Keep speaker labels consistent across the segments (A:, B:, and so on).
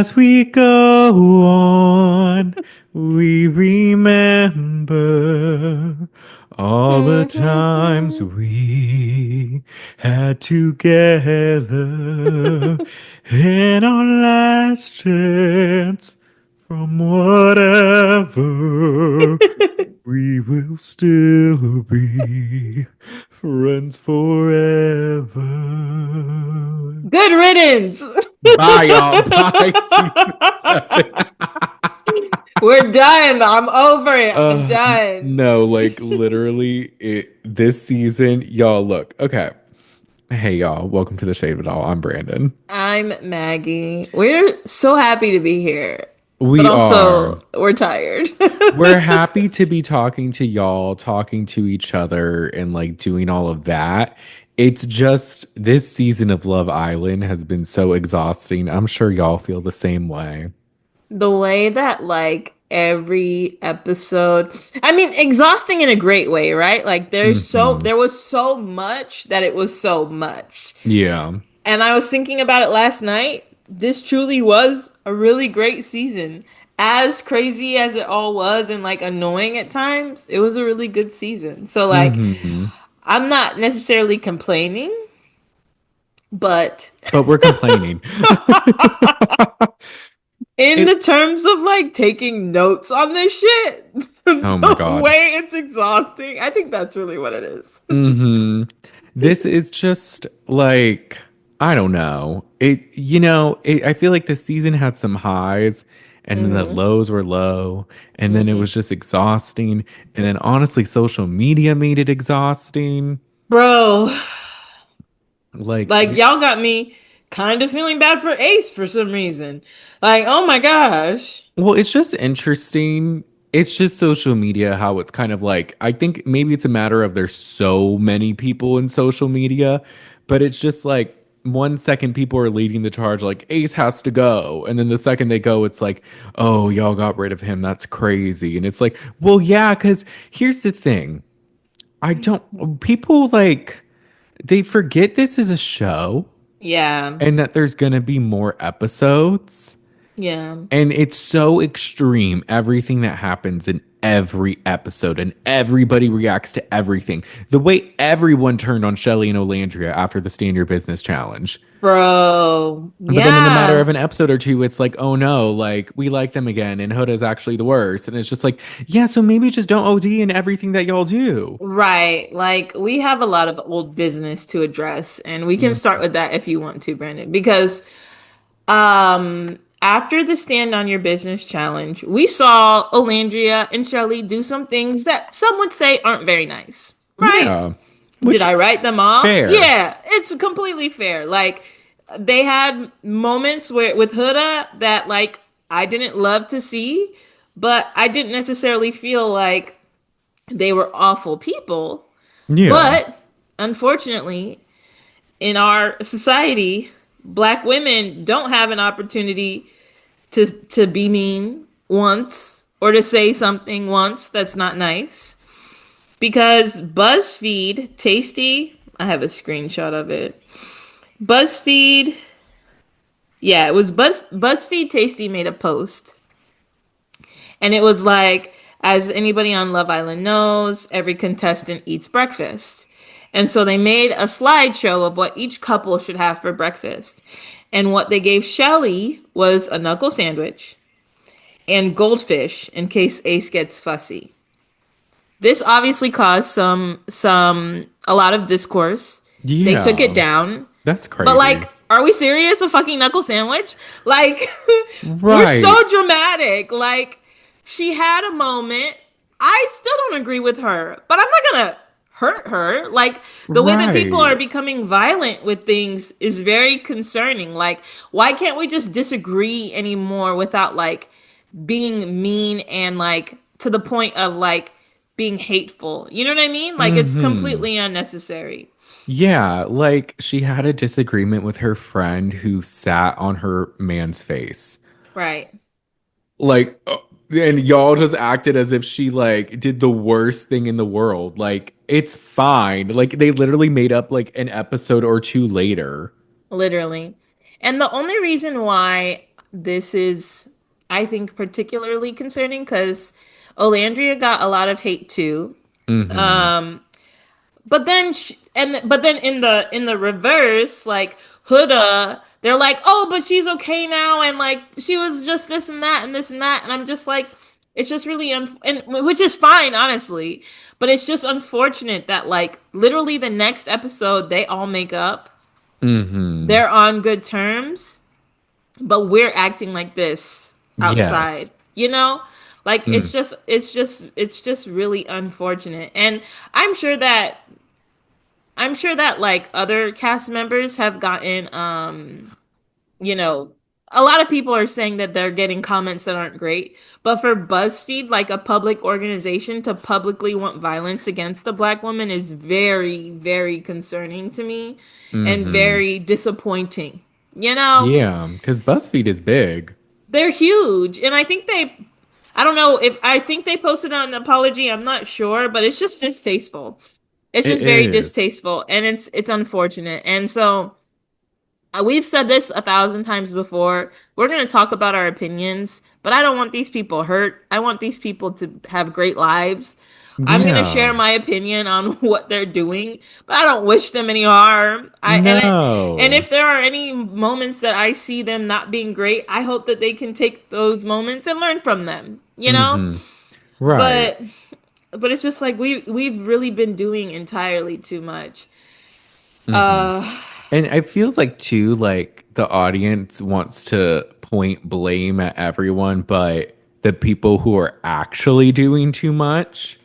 A: As we go on, we remember all the times we had together in our last chance from whatever. We will still be friends forever.
B: Good riddance.
A: Bye, y'all. Bye, season 7.
B: We're done. I'm over it. I'm done.
A: No, like literally, this season, y'all. Look, okay. Hey, y'all. Welcome to the Shade of It All. I'm Brandon.
B: I'm Maggie. We're so happy to be here, but
A: We are.
B: also we're tired.
A: We're happy to be talking to y'all, talking to each other, and like doing all of that. It's just this season of Love Island has been so exhausting. I'm sure y'all feel the same way.
B: The way that like every episode, I mean, exhausting in a great way, right? Like
A: Hmm.
B: there was so much that it was so much.
A: Yeah.
B: And I was thinking about it last night. This truly was a really great season. As crazy as it all was and like annoying at times, it was a really good season. So like
A: Hmm.
B: I'm not necessarily complaining, but
A: But we're complaining.
B: in
A: It,
B: the terms of like taking notes on this shit,
A: oh my
B: the
A: God.
B: way it's exhausting, I think that's really what it is.
A: Hmm. This is just like, I don't know. I feel like the season had some highs and then the
B: Hmm.
A: lows were low and then it
B: Hmm.
A: was just exhausting. And then honestly, social media made it exhausting.
B: Bro,
A: Like,
B: like y'all got me kind of feeling bad for Ace for some reason. Like, oh my gosh.
A: well, it's just interesting. It's just social media, how it's kind of like, I think maybe it's a matter of there's so many people in social media, but it's just like 1 second people are leading the charge, like Ace has to go. And then the second they go, it's like, oh, y'all got rid of him. That's crazy. And it's like, well, yeah, because here's the thing. People like, they forget this is a show
B: Yeah.
A: and that there's going to be more episodes.
B: Yeah.
A: And it's so extreme, everything that happens in every episode, and everybody reacts to everything. The way everyone turned on Chelley and Olandria after the Stay in Your Business challenge.
B: Bro.
A: But then in a matter
B: Yeah.
A: of an episode or two, it's like, oh no, like we like them again, and Huda's actually the worst. And it's just like, yeah, so maybe just don't OD in everything that y'all do.
B: Right. Like we have a lot of old business to address, and we can start
A: Mhm.
B: with that if you want to, Brandon, because after the Stand on Your Business challenge, we saw Olandria and Chelley do some things that some would say aren't very nice. Right?
A: Yeah.
B: Did
A: Which,
B: I write them off?
A: fair.
B: Yeah, it's completely fair. Like they had moments where with Huda that like I didn't love to see, but I didn't necessarily feel like they were awful people.
A: Yeah.
B: But unfortunately, in our society, black women don't have an opportunity to be mean once or to say something once that's not nice. Because BuzzFeed, Tasty, I have a screenshot of it. BuzzFeed, yeah, it was BuzzFeed Tasty made a post. And it was like, as anybody on Love Island knows, every contestant eats breakfast. And so they made a slideshow of what each couple should have for breakfast. And what they gave Chelley was a knuckle sandwich and goldfish in case Ace gets fussy. This obviously caused a lot of discourse. They took it
A: Yeah.
B: down.
A: That's
B: But
A: crazy.
B: like, are we serious? A fucking knuckle sandwich? Like, we're
A: Right.
B: so dramatic. Like, she had a moment. I still don't agree with her, but I'm not gonna hurt her. Like, the way that people are
A: Right.
B: becoming violent with things is very concerning. Like, why can't we just disagree anymore without like being mean and like to the point of like being hateful? You know what I mean? Like, it's
A: Hmm.
B: completely unnecessary.
A: Yeah, like she had a disagreement with her friend who sat on her man's face.
B: Right.
A: Like, and y'all just acted as if she like did the worst thing in the world. Like, it's fine. Like, they literally made up like an episode or two later.
B: Literally. And the only reason why this is, I think, particularly concerning because Olandria got a lot of hate too.
A: Mm-hmm.
B: But then, but then in the reverse, like Huda, they're like, oh, but she's okay now, and like she was just this and that and this and that, and I'm just like, it's just really and which is fine, honestly, but it's just unfortunate that like literally the next episode they all make up,
A: Mm-hmm.
B: they're on good terms, but we're acting like this outside,
A: Yes.
B: you know? Like
A: Mm.
B: it's just really unfortunate. And I'm sure that I'm sure that like other cast members have gotten you know, a lot of people are saying that they're getting comments that aren't great, but for BuzzFeed, like a public organization to publicly want violence against the black woman is very, very concerning to me and
A: Mm-hmm.
B: very disappointing. You know,
A: Yeah, because BuzzFeed is big.
B: they're huge, and I don't know if I think they posted an apology. I'm not sure, but it's just distasteful. It's
A: It
B: just very
A: is.
B: distasteful, and it's unfortunate. And so we've said this 1,000 times before. We're going to talk about our opinions, but I don't want these people hurt. I want these people to have great lives. I'm going to
A: Yeah.
B: share my opinion on what they're doing, but I don't wish them any harm. And
A: No.
B: if there are any moments that I see them not being great, I hope that they can take those moments and learn from them, you know?
A: Mm-hmm. Right.
B: But it's just like we've really been doing entirely too much.
A: Mm-hmm.
B: Uh
A: And it feels like too, like the audience wants to point blame at everyone, but the people who are actually doing too much,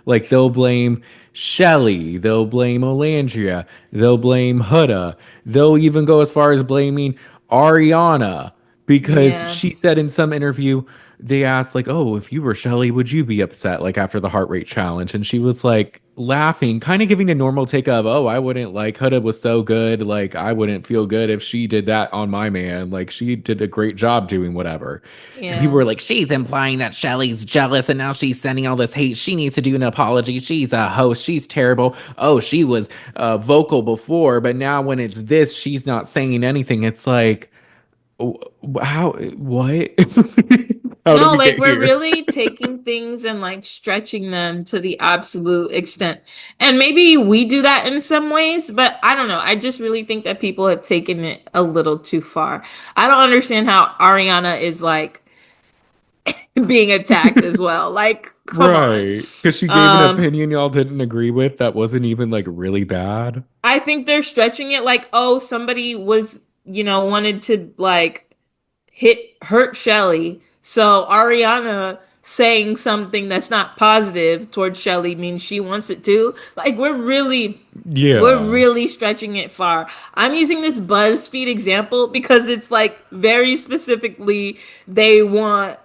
A: like they'll blame Chelley, they'll blame Olandria, they'll blame Huda, they'll even go as far as blaming Ariana because
B: yeah.
A: she said in some interview they asked like, "Oh, if you were Chelley, would you be upset like after the heart rate challenge?" And she was like laughing, kind of giving a normal take of, "Oh, I wouldn't like Huda was so good, like I wouldn't feel good if she did that on my man. Like she did a great job doing whatever." And people
B: Yeah.
A: were like, "She's implying that Shelley's jealous and now she's sending all this hate. She needs to do an apology. She's a host. She's terrible. Oh, she was vocal before, but now when it's this, she's not saying anything." It's like, how, what? How did
B: No,
A: we
B: like
A: get
B: we're
A: here?
B: really taking things and like stretching them to the absolute extent. And maybe we do that in some ways, but I don't know. I just really think that people have taken it a little too far. I don't understand how Ariana is like being attacked as well. Like, come on.
A: Right. Because she gave an
B: Um,
A: opinion y'all didn't agree with that wasn't even like really bad.
B: I think they're stretching it like, oh, somebody was, wanted to like hurt Chelley. So Ariana saying something that's not positive towards Chelley means she wants it too. Like we're
A: Yeah.
B: really stretching it far. I'm using this BuzzFeed example because it's like very specifically they want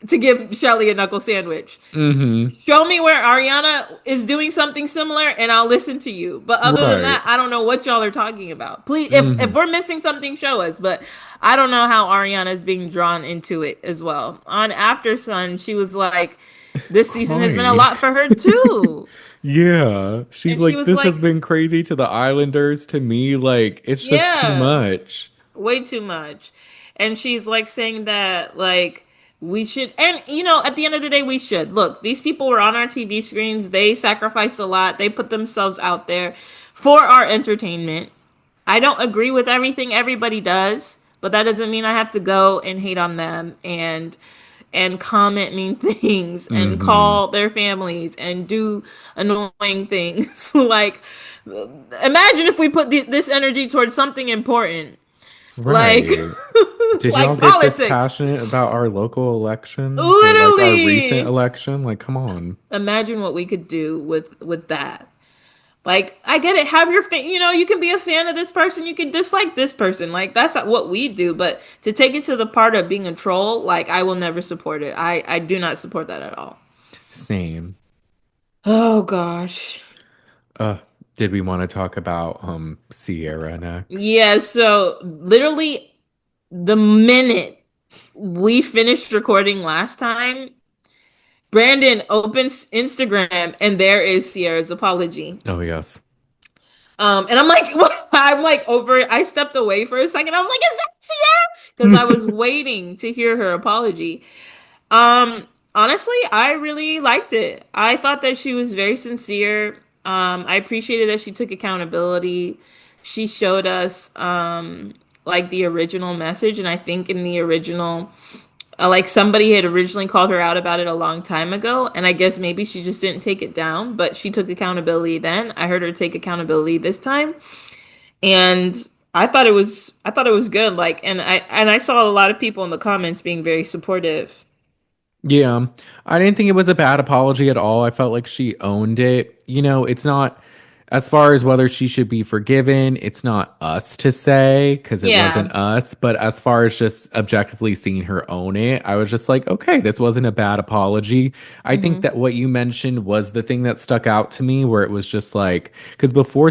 B: to give Chelley a knuckle sandwich.
A: Mm-hmm.
B: Show me where Ariana is doing something similar and I'll listen to you. But other than
A: Right.
B: that, I don't know what y'all are talking about. Please, if
A: Mm-hmm.
B: we're missing something, show us. But I don't know how Ariana is being drawn into it as well. On Aftersun, she was like, this season has been a
A: Crying.
B: lot for her too.
A: Yeah. She's
B: And she
A: like,
B: was
A: this has
B: like,
A: been crazy to the Islanders, to me. Like, it's just too
B: yeah.
A: much.
B: Way too much. And she's like saying that like we should, and at the end of the day we should. Look, these people were on our TV screens. They sacrificed a lot. They put themselves out there for our entertainment. I don't agree with everything everybody does, but that doesn't mean I have to go and hate on them and comment mean things and
A: Mm-hmm.
B: call their families and do annoying things. Like imagine if we put this energy towards something important like
A: Right. Did y'all
B: like
A: get this
B: politics.
A: passionate about our local elections or like our recent
B: Literally.
A: election? Like, come on.
B: Imagine what we could do with that. Like I get it. Have your you can be a fan of this person, you can dislike this person. Like that's what we do, but to take it to the part of being a troll, like I will never support it. I do not support that at all.
A: Same.
B: Oh gosh.
A: Uh, did we want to talk about Sierra next?
B: Yeah, so literally the minute we finished recording last time, Brandon opens Instagram and there is Sierra's apology.
A: Oh yes.
B: And I'm like, I'm like over. I stepped away for a second. I was like, "Is that Sierra?" Because I was waiting to hear her apology. Honestly, I really liked it. I thought that she was very sincere. I appreciated that she took accountability. She showed us like the original message, and I think in the original, like somebody had originally called her out about it a long time ago, and I guess maybe she just didn't take it down, but she took accountability then. I heard her take accountability this time, and I thought it was good. Like, and I saw a lot of people in the comments being very supportive.
A: Yeah, I didn't think it was a bad apology at all. I felt like she owned it. It's not, as far as whether she should be forgiven, it's not us to say because it wasn't
B: Yeah.
A: us. But as far as just objectively seeing her own it, I was just like, okay, this wasn't a bad apology. I think
B: Hmm.
A: that what you mentioned was the thing that stuck out to me, where it was just like, because before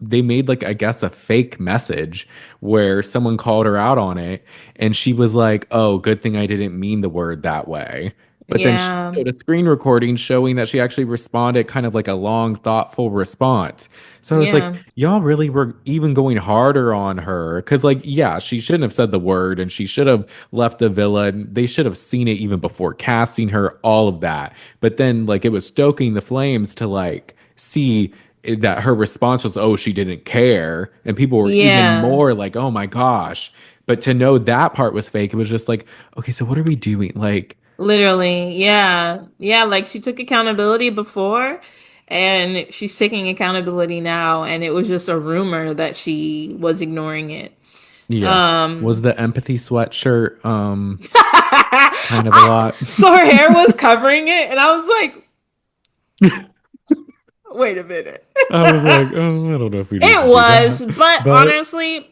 A: they made like, I guess, a fake message where someone called her out on it and she was like, "Oh, good thing I didn't mean the word that way." But then she
B: Yeah.
A: showed a screen recording showing that she actually responded kind of like a long, thoughtful response. So I was like,
B: Yeah.
A: y'all really were even going harder on her. Cause, like, yeah, she shouldn't have said the word and she should have left the villa and they should have seen it even before casting her, all of that. But then, like, it was stoking the flames to, like, see that her response was, "Oh, she didn't care." And people were even
B: Yeah.
A: more like, "Oh my gosh." But to know that part was fake, it was just like, okay, so what are we doing? Like,
B: Literally. Yeah. Yeah. Like she took accountability before and she's taking accountability now. And it was just a rumor that she was ignoring it.
A: yeah. Was
B: Um,
A: the empathy sweatshirt kind of a
B: I,
A: lot?
B: so her hair was covering it. And I was like, wait a minute.
A: I was like, oh, I don't know if we need to
B: It
A: do that.
B: was. But
A: But
B: honestly,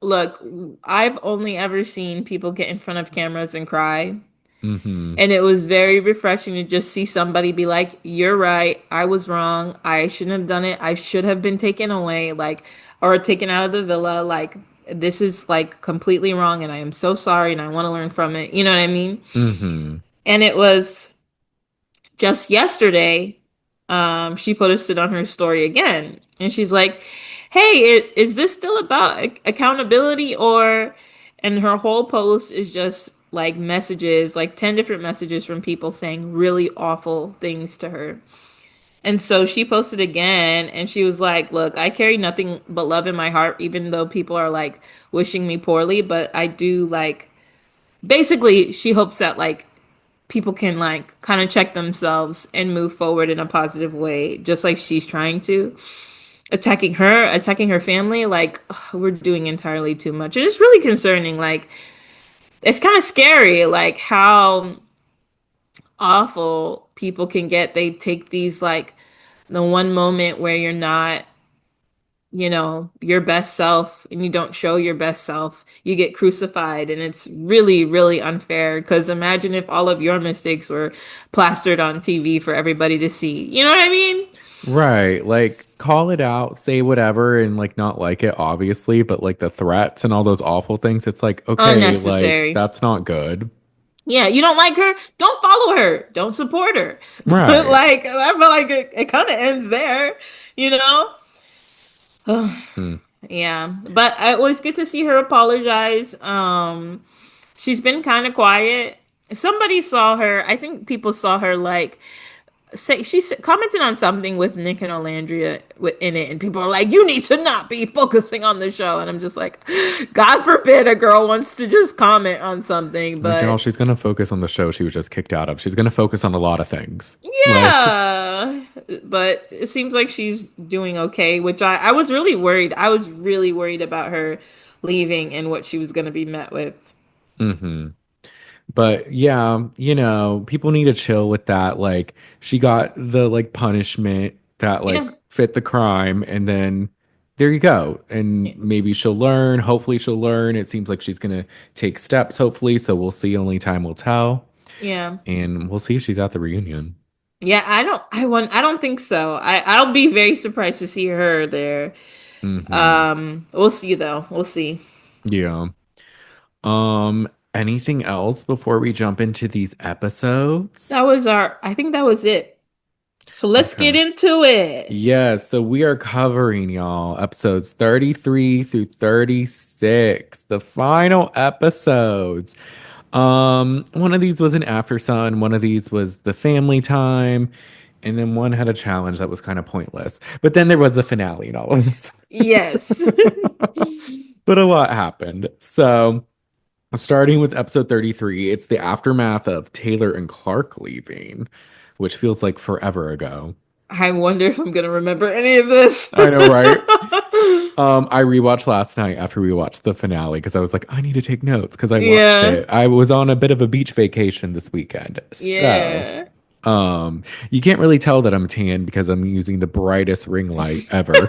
B: look, I've only ever seen people get in front of cameras and cry.
A: hmm
B: And it was very refreshing to just see somebody be like, "You're right. I was wrong. I shouldn't have done it. I should have been taken away, like, or taken out of the villa. Like, this is like completely wrong. And I am so sorry. And I want to learn from it. You know what I mean?"
A: hmm
B: And it was just yesterday, she posted on her story again. And she's like, "Hey, is this still about accountability or?" And her whole post is just like messages, like 10 different messages from people saying really awful things to her. And so she posted again and she was like, "Look, I carry nothing but love in my heart, even though people are like wishing me poorly. But I do like," basically, she hopes that like people can like kind of check themselves and move forward in a positive way, just like she's trying to. Attacking her family, like, ugh, we're doing entirely too much. It is really concerning. Like, it's kind of scary, like how awful people can get. They take these like the one moment where you're not, your best self and you don't show your best self, you get crucified. And it's really, really unfair because imagine if all of your mistakes were plastered on TV for everybody to see. You know what I mean?
A: right. Like, call it out, say whatever, and like not like it, obviously, but like the threats and all those awful things, it's like, okay, like
B: Unnecessary.
A: that's not good.
B: Yeah, you don't like her? Don't follow her. Don't support her. But
A: Right.
B: like, I feel like it kind of ends there, you know?
A: Hmm.
B: Yeah, but it was good to see her apologize. She's been kind of quiet. Somebody saw her. I think people saw her like say commented on something with Nic and Olandria in it, and people are like, "You need to not be focusing on the show." And I'm just like, God forbid a girl wants to just comment on something,
A: Like, y'all,
B: but
A: she's gonna focus on the show she was just kicked out of. She's gonna focus on a lot of things. Like,
B: yeah. But it seems like she's doing okay, which I was really worried. I was really worried about her leaving and what she was going to be met with.
A: hmm But yeah, people need to chill with that. Like, she got the like punishment that
B: Yeah.
A: like fit the crime, and then there you go. And maybe she'll learn. Hopefully, she'll learn. It seems like she's gonna take steps, hopefully. So we'll see. Only time will tell.
B: Yeah.
A: And we'll see if she's at the reunion.
B: Yeah, I don't think so. I'll be very surprised to see her there.
A: hmm
B: We'll see though. We'll see.
A: Yeah. Anything else before we jump into these episodes?
B: I think that was it. So let's get
A: Okay.
B: into it.
A: Yes, so we are covering y'all episodes 33 through 36, the final episodes. One of these was an Aftersun, one of these was the family time, and then one had a challenge that was kind of pointless. But then there was the finale and all of this.
B: Yes.
A: But a lot happened. So, starting with episode 33, it's the aftermath of Taylor and Clarke leaving, which feels like forever ago.
B: I wonder if I'm gonna remember any of this.
A: I know, right? I rewatched last night after we watched the finale because I was like, I need to take notes because I watched
B: Yeah.
A: it. I was on a bit of a beach vacation this weekend. So,
B: Yeah.
A: you can't really tell that I'm tan because I'm using the brightest ring light ever.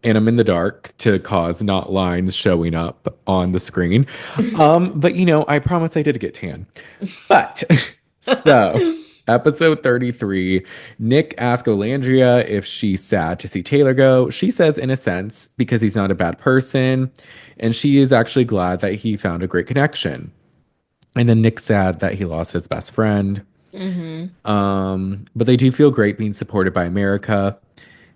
A: And I'm in the dark to cause not lines showing up on the screen. But I promise I did get tan. But so episode 33, Nic asks Olandria if she's sad to see Taylor go. She says, in a sense, because he's not a bad person. And she is actually glad that he found a great connection. And then Nick's sad that he lost his best friend.
B: Hmm.
A: But they do feel great being supported by America.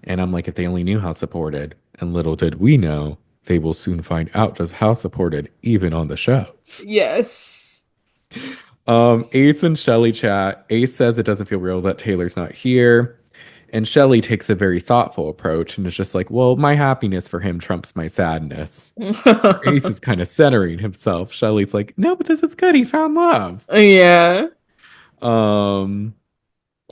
A: And I'm like, if they only knew how supported. And little did we know, they will soon find out just how supported, even on the show.
B: Yes.
A: Ace and Chelley chat. Ace says it doesn't feel real that Taylor's not here. And Chelley takes a very thoughtful approach and is just like, well, my happiness for him trumps my sadness. Ace is kind of centering himself. Shelley's like, no, but this is good. He found love.
B: Yeah.
A: Um,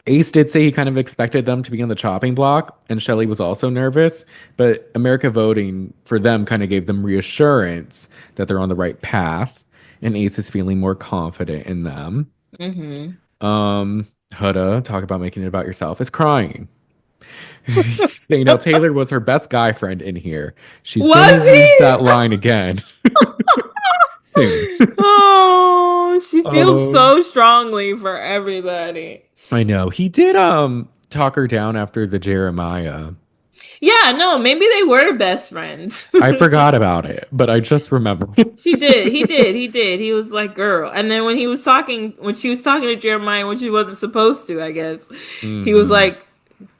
A: Ace did say he kind of expected them to be on the chopping block, and Shelley was also nervous, but America voting for them kind of gave them reassurance that they're on the right path, and Ace is feeling more confident in them.
B: Hmm.
A: Huda, talk about making it about yourself, is crying. Saying how Taylor was her best guy friend in here. She's gonna
B: Was
A: use
B: he?
A: that line again soon.
B: Oh, she feels
A: um,
B: so strongly for everybody.
A: I know. He did talk her down after the Jeremiah.
B: Yeah, no, maybe they were best friends.
A: I forgot about it, but I just remembered.
B: She did. He did. He did. He was like, "Girl." And then when she was talking to Jeremiah when she wasn't supposed to, I guess, he was
A: Hmm.
B: like,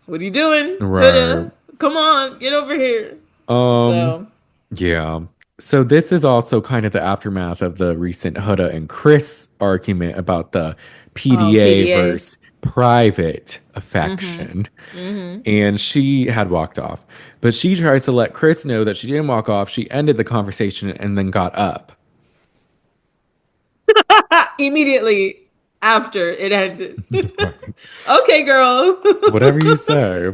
B: "What are you doing,
A: Right.
B: Huda? Come on, get over here."
A: Um,
B: So,
A: yeah. So this is also kind of the aftermath of the recent Huda and Chris argument about the
B: oh,
A: PDA
B: PDA.
A: versus private
B: Mm-hmm.
A: affection.
B: Mm-hmm.
A: And she had walked off. But she tries to let Chris know that she didn't walk off. She ended the conversation and then got up.
B: Immediately after it ended.
A: Right.
B: Okay, girl.
A: Whatever you say.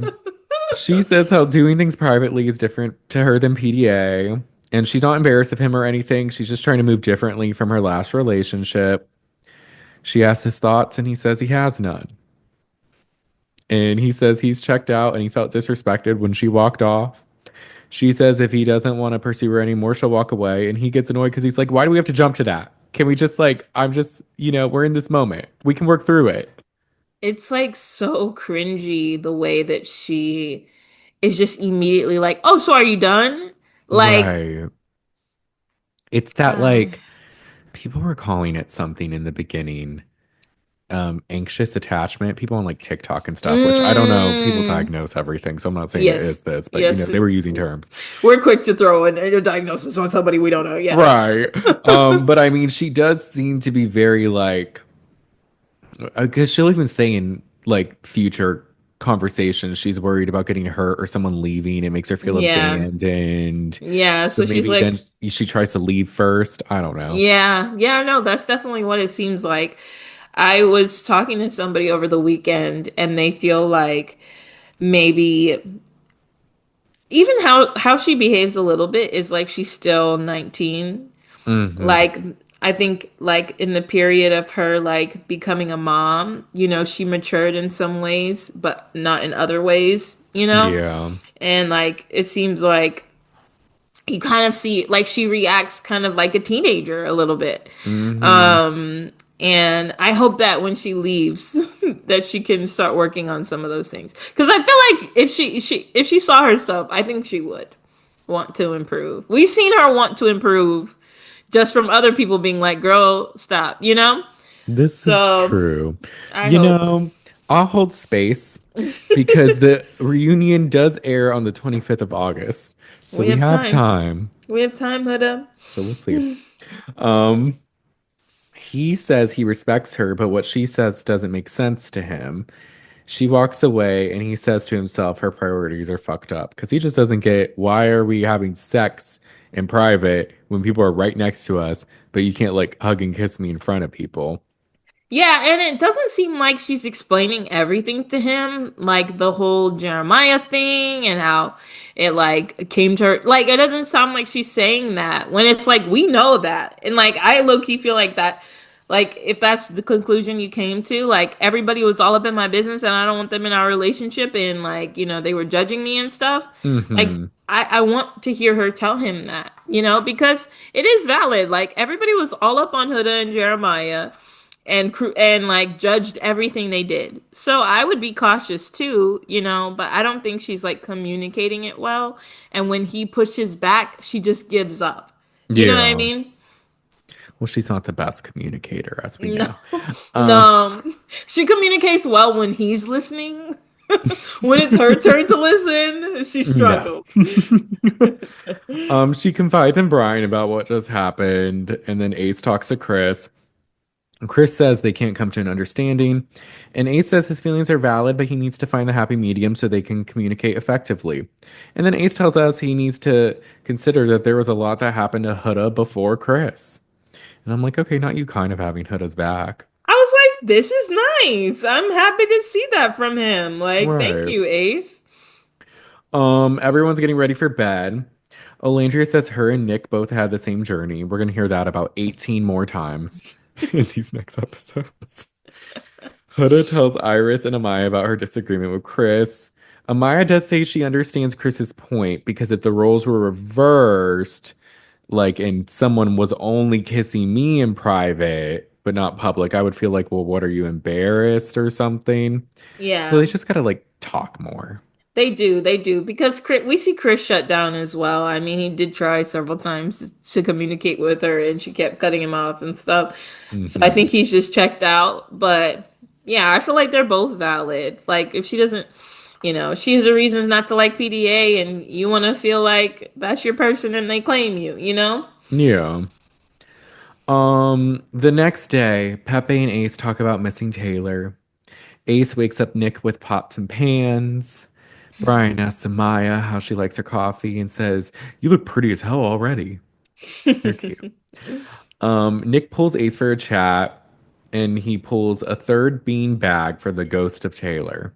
A: She says how doing things privately is different to her than PDA. And she's not embarrassed of him or anything. She's just trying to move differently from her last relationship. She asks his thoughts and he says he has none. And he says he's checked out and he felt disrespected when she walked off. She says if he doesn't want to pursue her anymore, she'll walk away. And he gets annoyed because he's like, why do we have to jump to that? Can we just I'm just, we're in this moment. We can work through it.
B: It's like so cringy the way that she is just immediately like, "Oh, so are you done?" Like,
A: Right. It's that
B: uh,
A: people were calling it something in the beginning. Anxious attachment. People on like TikTok and stuff, which I don't know. People
B: mm,
A: diagnose everything. So I'm not saying it is
B: yes,
A: this, but
B: yes.
A: they were using terms.
B: We're quick to throw in a diagnosis on somebody we don't know. Yes.
A: Right. But I mean, she does seem to be very because she'll even say in like future conversations, she's worried about getting hurt or someone leaving. It makes her feel
B: Yeah.
A: abandoned.
B: Yeah.
A: So
B: So she's
A: maybe then
B: like,
A: she tries to leave first. I don't know.
B: yeah. Yeah, no, that's definitely what it seems like. I was talking to somebody over the weekend and they feel like maybe even how she behaves a little bit is like she's still 19.
A: Hmm.
B: Like I think like in the period of her like becoming a mom, she matured in some ways, but not in other ways.
A: Yeah.
B: And like it seems like you kind of see like she reacts kind of like a teenager a little bit.
A: Hmm.
B: And I hope that when she leaves that she can start working on some of those things. Cuz I feel like if she saw herself, I think she would want to improve. We've seen her want to improve just from other people being like, "Girl, stop,"
A: This is
B: So
A: true.
B: I
A: You
B: hope.
A: know, I'll hold space because the reunion does air on the 25th of August. So
B: We
A: we
B: have
A: have
B: time.
A: time.
B: We have time, Huda.
A: So we'll see. Um, he says he respects her, but what she says doesn't make sense to him. She walks away and he says to himself her priorities are fucked up because he just doesn't get why are we having sex in private when people are right next to us, but you can't like hug and kiss me in front of people.
B: Yeah, and it doesn't seem like she's explaining everything to him, like the whole Jeremiah thing and how it like came to her. Like it doesn't sound like she's saying that when it's like we know that. And like I low key feel like that like if that's the conclusion you came to, like everybody was all up in my business and I don't want them in our relationship and like, they were judging me and stuff. Like
A: Hmm.
B: I want to hear her tell him that, because it is valid. Like everybody was all up on Huda and Jeremiah and like judged everything they did. So I would be cautious too, but I don't think she's like communicating it well. And when he pushes back, she just gives up. You know what I
A: Yeah.
B: mean?
A: Well, she's not the best communicator, as we
B: No.
A: know. Uh,
B: No. She communicates well when he's listening. When it's her turn to listen, she
A: no.
B: struggles.
A: She confides in Brian about what just happened, and then Ace talks to Chris. Chris says they can't come to an understanding, and Ace says his feelings are valid, but he needs to find the happy medium so they can communicate effectively. And then Ace tells us he needs to consider that there was a lot that happened to Huda before Chris. And I'm like, okay, not you kind of having Huda's back.
B: I was like, this is nice. I'm happy to see that from him. Like, thank
A: Right.
B: you, Ace.
A: Everyone's getting ready for bed. Olandria says her and Nic both had the same journey. We're gonna hear that about 18 more times in these next episodes. Huda tells Iris and Amaya about her disagreement with Chris. Amaya does say she understands Chris's point because if the roles were reversed, like, and someone was only kissing me in private, but not public, I would feel like, well, what are you embarrassed or something? So they
B: Yeah.
A: just gotta like talk more.
B: They do, because we see Chris shut down as well. I mean, he did try several times to communicate with her, and she kept cutting him off and stuff. So I think
A: Hmm.
B: he's just checked out. But yeah, I feel like they're both valid. Like if she doesn't, she has a reasons not to like PDA, and you want to feel like that's your person, and they claim you. You know?
A: Yeah. The next day, Pepe and Ace talk about missing Taylor. Ace wakes up Nic with pots and pans. Brian asks Amaya how she likes her coffee and says, "You look pretty as hell already." They're cute. Nic pulls Ace for a chat, and he pulls a third bean bag for the ghost of Taylor.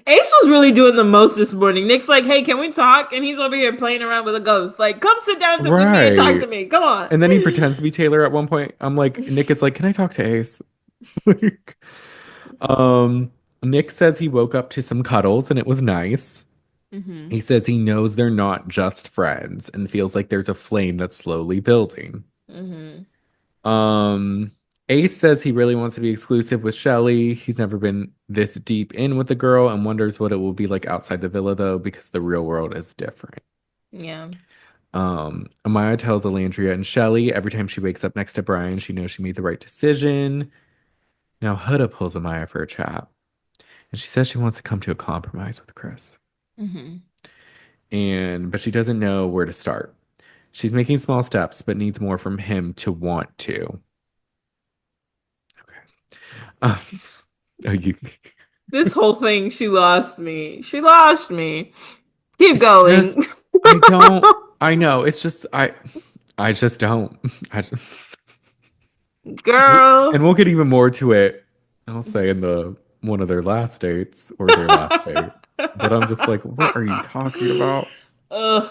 B: Ace was really doing the most this morning. Nick's like, "Hey, can we talk?" And he's over here playing around with a ghost. Like, come sit down with me and talk
A: Right.
B: to me. Come on.
A: And then he pretends to be Taylor at one point. I'm like, Nic is like, "Can I talk to Ace?" Like, um, Nic says he woke up to some cuddles and it was nice.
B: Hmm.
A: He says he knows they're not just friends and feels like there's a flame that's slowly building.
B: Hmm.
A: Um, Ace says he really wants to be exclusive with Chelley. He's never been this deep in with a girl and wonders what it will be like outside the villa though, because the real world is different.
B: Yeah.
A: Amaya tells Olandria and Chelley every time she wakes up next to Brian, she knows she made the right decision. Now Huda pulls Amaya for a chat, and she says she wants to come to a compromise with Chris.
B: Hmm.
A: But she doesn't know where to start. She's making small steps, but needs more from him to want to. Okay. Um, oh, you,
B: This whole thing, she lost me. She lost me. Keep
A: it's
B: going.
A: just I don't. I know. It's just I just don't. I just, and
B: Girl.
A: we'll get even more to it. I'll say in the one of their last dates or their last date. But I'm just like, what are you talking about?
B: Ugh.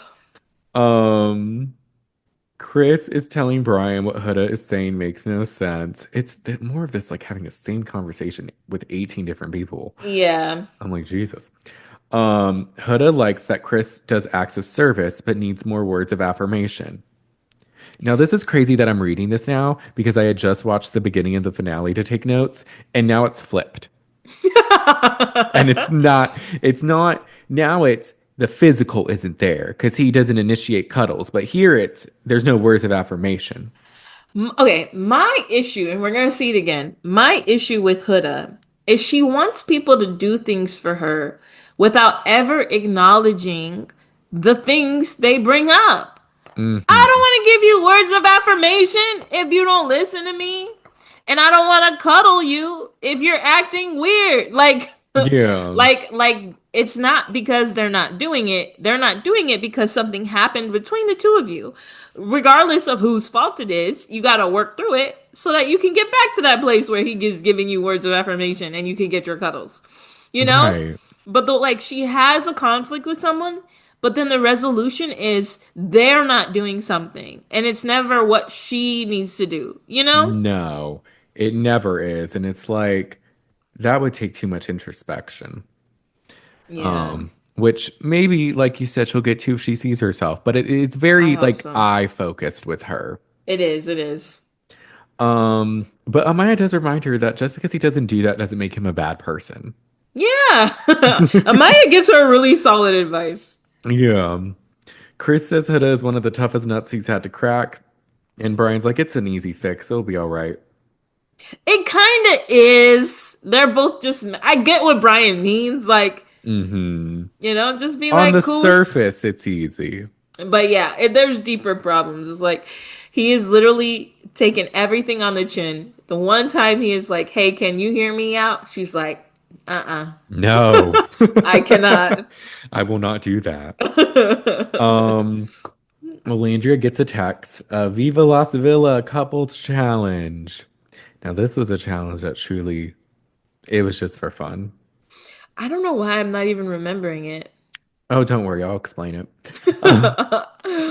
A: Um, Chris is telling Brian what Huda is saying makes no sense. It's more of this like having the same conversation with 18 different people.
B: Yeah.
A: I'm like, Jesus. Huda likes that Chris does acts of service, but needs more words of affirmation. Now, this is crazy that I'm reading this now because I had just watched the beginning of the finale to take notes, and now it's flipped. And now it's the physical isn't there because he doesn't initiate cuddles, but here there's no words of affirmation.
B: Okay, my issue, and we're gonna see it again. My issue with Huda if she wants people to do things for her without ever acknowledging the things they bring up. I don't
A: Hmm.
B: want to give you words of affirmation if you don't listen to me. And I don't want to cuddle you if you're acting weird.
A: Yeah.
B: Like it's not because they're not doing it. They're not doing it because something happened between the two of you. Regardless of whose fault it is, you got to work through it so that you can get back to that place where he is giving you words of affirmation and you can get your cuddles. You know?
A: Right.
B: But though, like, she has a conflict with someone, but then the resolution is they're not doing something, and it's never what she needs to do. You know?
A: No, it never is. And it's like that would take too much introspection.
B: Yeah,
A: Which maybe, like you said, she'll get to if she sees herself, but it's
B: I
A: very
B: hope
A: like
B: so.
A: eye focused with her.
B: It is. It is.
A: But Amaya does remind her that just because he doesn't do that doesn't make him a bad person.
B: Yeah. Amaya gives her really solid advice.
A: Yeah. Chris says Huda is one of the toughest nuts he's had to crack. And Brian's like, it's an easy fix. It'll be all right.
B: It kind of is. They're both just. I get what Brian means. Like,
A: Hmm.
B: just be
A: On the
B: like cool.
A: surface, it's easy.
B: But yeah, there's deeper problems. It's like he is literally taking everything on the chin. The one time he is like, "Hey, can you hear me out?" She's like, "Uh-uh,
A: No,
B: I cannot."
A: I will not do that. Olandria gets a text. Viva Las Villa couples challenge. Now, this was a challenge that truly, it was just for fun.
B: I don't know why I'm not even remembering it.
A: Oh, don't worry, I'll explain it.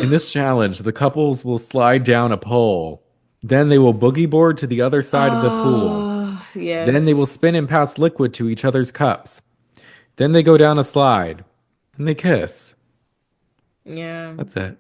A: In this challenge, the couples will slide down a pole. Then they will boogie board to the other side of the pool.
B: Oh,
A: Then they will
B: yes.
A: spin and pass liquid to each other's cups. Then they go down a slide. And they kiss.
B: Yeah.
A: That's it.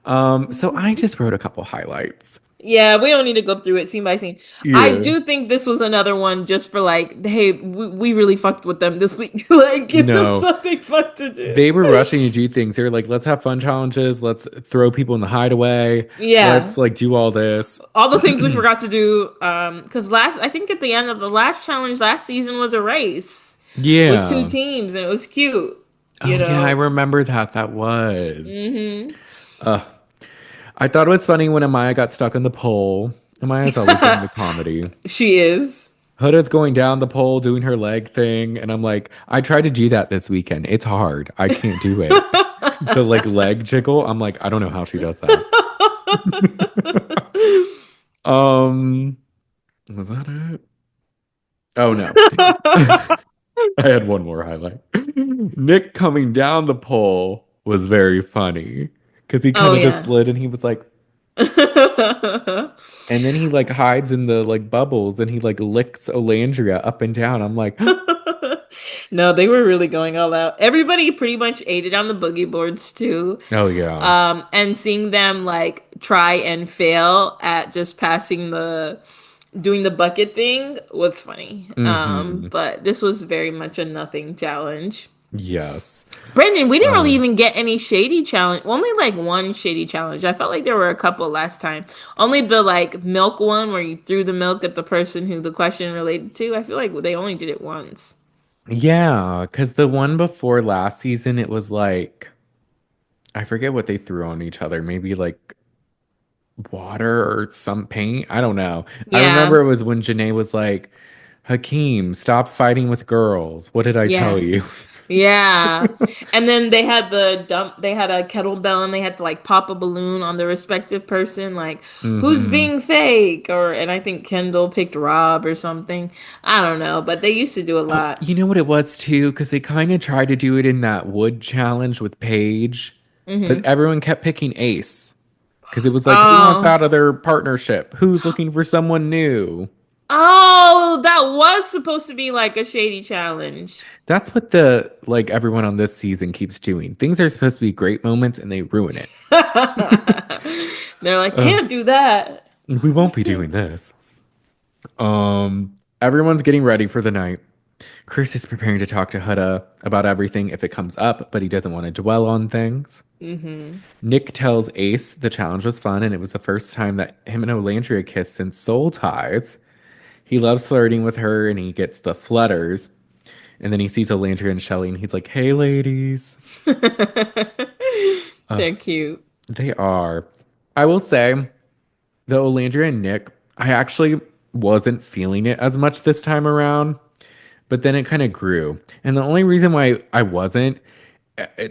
A: So I just wrote a couple highlights.
B: Yeah, we don't need to go through it scene by scene. I
A: Yeah.
B: do think this was another one just for like, hey, we really fucked with them this week. Like, give them
A: No,
B: something fun to do.
A: they were rushing to do things. They were like, let's have fun challenges. Let's throw people in the hideaway.
B: Yeah.
A: Let's like do all this.
B: All the things we forgot to do. Because I think at the end of the last challenge last season was a race with two
A: Yeah.
B: teams, and it was cute. You
A: Oh yeah, I
B: know.
A: remember that. That was.
B: Hmm.
A: I thought it was funny when Amaya got stuck on the pole. Amaya's always bringing the comedy.
B: She is.
A: Huda's going down the pole doing her leg thing, and I'm like, I tried to do that this weekend. It's hard. I can't do it. The like leg jiggle. I'm like, I don't know how she does that. Um, was that it? Oh no. I had one more highlight. Nic coming down the pole was very funny because he
B: Oh
A: kind of just
B: yeah.
A: slid and he was like, and then he like hides in the like bubbles and he like licks Olandria up and down. I'm like,
B: No, they were really going all out. Everybody pretty much ate it on the boogie boards too.
A: oh yeah.
B: And seeing them like try and fail at just doing the bucket thing was funny.
A: Hmm.
B: But this was very much a nothing challenge.
A: Yes.
B: Brendan, we didn't really
A: Um,
B: even get any shady challenge. Only like one shady challenge. I felt like there were a couple last time. Only the like milk one where you threw the milk at the person who the question related to. I feel like they only did it once.
A: yeah, because the one before last season, it was like, I forget what they threw on each other. Maybe like water or some paint. I don't know. I remember
B: Yeah.
A: it was when Janae was like, Hakeem, stop fighting with girls. What did I tell
B: Yeah.
A: you?
B: Yeah. And then they had they had a kettlebell and they had to like pop a balloon on the respective person, like who's
A: Hmm.
B: being fake and I think Kendall picked Rob or something. I don't know, but they used to do a
A: Oh,
B: lot.
A: you know what it was too? Because they kind of tried to do it in that wood challenge with Paige, but
B: Hmm.
A: everyone kept picking Ace. Because it was like, who wants
B: Oh.
A: out of their partnership? Who's looking for someone new?
B: Oh, that was supposed to be like a shady challenge.
A: That's what the like everyone on this season keeps doing. Things are supposed to be great moments and they ruin it.
B: They're like,
A: Uh,
B: can't do that.
A: we won't be doing this. Everyone's getting ready for the night. Chris is preparing to talk to Huda about everything if it comes up, but he doesn't want to dwell on things.
B: Hmm.
A: Nic tells Ace the challenge was fun and it was the first time that him and Olandria kissed since Soul Ties. He loves flirting with her and he gets the flutters. And then he sees Olandria and Chelley and he's like, hey, ladies.
B: They're cute.
A: They are. I will say, the Olandria and Nic, I actually wasn't feeling it as much this time around, but then it kind of grew. And the only reason why I wasn't,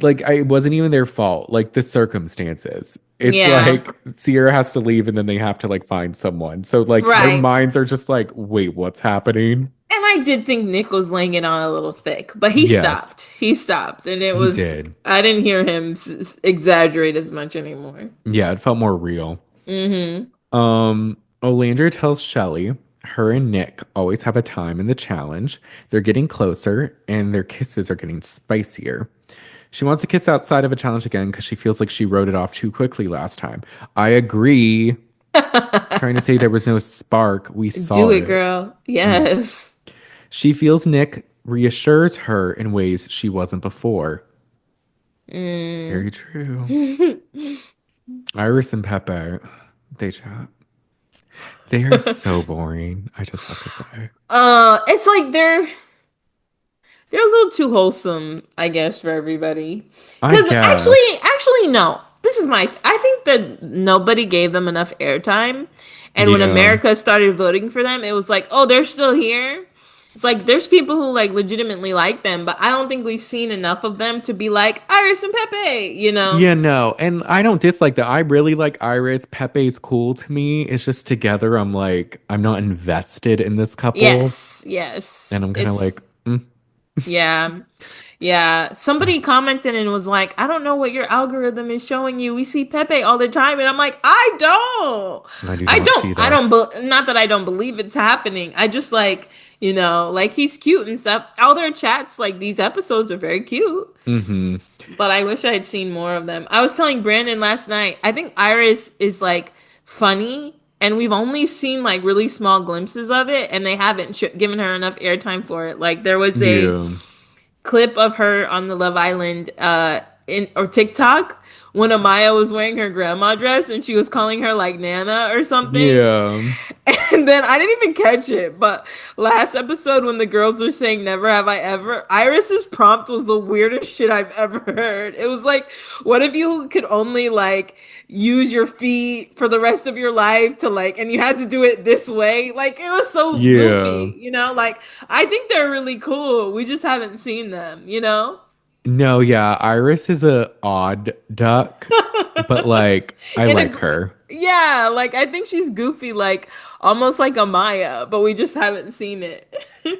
A: like, I wasn't even their fault, like the circumstances. It's
B: Yeah.
A: like Cierra has to leave and then they have to like find someone. So like their
B: Right.
A: minds are just like, wait, what's happening?
B: And I did think Nick was laying it on a little thick, but he
A: Yes,
B: stopped. He stopped. And it
A: he
B: was,
A: did.
B: I didn't hear him exaggerate as much anymore.
A: Yeah, it felt more real.
B: Mm-hmm.
A: Olandria tells Chelley her and Nic always have a time in the challenge. They're getting closer and their kisses are getting spicier. She wants to kiss outside of a challenge again because she feels like she wrote it off too quickly last time. I agree. Trying to say there was no spark. We
B: Do
A: saw
B: it,
A: it.
B: girl. Yes.
A: She feels Nic reassures her in ways she wasn't before.
B: Mm.
A: Very true. Iris and Pepe, they chat. They are so boring. I just have to say.
B: It's like they're a little too wholesome, I guess, for everybody.
A: I
B: Because
A: guess.
B: actually, no. This is my. I think that nobody gave them enough airtime, and when
A: Yeah.
B: America started voting for them, it was like, oh, they're still here. It's like there's people who like legitimately like them, but I don't think we've seen enough of them to be like Iris and Pepe. You know?
A: Yeah, no. And I don't dislike that. I really like Iris. Pepe's cool to me. It's just together, I'm like, I'm not invested in this couple.
B: Yes, yes.
A: And I'm kind of
B: It's
A: like,
B: yeah. Yeah, somebody commented and was like, I don't know what your algorithm is showing you. We see Pepe all the time. And I'm like, I don't.
A: I do not see
B: I
A: that.
B: don't, not that I don't believe it's happening. I just like, like he's cute and stuff. All their chats, like these episodes are very cute.
A: Hmm.
B: But I wish I'd seen more of them. I was telling Brandon last night, I think Iris is like funny. And we've only seen like really small glimpses of it, and they haven't given her enough airtime for it. Like there was a
A: Yeah.
B: clip of her on the Love Island in or TikTok when Amaya was wearing her grandma dress and she was calling her like Nana or something.
A: Yeah.
B: And then I didn't even catch it, but last episode when the girls were saying never have I ever, Iris's prompt was the weirdest shit I've ever heard. It was like, what if you could only like use your feet for the rest of your life to like and you had to do it this way? Like it was so
A: Yeah.
B: goofy, Like I think they're really cool. We just haven't seen them.
A: No, yeah. Iris is a odd duck, but like, I
B: In
A: like
B: a
A: her.
B: yeah, like I think she's goofy, like almost like Amaya, but we just haven't seen it.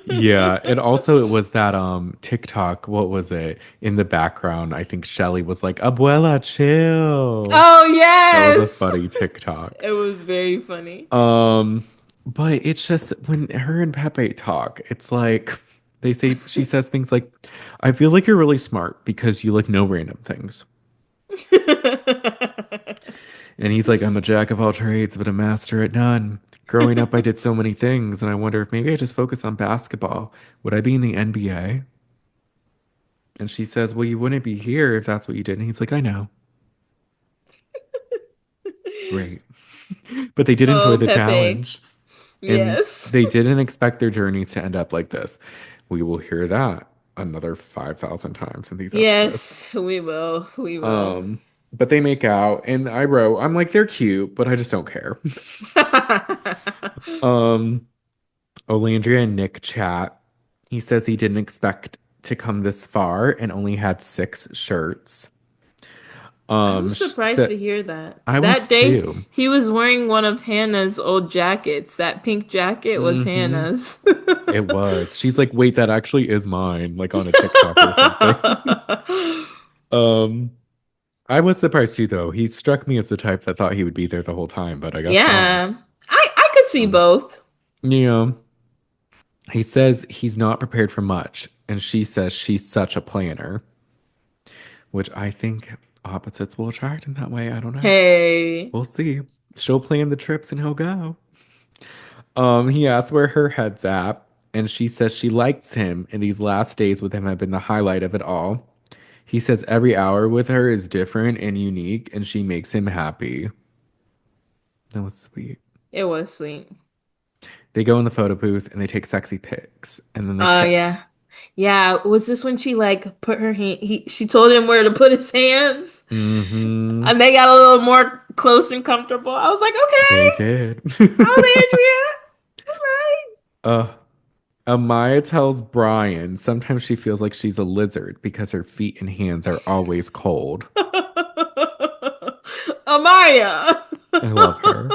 A: Yeah, and also it was that TikTok, what was it? In the background, I think Chelley was like, "Abuela, chill."
B: Oh
A: That was a
B: yes.
A: funny TikTok.
B: It was very funny.
A: Um, but it's just when her and Pepe talk, it's like she says things like, "I feel like you're really smart because you like know random things." And he's like, "I'm a jack of all trades, but a master at none. Growing up, I did so many things, and I wonder if maybe I just focus on basketball. Would I be in the NBA?" And she says, "Well, you wouldn't be here if that's what you did." And he's like, "I know. Great." But they did enjoy
B: Oh,
A: the
B: Pepe.
A: challenge. And
B: Yes.
A: they didn't expect their journeys to end up like this. We will hear that another 5,000 times in these episodes.
B: Yes, we will. We will.
A: Um, but they make out, and I'm like, they're cute, but I just don't care. Um, Olandria and Nic chat. He says he didn't expect to come this far and only had 6 shirts.
B: I was surprised
A: So
B: to hear that.
A: I was
B: That day,
A: too.
B: he was wearing one of Hannah's old jackets. That pink jacket was
A: Hmm.
B: Hannah's.
A: It was. She's like, wait, that actually is mine, like on a TikTok or something. Um, I was surprised too, though. He struck me as the type that thought he would be there the whole time, but I guess not.
B: Yeah. I could see
A: Um,
B: both.
A: yeah. He says he's not prepared for much, and she says she's such a planner, which I think opposites will attract in that way. I don't know.
B: Hey.
A: We'll see. She'll plan the trips and he'll go. He asks where her head's at, and she says she likes him, and these last days with him have been the highlight of it all. He says every hour with her is different and unique, and she makes him happy. That was sweet.
B: It was sweet.
A: They go in the photo booth and they take sexy pics and then they
B: Oh
A: kiss.
B: yeah. Yeah, was this when she like put her hand she told him where to put his hands
A: Mm-hmm.
B: and they got a little more close and comfortable. I was like,
A: They
B: "Okay.
A: did.
B: Oh, Andrea. All right."
A: uh, Amaya tells Brian sometimes she feels like she's a lizard because her feet and hands are always cold.
B: Amaya.
A: I love her.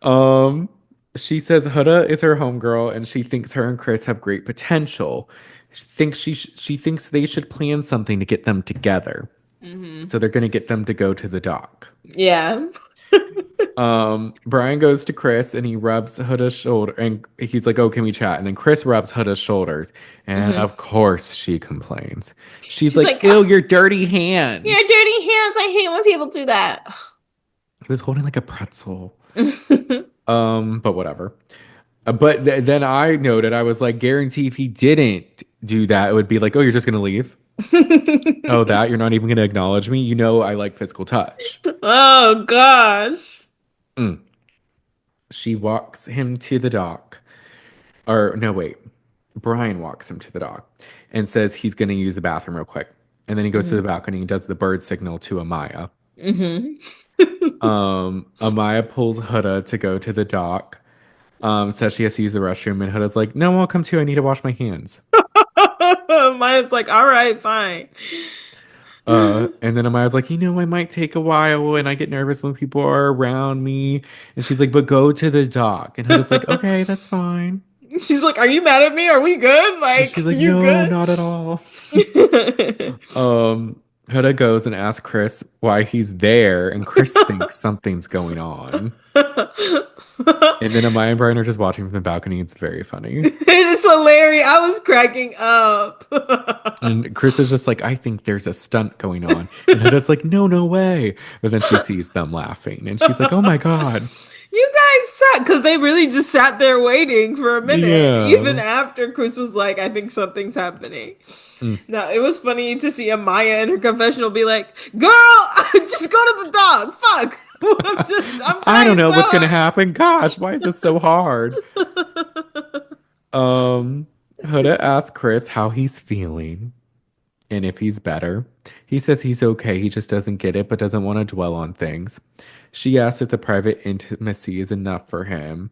A: Um, she says Huda is her homegirl and she thinks her and Chris have great potential. She thinks they should plan something to get them together.
B: Hmm.
A: So they're going to get them to go to the dock.
B: Yeah.
A: Brian goes to Chris and he rubs Huda's shoulder and he's like, "Oh, can we chat?" And then Chris rubs Huda's shoulders, and
B: Hmm.
A: of course she complains. She's
B: She's
A: like,
B: like,
A: "Ew,
B: "Ah,
A: your dirty
B: your
A: hands."
B: dirty hands. I hate when people do that."
A: He was holding like a pretzel. But whatever. Then I noted, I was like, guarantee if he didn't do that, it would be like, "Oh, you're just gonna leave? Oh, that you're not even gonna acknowledge me? You know I like physical touch."
B: Oh gosh.
A: Mm. She walks him to the dock. Or no, wait. Brian walks him to the dock and says he's gonna use the bathroom real quick. And then he goes to the
B: Hmm.
A: balcony and does the bird signal to Amaya.
B: Hmm.
A: Amaya pulls Huda to go to the dock. Says she has to use the restroom, and Huda's like, "No, I'll come too. I need to wash my hands."
B: Maya's like, all right, fine.
A: And then Amaya's like, I might take a while, and I get nervous when people are around me. And she's like, "But go to the dock." And Huda's like, "Okay, that's fine."
B: She's like, are you mad at me? Are we good?
A: And she's
B: Like,
A: like,
B: you
A: "No,
B: good?
A: not at all." Huda goes and asks Chris why he's there, and Chris thinks something's going on. And then Amaya and Brian are just watching from the balcony. It's very funny.
B: It's hilarious. I was cracking up.
A: And Chris is just like, "I think there's a stunt going on." And Huda's like, "No, no way." But then she sees them laughing and she's like, "Oh my God."
B: You guys sat because they really just sat there waiting for a minute, even
A: Yeah.
B: after Chris was like, I think something's happening.
A: Mm.
B: Now, it was funny to see Amaya in her confessional be like, girl, just go to the dog. Fuck. I'm
A: I don't
B: trying
A: know
B: so
A: what's gonna
B: hard.
A: happen. Gosh, why is this so hard? Um, Huda asks Chris how he's feeling and if he's better. He says he's okay, he just doesn't get it, but doesn't want to dwell on things. She asks if the private intimacy is enough for him.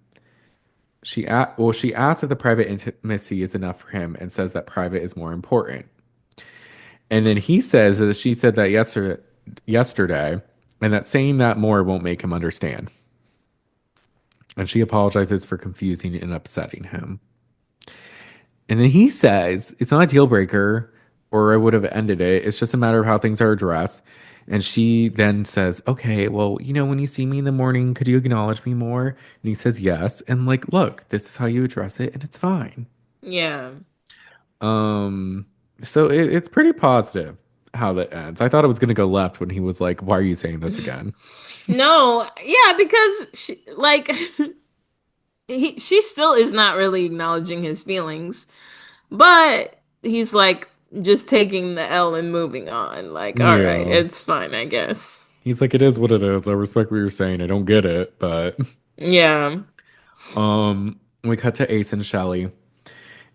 A: She asks if the private intimacy is enough for him and says that private is more important. And then he says that she said that yesterday, and that saying that more won't make him understand. And she apologizes for confusing and upsetting him. And then he says it's not a deal breaker or I would have ended it. It's just a matter of how things are addressed. And she then says, "Okay, well, when you see me in the morning, could you acknowledge me more?" And he says, "Yes." And like, look, this is how you address it, and it's fine.
B: Yeah.
A: Um, so it's pretty positive how that ends. I thought it was going to go left when he was like, "Why are you saying this again?"
B: No, yeah, because like she still is not really acknowledging his feelings, but he's like just taking the L and moving on. Like, all right,
A: Yeah.
B: it's fine, I guess.
A: He's like, "It is what it is. I respect what you're saying. I don't get it, but
B: Yeah.
A: we cut to Ace and Shelley.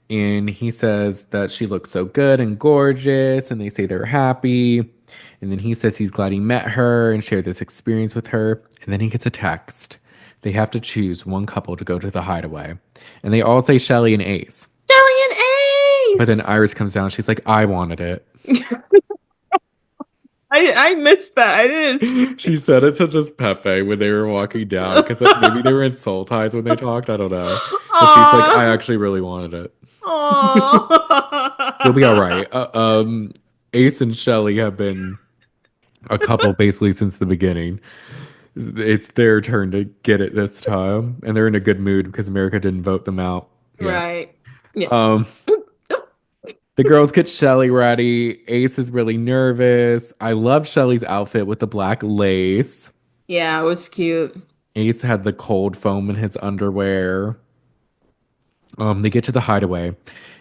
A: And he says that she looks so good and gorgeous, and they say they're happy. And then he says he's glad he met her and shared this experience with her. And then he gets a text. They have to choose one couple to go to the Hideaway. And they all say Shelly and Ace.
B: Chelley and
A: But then
B: Ace.
A: Iris comes down. She's like, "I wanted it."
B: I missed that. I didn't.
A: She said it to just Pepe when they were walking down because maybe they were in soul ties when they talked. I don't know. But she's like, "I
B: Aw.
A: actually really wanted it." You'll be all
B: Aw.
A: right. Ace and Shelly have been a couple basically since the beginning. It's their turn to get it this time, and they're in a good mood because America didn't vote them out. Yeah.
B: Right. Yeah.
A: Um, the girls get Shelly ready. Ace is really nervous. I love Shelly's outfit with the black lace.
B: Yeah, it was cute.
A: Ace had the cold foam in his underwear. They get to the Hideaway,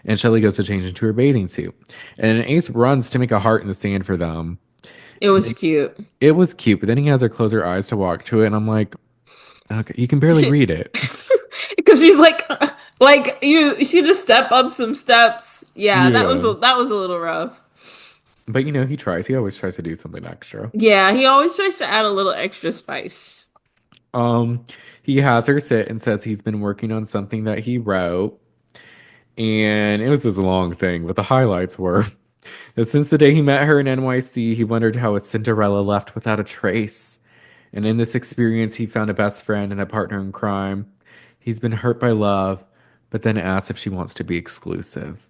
A: and Shelly goes to change into her bathing suit. And Ace runs to make a heart in the sand for them.
B: It was cute.
A: It was cute, but then he has her close her eyes to walk to it, and I'm like, okay, you can barely
B: She
A: read it.
B: Because she's like she just step up some steps. Yeah,
A: Yeah.
B: that was a little rough.
A: But you know, he tries. He always tries to do something extra.
B: Yeah, he always tries to add a little extra spice.
A: Um, he has her sit and says he's been working on something that he wrote. And it was this long thing, but the highlights were that since the day he met her in NYC, he wondered how a Cinderella left without a trace. And in this experience, he found a best friend and a partner in crime. He's been hurt by love, but then asks if she wants to be exclusive.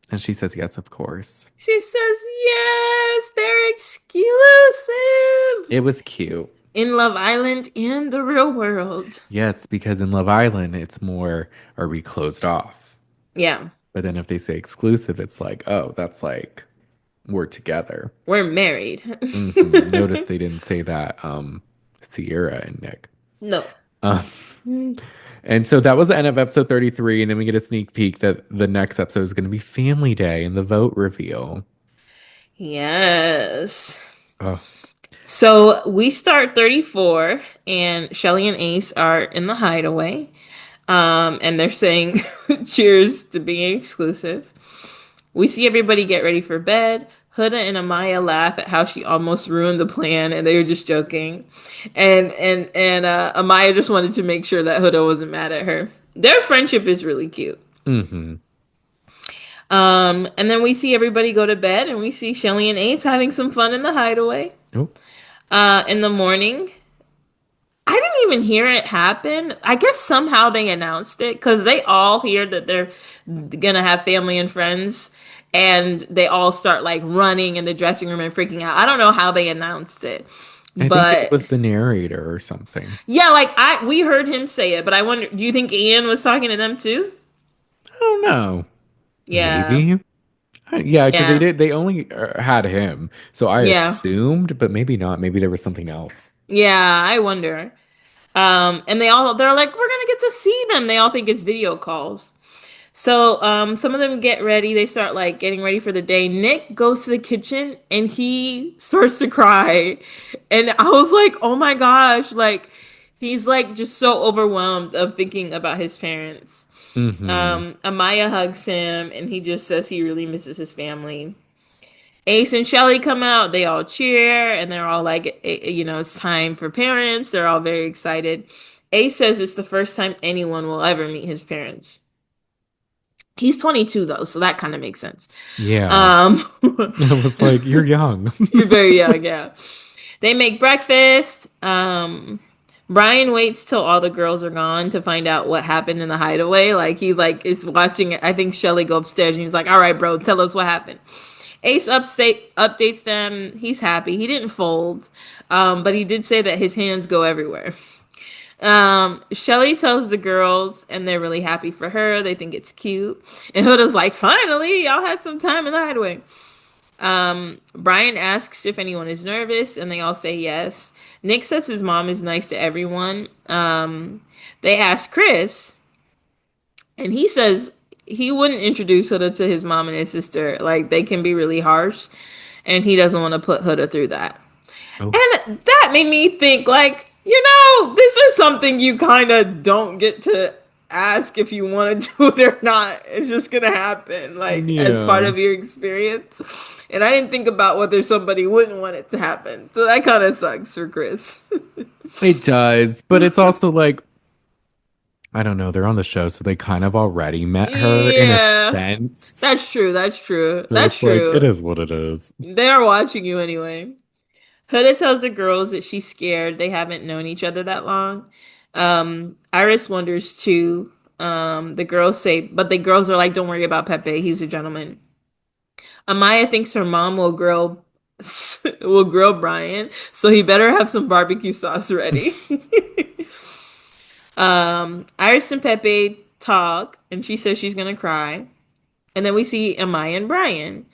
A: And she says yes, of course.
B: She says yes, they're
A: It
B: exclusive
A: was cute.
B: in Love Island and the real world.
A: Yes, because in Love Island, it's more, are we closed off?
B: Yeah,
A: But then if they say exclusive, it's like, oh, that's like we're together.
B: we're married.
A: Notice they didn't say that, Sierra and Nick.
B: No.
A: Uh, and so that was the end of episode 33. And then we get a sneak peek that the next episode is going to be Family Day and the vote reveal.
B: Yes.
A: Oh,
B: So we start 34, and Chelley and Ace are in the hideaway. And they're saying cheers to being exclusive. We see everybody get ready for bed. Huda and Amaya laugh at how she almost ruined the plan, and they were just joking. And Amaya just wanted to make sure that Huda wasn't mad at her. Their friendship is really cute.
A: mm-hmm.
B: And then we see everybody go to bed, and we see Chelley and Ace having some fun in the hideaway.
A: Oh,
B: In the morning, I didn't even hear it happen. I guess somehow they announced it because they all hear that they're gonna have family and friends, and they all start like running in the dressing room and freaking out. I don't know how they announced it,
A: I think it
B: but
A: was the narrator or something.
B: yeah, we heard him say it, but I wonder, do you think Ian was talking to them too?
A: I don't know.
B: Yeah,
A: Maybe. Yeah, because
B: yeah,
A: they only had him. So I
B: yeah,
A: assumed, but maybe not. Maybe there was something else.
B: yeah. I wonder. And they're like, we're gonna get to see them. They all think it's video calls. So some of them get ready. They start like getting ready for the day. Nick goes to the kitchen and he starts to cry. And I was like, oh my gosh, like he's like just so overwhelmed of thinking about his parents.
A: Mm-hmm.
B: Amaya hugs him and he just says he really misses his family. Ace and Chelley come out, they all cheer and they're all like, it's time for parents. They're all very excited. Ace says it's the first time anyone will ever meet his parents. He's 22 though, so that kind of makes sense.
A: Yeah.
B: Um,
A: I was like, you're young.
B: you're very young, yeah. They make breakfast. Brian waits till all the girls are gone to find out what happened in the hideaway. Like he like is watching. I think Chelley go upstairs and he's like, "All right, bro, tell us what happened." Ace updates them. He's happy. He didn't fold, but he did say that his hands go everywhere. Chelley tells the girls, and they're really happy for her. They think it's cute. And Huda's like, finally, y'all had some time in the hideaway. Brian asks if anyone is nervous, and they all say yes. Nick says his mom is nice to everyone. They ask Chris, and he says he wouldn't introduce Huda to his mom and his sister. Like, they can be really harsh, and he doesn't want to put Huda through that.
A: Oh,
B: And that made me think, like, this is something you kind of don't get to ask if you want to do it or not. It's just going to happen, like, as part
A: yeah.
B: of your experience. And I didn't think about whether somebody wouldn't want it to happen. So that kind of sucks for Chris.
A: It does. But it's also like, I don't know, they're on the show, so they kind of already met her in a
B: Yeah.
A: sense.
B: That's true. That's true.
A: So
B: That's
A: it's like, it
B: true.
A: is what it is.
B: They are watching you anyway. Huda tells the girls that she's scared. They haven't known each other that long. Iris wonders too. But the girls are like, don't worry about Pepe. He's a gentleman. Amaya thinks her mom will grill will grill Brian, so he better have some barbecue sauce ready. Iris and Pepe talk, and she says she's gonna cry. And then we see Amaya and Brian.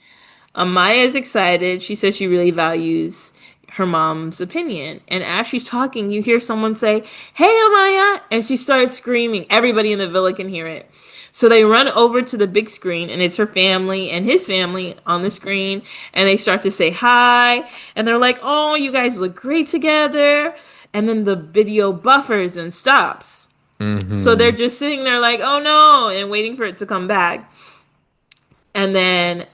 B: Amaya is excited. She says she really values her mom's opinion. And as she's talking, you hear someone say, "Hey, Amaya!" And she starts screaming. Everybody in the villa can hear it. So they run over to the big screen, and it's her family and his family on the screen. And they start to say hi. And they're like, "Oh, you guys look great together." And then the video buffers and stops. So they're
A: Mm-hmm.
B: just sitting there like, oh no, and waiting for it to come back. And then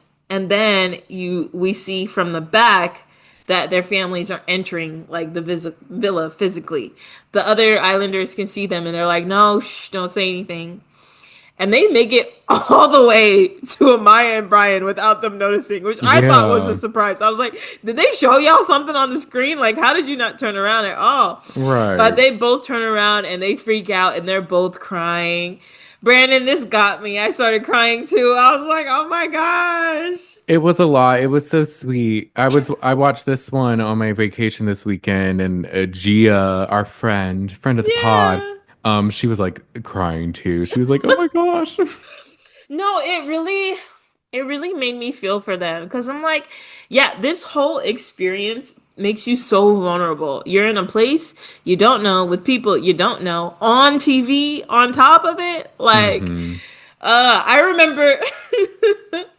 B: we see from the back that their families are entering like the villa physically. The other islanders can see them and they're like, no, shh, don't say anything. And they make it all the way to Amaya and Bryan without them noticing, which I thought was a
A: Yeah.
B: surprise. I was like, did they show y'all something on the screen? Like, how did you not turn around at all? But
A: Right.
B: they both turn around and they freak out and they're both crying. Brandon, this got me. I started crying too. I was like, oh my gosh.
A: It was a lot. It was so sweet. I watched this one on my vacation this weekend, and Gia, our friend of the pod,
B: Yeah.
A: she was like crying too. She was like, "Oh my gosh."
B: No, it really made me feel for them because I'm like, yeah, this whole experience makes you so vulnerable. You're in a place you don't know with people you don't know on TV on top of it. Like,
A: Hmm.
B: I remember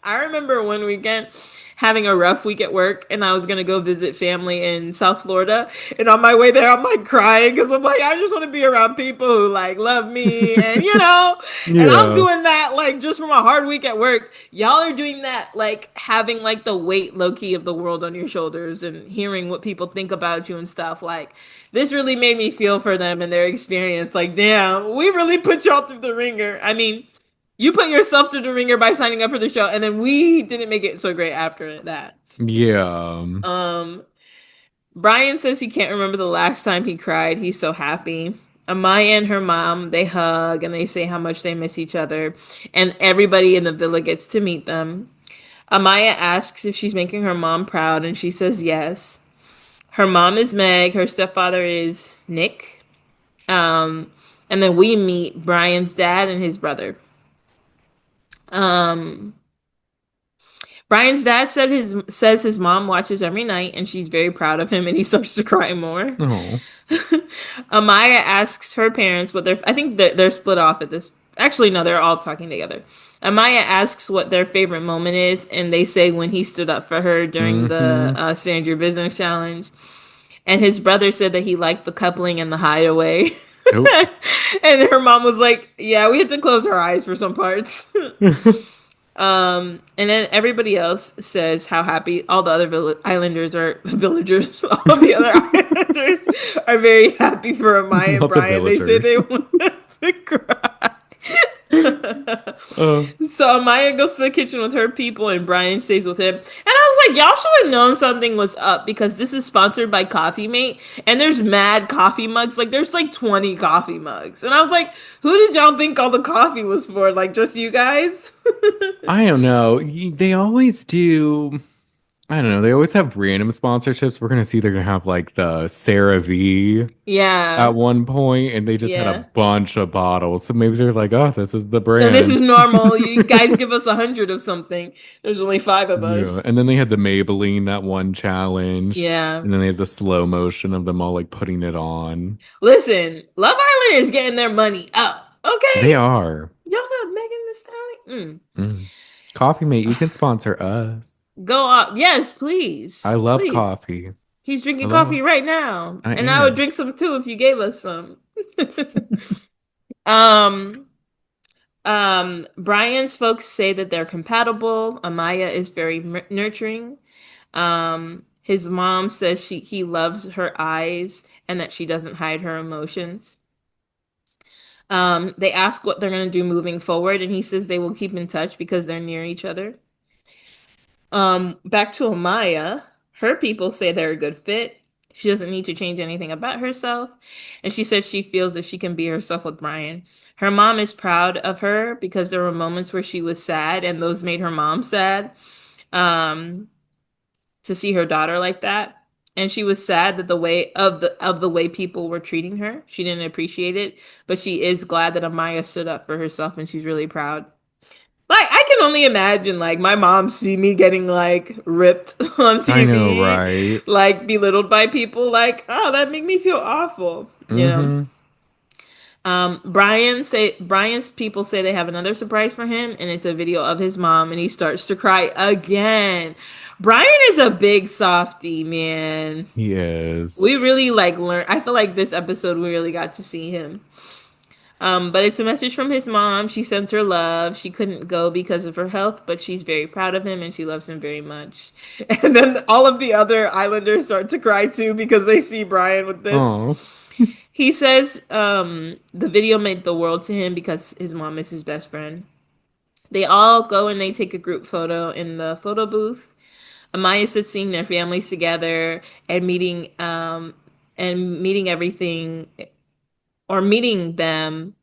B: I remember one weekend having a rough week at work and I was gonna go visit family in South Florida. And on my way there, I'm like crying because I'm like, I just want to be around people who like love me and and I'm
A: Yeah.
B: doing that like just from a hard week at work. Y'all are doing that like having like the weight low key of the world on your shoulders and hearing what people think about you and stuff. Like this really made me feel for them and their experience. Like, damn, we really put y'all through the ringer. I mean, you put yourself through the ringer by signing up for the show, and then we didn't make it so great after that.
A: Yeah.
B: Um, Bryan says he can't remember the last time he cried. He's so happy. Amaya and her mom, they hug and they say how much they miss each other, and everybody in the villa gets to meet them. Amaya asks if she's making her mom proud, and she says yes. Her mom is Meg, her stepfather is Nic. Um, and then we meet Bryan's dad and his brother. Um, Bryan's dad says his mom watches every night and she's very proud of him and he starts to cry more.
A: Oh.
B: Amaya asks her parents what I think they're split off at this. Actually, no, they're all talking together. Amaya asks what their favorite moment is, and they say when he stood up for her during the
A: Hmm.
B: Stand Your Business challenge. And his brother said that he liked the coupling in the Hideaway.
A: Oh.
B: And her mom was like, yeah, we had to close our eyes for some parts. And then everybody else says how happy all the other islanders are villagers. All the other islanders are very happy for Amaya and
A: Not the
B: Bryan. They say
A: villagers.
B: they want to cry.
A: Uh,
B: So Amaya goes to the kitchen with her people and Bryan stays with him. And I was like, y'all should have known something was up because this is sponsored by Coffee Mate and there's mad coffee mugs. Like there's like 20 coffee mugs. And I was like, who did y'all think all the coffee was for? Like just you guys?
A: I don't know. They always do. I don't know. They always have random sponsorships. We're gonna see they're gonna have like the Sarah V at
B: Yeah.
A: one point, and they just had a
B: Yeah.
A: bunch of bottles. So maybe they're like, "Oh, this is the
B: And this is
A: brand."
B: normal. You guys give us 100 of something. There's only five of
A: Yeah.
B: us.
A: And then they had the Maybelline that one challenge,
B: Yeah.
A: and then they had the slow motion of them all like putting it on.
B: Listen, Love Island is getting their money up.
A: They
B: Okay?
A: are.
B: Y'all got Megan Thee Stallion?
A: Mm. Coffee Mate, you can sponsor us.
B: Go up. Yes, please.
A: I love
B: Please.
A: coffee.
B: He's
A: I
B: drinking
A: love.
B: coffee right now.
A: I
B: And I would
A: am.
B: drink some too if you gave us some. um Bryan's folks say that they're compatible. Amaya is very nurturing. His mom says he loves her eyes and that she doesn't hide her emotions. They ask what they're gonna do moving forward, and he says they will keep in touch because they're near each other. Back to Amaya, her people say they're a good fit. She doesn't need to change anything about herself, and she said she feels if she can be herself with Bryan. Her mom is proud of her because there were moments where she was sad, and those made her mom sad. Um, to see her daughter like that. And she was sad that the way people were treating her. She didn't appreciate it, but she is glad that Amaya stood up for herself and she's really proud. Like I can only imagine like my mom see me getting like ripped on
A: I know,
B: TV,
A: right?
B: like belittled by people like, oh, that make me feel awful, you know.
A: Mm-hmm.
B: Bryan's people say they have another surprise for him, and it's a video of his mom, and he starts to cry again. Bryan is a big softy, man.
A: He is.
B: We really like learn. I feel like this episode we really got to see him. But it's a message from his mom. She sends her love. She couldn't go because of her health, but she's very proud of him and she loves him very much. And then all of the other islanders start to cry too because they see Brian with this.
A: Oh.
B: He says the video meant the world to him because his mom is his best friend. They all go and they take a group photo in the photo booth. Amaya sits seeing their families together and meeting everything or meeting them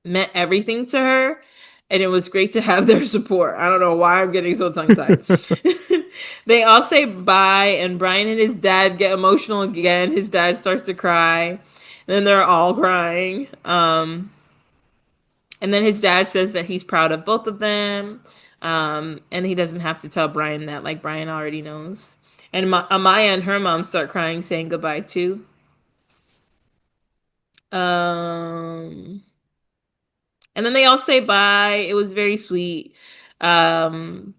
B: meant everything to her. And it was great to have their support. I don't know why I'm getting so tongue tied. They all say bye, and Brian and his dad get emotional again. His dad starts to cry, and then they're all crying. And then his dad says that he's proud of both of them, and he doesn't have to tell Brian that, like Brian already knows. And Amaya and her mom start crying, saying goodbye too. Um, and then they all say bye. It was very sweet. Um,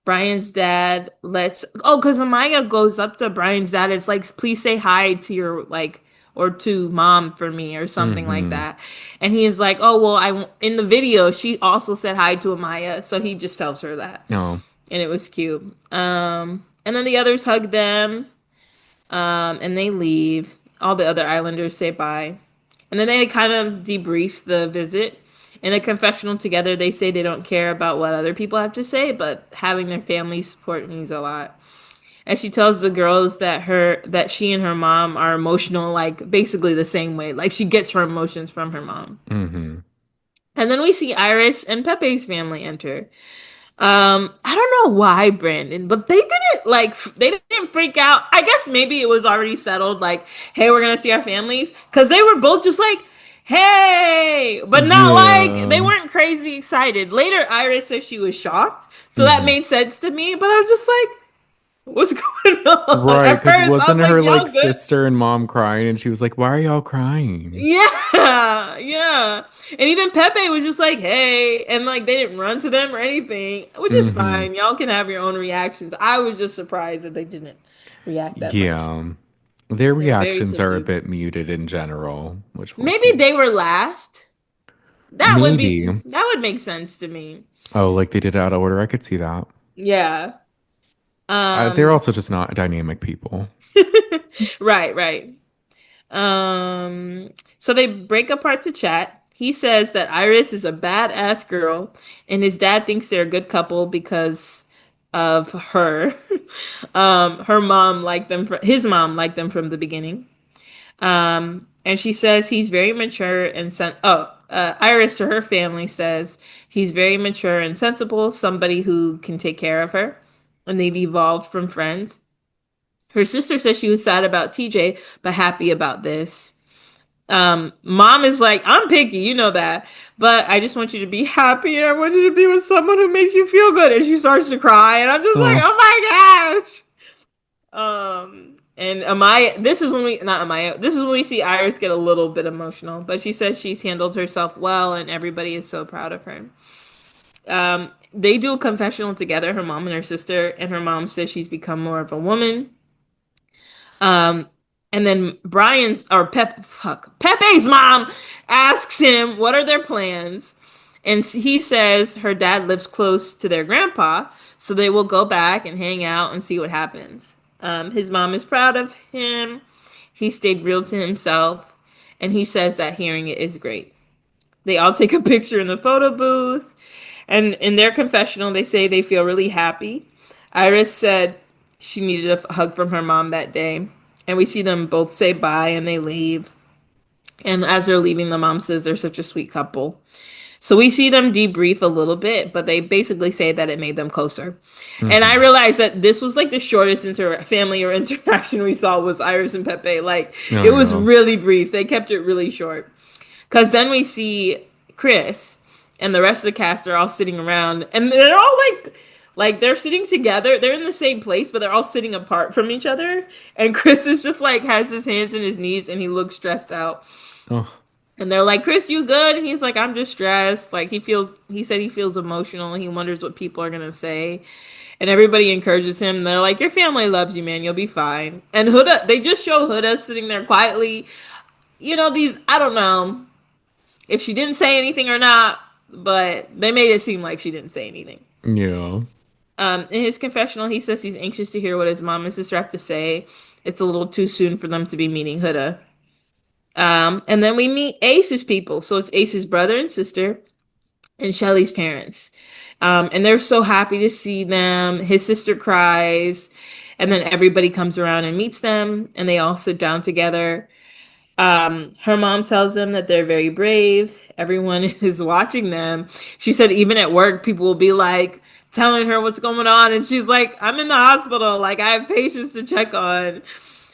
B: Brian's dad because Amaya goes up to Brian's dad. It's like, please say hi to your, like, or to mom for me or something like
A: Mm-hmm.
B: that. And he is like, oh, well, in the video, she also said hi to Amaya. So he just tells her that.
A: Oh.
B: And it was cute. And then the others hug them, and they leave. All the other islanders say bye. And then they kind of debrief the visit. In a confessional together, they say they don't care about what other people have to say, but having their family support means a lot. And she tells the girls that she and her mom are emotional, like basically the same way. Like she gets her emotions from her mom.
A: Mm-hmm.
B: And then we see Iris and Pepe's family enter. I don't know why, Brandon, but they didn't freak out. I guess maybe it was already settled, like, hey, we're gonna see our families, because they were both just like, hey, but not like they
A: Yeah.
B: weren't crazy excited. Later, Iris said she was shocked, so that
A: Mm-hmm.
B: made sense to me. But I was just like, what's going on?
A: Right,
B: At
A: because
B: first, I was
A: wasn't
B: like,
A: her like
B: y'all good?
A: sister and mom crying, and she was like, "Why are y'all crying?"
B: Yeah, yeah. And even Pepe was just like, hey, and like they didn't run to them or anything, which is
A: Mm-hmm.
B: fine. Y'all can have your own reactions. I was just surprised that they didn't react that much.
A: Yeah, their
B: They were very
A: reactions are a
B: subdued.
A: bit muted in general, which we'll
B: Maybe
A: see.
B: they were last.
A: Maybe.
B: That would make sense to me.
A: Oh, like they did it out of order. I could see that.
B: Yeah.
A: They're
B: Um
A: also just not dynamic people.
B: right, right. So they break apart to chat. He says that Iris is a badass girl, and his dad thinks they're a good couple because of her. Her mom liked them. His mom liked them from the beginning. And she says he's very mature and Iris to her family says he's very mature and sensible, somebody who can take care of her, and they've evolved from friends. Her sister says she was sad about TJ, but happy about this. Mom is like, I'm picky, you know that, but I just want you to be happy and I want you to be with someone who makes you feel good. And she starts to cry, and I'm just like,
A: Oh,
B: oh my gosh. And Amaya, this is when we, not Amaya, this is when we see Iris get a little bit emotional, but she said she's handled herself well and everybody is so proud of her. They do a confessional together, her mom and her sister, and her mom says she's become more of a woman. And then Pepe's mom asks him, what are their plans? And he says her dad lives close to their grandpa, so they will go back and hang out and see what happens. His mom is proud of him. He stayed real to himself, and he says that hearing it is great. They all take a picture in the photo booth, and in their confessional, they say they feel really happy. Iris said she needed a hug from her mom that day, and we see them both say bye and they leave. And as they're leaving, the mom says they're such a sweet couple. So we see them debrief a little bit, but they basically say that it made them closer. And I
A: mm-hmm.
B: realized that this was like the shortest family or interaction we saw was Iris and Pepe. Like
A: Oh
B: it was
A: yeah.
B: really brief. They kept it really short. Because then we see Chris and the rest of the cast are all sitting around, and they're all like they're sitting together. They're in the same place, but they're all sitting apart from each other. And Chris is just like has his hands in his knees, and he looks stressed out.
A: Oh,
B: And they're like, Chris, you good? And he's like, I'm just stressed. Like he said he feels emotional. He wonders what people are gonna say. And everybody encourages him. They're like, your family loves you, man. You'll be fine. And Huda, they just show Huda sitting there quietly. You know, these, I don't know. if she didn't say anything or not, but they made it seem like she didn't say anything.
A: Yeah.
B: In his confessional, he says he's anxious to hear what his mom and sister have to say. It's a little too soon for them to be meeting Huda. And then we meet Ace's people. So it's Ace's brother and sister and Chelley's parents. And they're so happy to see them. His sister cries. And then everybody comes around and meets them. And they all sit down together. Her mom tells them that they're very brave. Everyone is watching them. She said even at work, people will be like telling her what's going on. And she's like, I'm in the hospital. Like, I have patients to check on.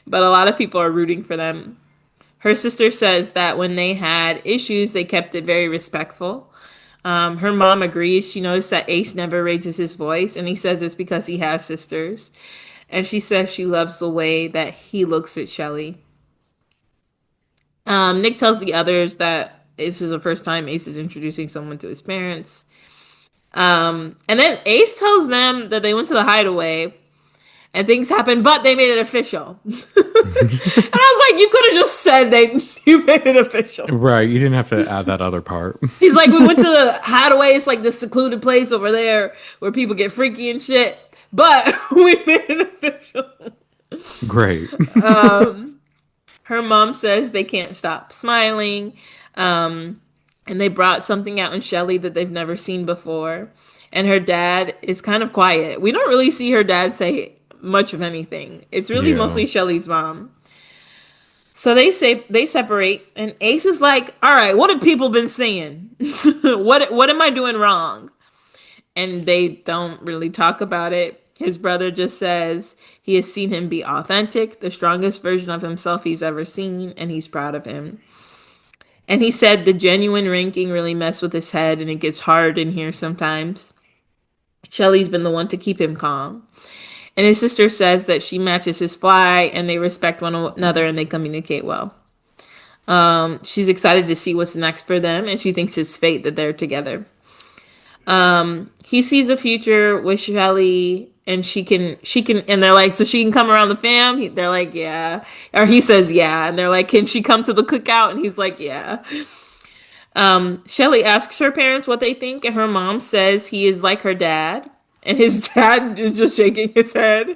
B: But a lot of people are rooting for them. Her sister says that when they had issues, they kept it very respectful. Her mom agrees. She noticed that Ace never raises his voice, and he says it's because he has sisters. And she says she loves the way that he looks at Chelley. Nic tells the others that this is the first time Ace is introducing someone to his parents. And then Ace tells them that they went to the Hideaway and things happened, but they made it official. And I was like, you could have just said you made it official.
A: Right. You didn't have to add that other part.
B: He's like, we went to the Hideaway. It's like the secluded place over there where people get freaky and shit. But we made it official.
A: Great.
B: Her mom says they can't stop smiling. And they brought something out in Chelley that they've never seen before. And her dad is kind of quiet. We don't really see her dad say much of anything. It's really mostly Chelley's mom. So they separate, and Ace is like, "All right, what have people been saying? What am I doing wrong?" And they don't really talk about it. His brother just says he has seen him be authentic, the strongest version of himself he's ever seen, and he's proud of him. And he said the genuine ranking really messed with his head, and it gets hard in here sometimes. Chelley's been the one to keep him calm. And his sister says that she matches his fly and they respect one another and they communicate well. She's excited to see what's next for them and she thinks it's fate that they're together. He sees a future with Chelley and she can, and they're like, so she can come around the fam? They're like, yeah. Or he says, yeah. And they're like, can she come to the cookout? And he's like, yeah. Chelley asks her parents what they think and her mom says he is like her dad. And his dad is just shaking his head.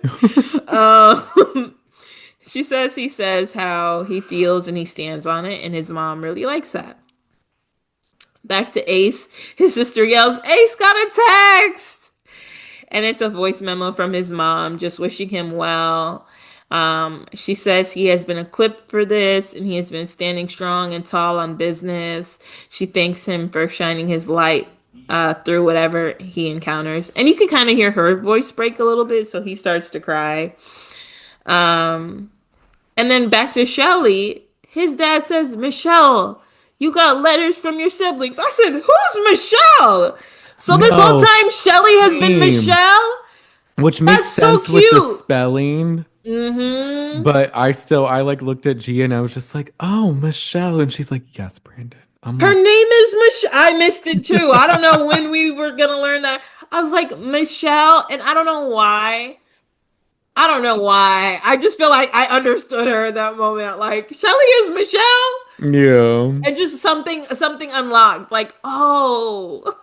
B: She says he says how he feels and he stands on it. And his mom really likes that. Back to Ace. His sister yells, Ace got a text! And it's a voice memo from his mom just wishing him well. She says he has been equipped for this and he has been standing strong and tall on business. She thanks him for shining his light through whatever he encounters. And you can kind of hear her voice break a little bit, so he starts to cry. And then back to Chelley. His dad says, Michelle, you got letters from your siblings. I said, who's Michelle? So this whole time Chelley has been Michelle?
A: Which makes sense
B: so
A: with the spelling.
B: Mm-hmm.
A: But I like looked at Gia and I was just like, oh, Michelle. And she's like, yes, Brandon.
B: Her name is Michelle. I missed it too. I don't know when we were going to learn that. I was like, Michelle. And I don't know why. I just feel like I understood her in that moment. Like, Chelley is Michelle.
A: Yeah.
B: And just something unlocked. Like, oh.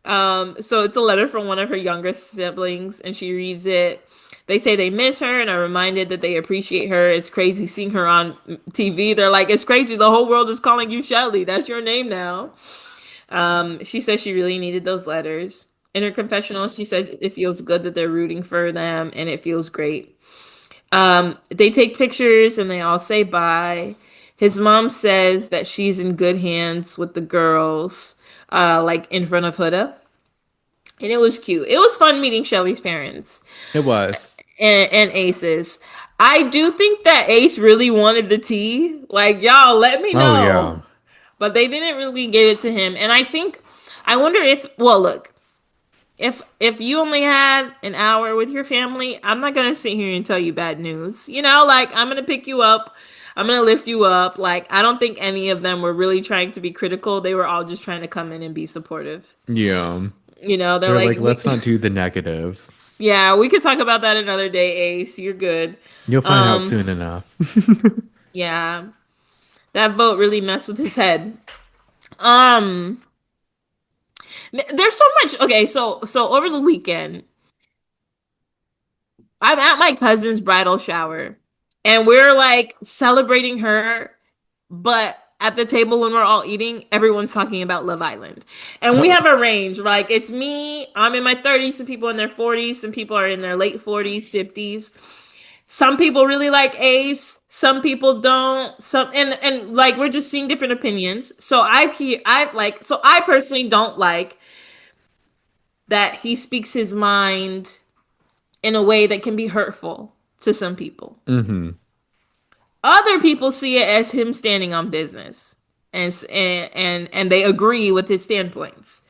B: So it's a letter from one of her youngest siblings, and she reads it. They say they miss her and are reminded that they appreciate her. It's crazy seeing her on TV. They're like, it's crazy. The whole world is calling you Chelley. That's your name now. She says she really needed those letters. In her confessional, she says it feels good that they're rooting for them, and it feels great. They take pictures, and they all say bye. His mom says that she's in good hands with the girls, like in front of Huda. And it was cute. It was fun meeting Chelley's parents.
A: It was.
B: And Ace's. I do think that Ace really wanted the tea. Like, y'all, let me know.
A: Oh, yeah.
B: But they didn't really give it to him. And I wonder if, well, look, if you only had an hour with your family, I'm not going to sit here and tell you bad news. You know, like, I'm going to pick you up. I'm going to lift you up. Like, I don't think any of them were really trying to be critical. They were all just trying to come in and be supportive.
A: Yeah.
B: You know, they're
A: like, let's not do the negative.
B: Yeah, we could talk about that another day, Ace. You're good.
A: You'll find out soon enough.
B: Yeah. That vote really messed with his head. Um, there's so much. Okay, so over the weekend, I'm at my cousin's bridal shower, and we're like celebrating her, but at the table when we're all eating, everyone's talking about Love Island. And we
A: Oh,
B: have a range. Like it's me, I'm in my 30s, some people in their 40s, some people are in their late 40s, 50s. Some people really like Ace, some people don't. Some and like we're just seeing different opinions. So I personally don't like that he speaks his mind in a way that can be hurtful to some people.
A: mm-hmm.
B: Other people see it as him standing on business, and they agree with his standpoints.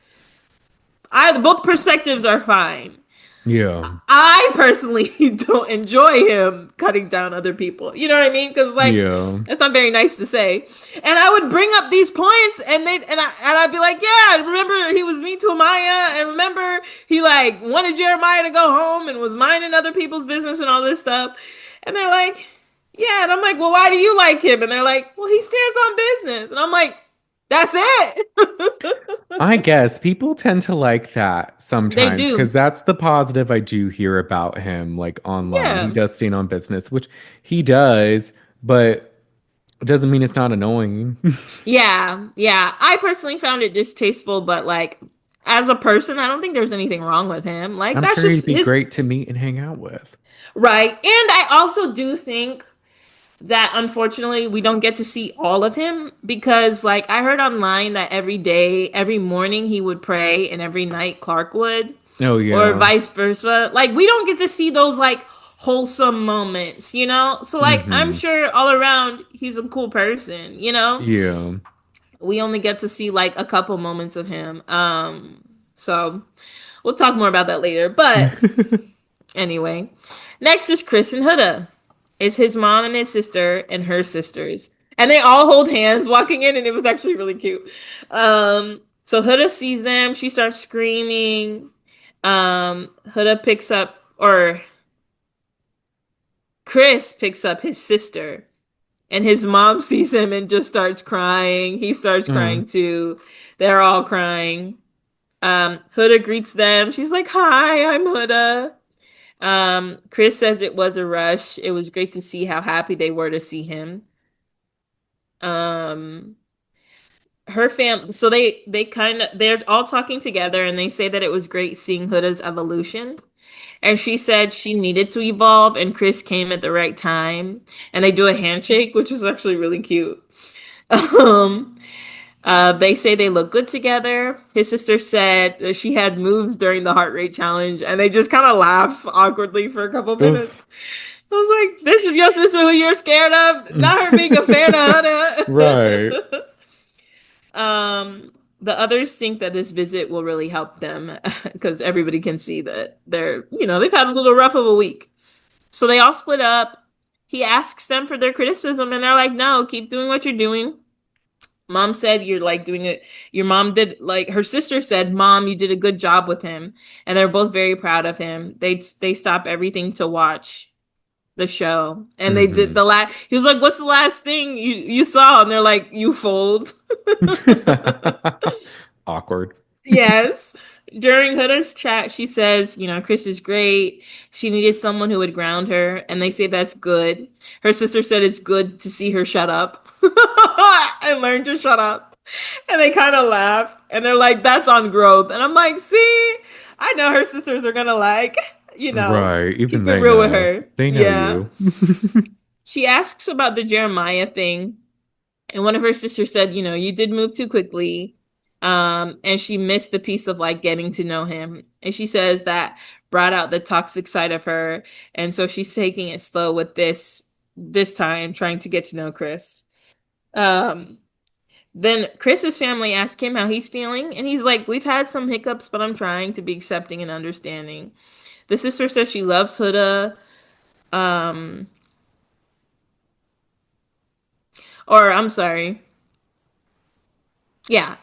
B: I both perspectives are fine.
A: Yeah.
B: I personally don't enjoy him cutting down other people. You know what I mean? Because like
A: Yeah.
B: that's not very nice to say. And I would bring up these points, and I'd be like, yeah, remember he was mean to Amaya, and remember he like wanted Jeremiah to go home and was minding other people's business and all this stuff. And they're like, yeah, and I'm like, well, why do you like him? And they're like, well, he stands on business, and I'm like, that's it.
A: I guess people tend to like that
B: They
A: sometimes because
B: do.
A: that's the positive I do hear about him, like online. He
B: Yeah.
A: does stand on business, which he does, but it doesn't mean it's not annoying.
B: Yeah, yeah. I personally found it distasteful, but like as a person, I don't think there's anything wrong with him. Like
A: I'm
B: that's
A: sure he'd
B: just
A: be
B: his
A: great to meet and hang out with.
B: right. And I also do think that unfortunately we don't get to see all of him because like I heard online that every day, every morning he would pray and every night Clarke would
A: Oh,
B: or
A: yeah.
B: vice versa. Like we don't get to see those like wholesome moments, you know? So like I'm
A: Mm-hmm.
B: sure all around he's a cool person, you know?
A: Yeah.
B: We only get to see like a couple moments of him. So we'll talk more about that later. But anyway, next is Chris and Huda. It's his mom and his sister and her sisters. And they all hold hands walking in, and it was actually really cute. So Huda sees them, she starts screaming. Huda picks up, or Chris picks up his sister, and his mom sees him and just starts crying. He starts
A: Oh.
B: crying too. They're all crying. Huda greets them. She's like, "Hi, I'm Huda." Chris says it was a rush. It was great to see how happy they were to see him. Um, her fam, so they're all talking together, and they say that it was great seeing Huda's evolution. And she said she needed to evolve, and Chris came at the right time. And they do a handshake, which is actually really cute. Um, they say they look good together. His sister said that she had moves during the heart rate challenge, and they just kind of laugh awkwardly for a couple minutes.
A: Oof.
B: I was like, "This is your sister who you're scared of, not her being a fan of
A: Right.
B: Hannah." The others think that this visit will really help them because everybody can see that they've had a little rough of a week. So they all split up. He asks them for their criticism, and they're like, "No, keep doing what you're doing." Mom said you're like doing it. Your mom did like her sister said, "Mom, you did a good job with him," and they're both very proud of him. They stop everything to watch the show, and they did
A: Mm-hmm.
B: the last. He was like, "What's the last thing you saw?" And they're like, "You fold."
A: Awkward.
B: Yes. During Huda's chat, she says, Chris is great. She needed someone who would ground her, and they say that's good. Her sister said it's good to see her shut up and learn to shut up. And they kind of laugh, and they're like, that's on growth. And I'm like, see, I know her sisters are gonna like,
A: Right. Even
B: keep it
A: they
B: real with
A: know.
B: her.
A: They know
B: Yeah.
A: you.
B: She asks about the Jeremiah thing, and one of her sisters said, you did move too quickly. And she missed the piece of like getting to know him. And she says that brought out the toxic side of her. And so she's taking it slow with this time, trying to get to know Chris. Um, then Chris's family asked him how he's feeling, and he's like, we've had some hiccups, but I'm trying to be accepting and understanding. The sister says she loves Huda. Um, or I'm sorry. Yeah.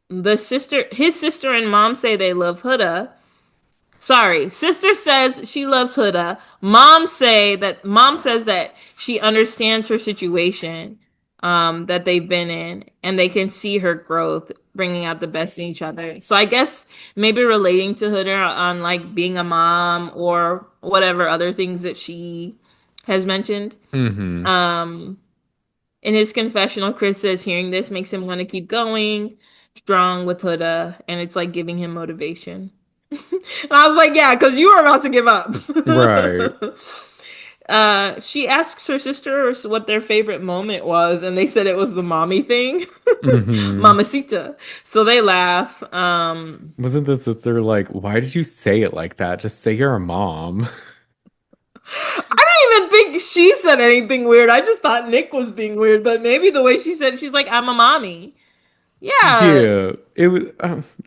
B: His sister and mom say they love Huda. Sorry, sister says she loves Huda. Mom says that she understands her situation. that they've been in, and they can see her growth, bringing out the best in each other. So I guess maybe relating to Huda on like being a mom or whatever other things that she has mentioned.
A: Mm-hmm.
B: In his confessional, Chris says hearing this makes him want to keep going strong with Huda, and it's like giving him motivation. And I was like, yeah, because you were about to give up.
A: Right.
B: She asks her sisters what their favorite moment was, and they said it was the mommy thing,
A: Mm-hmm.
B: mamacita. So they laugh.
A: Wasn't the sister like, why did you say it like that? Just say you're a mom.
B: I didn't even think she said anything weird. I just thought Nic was being weird, but maybe the way she said it, she's like, I'm a mommy. Yeah,
A: Yeah, it was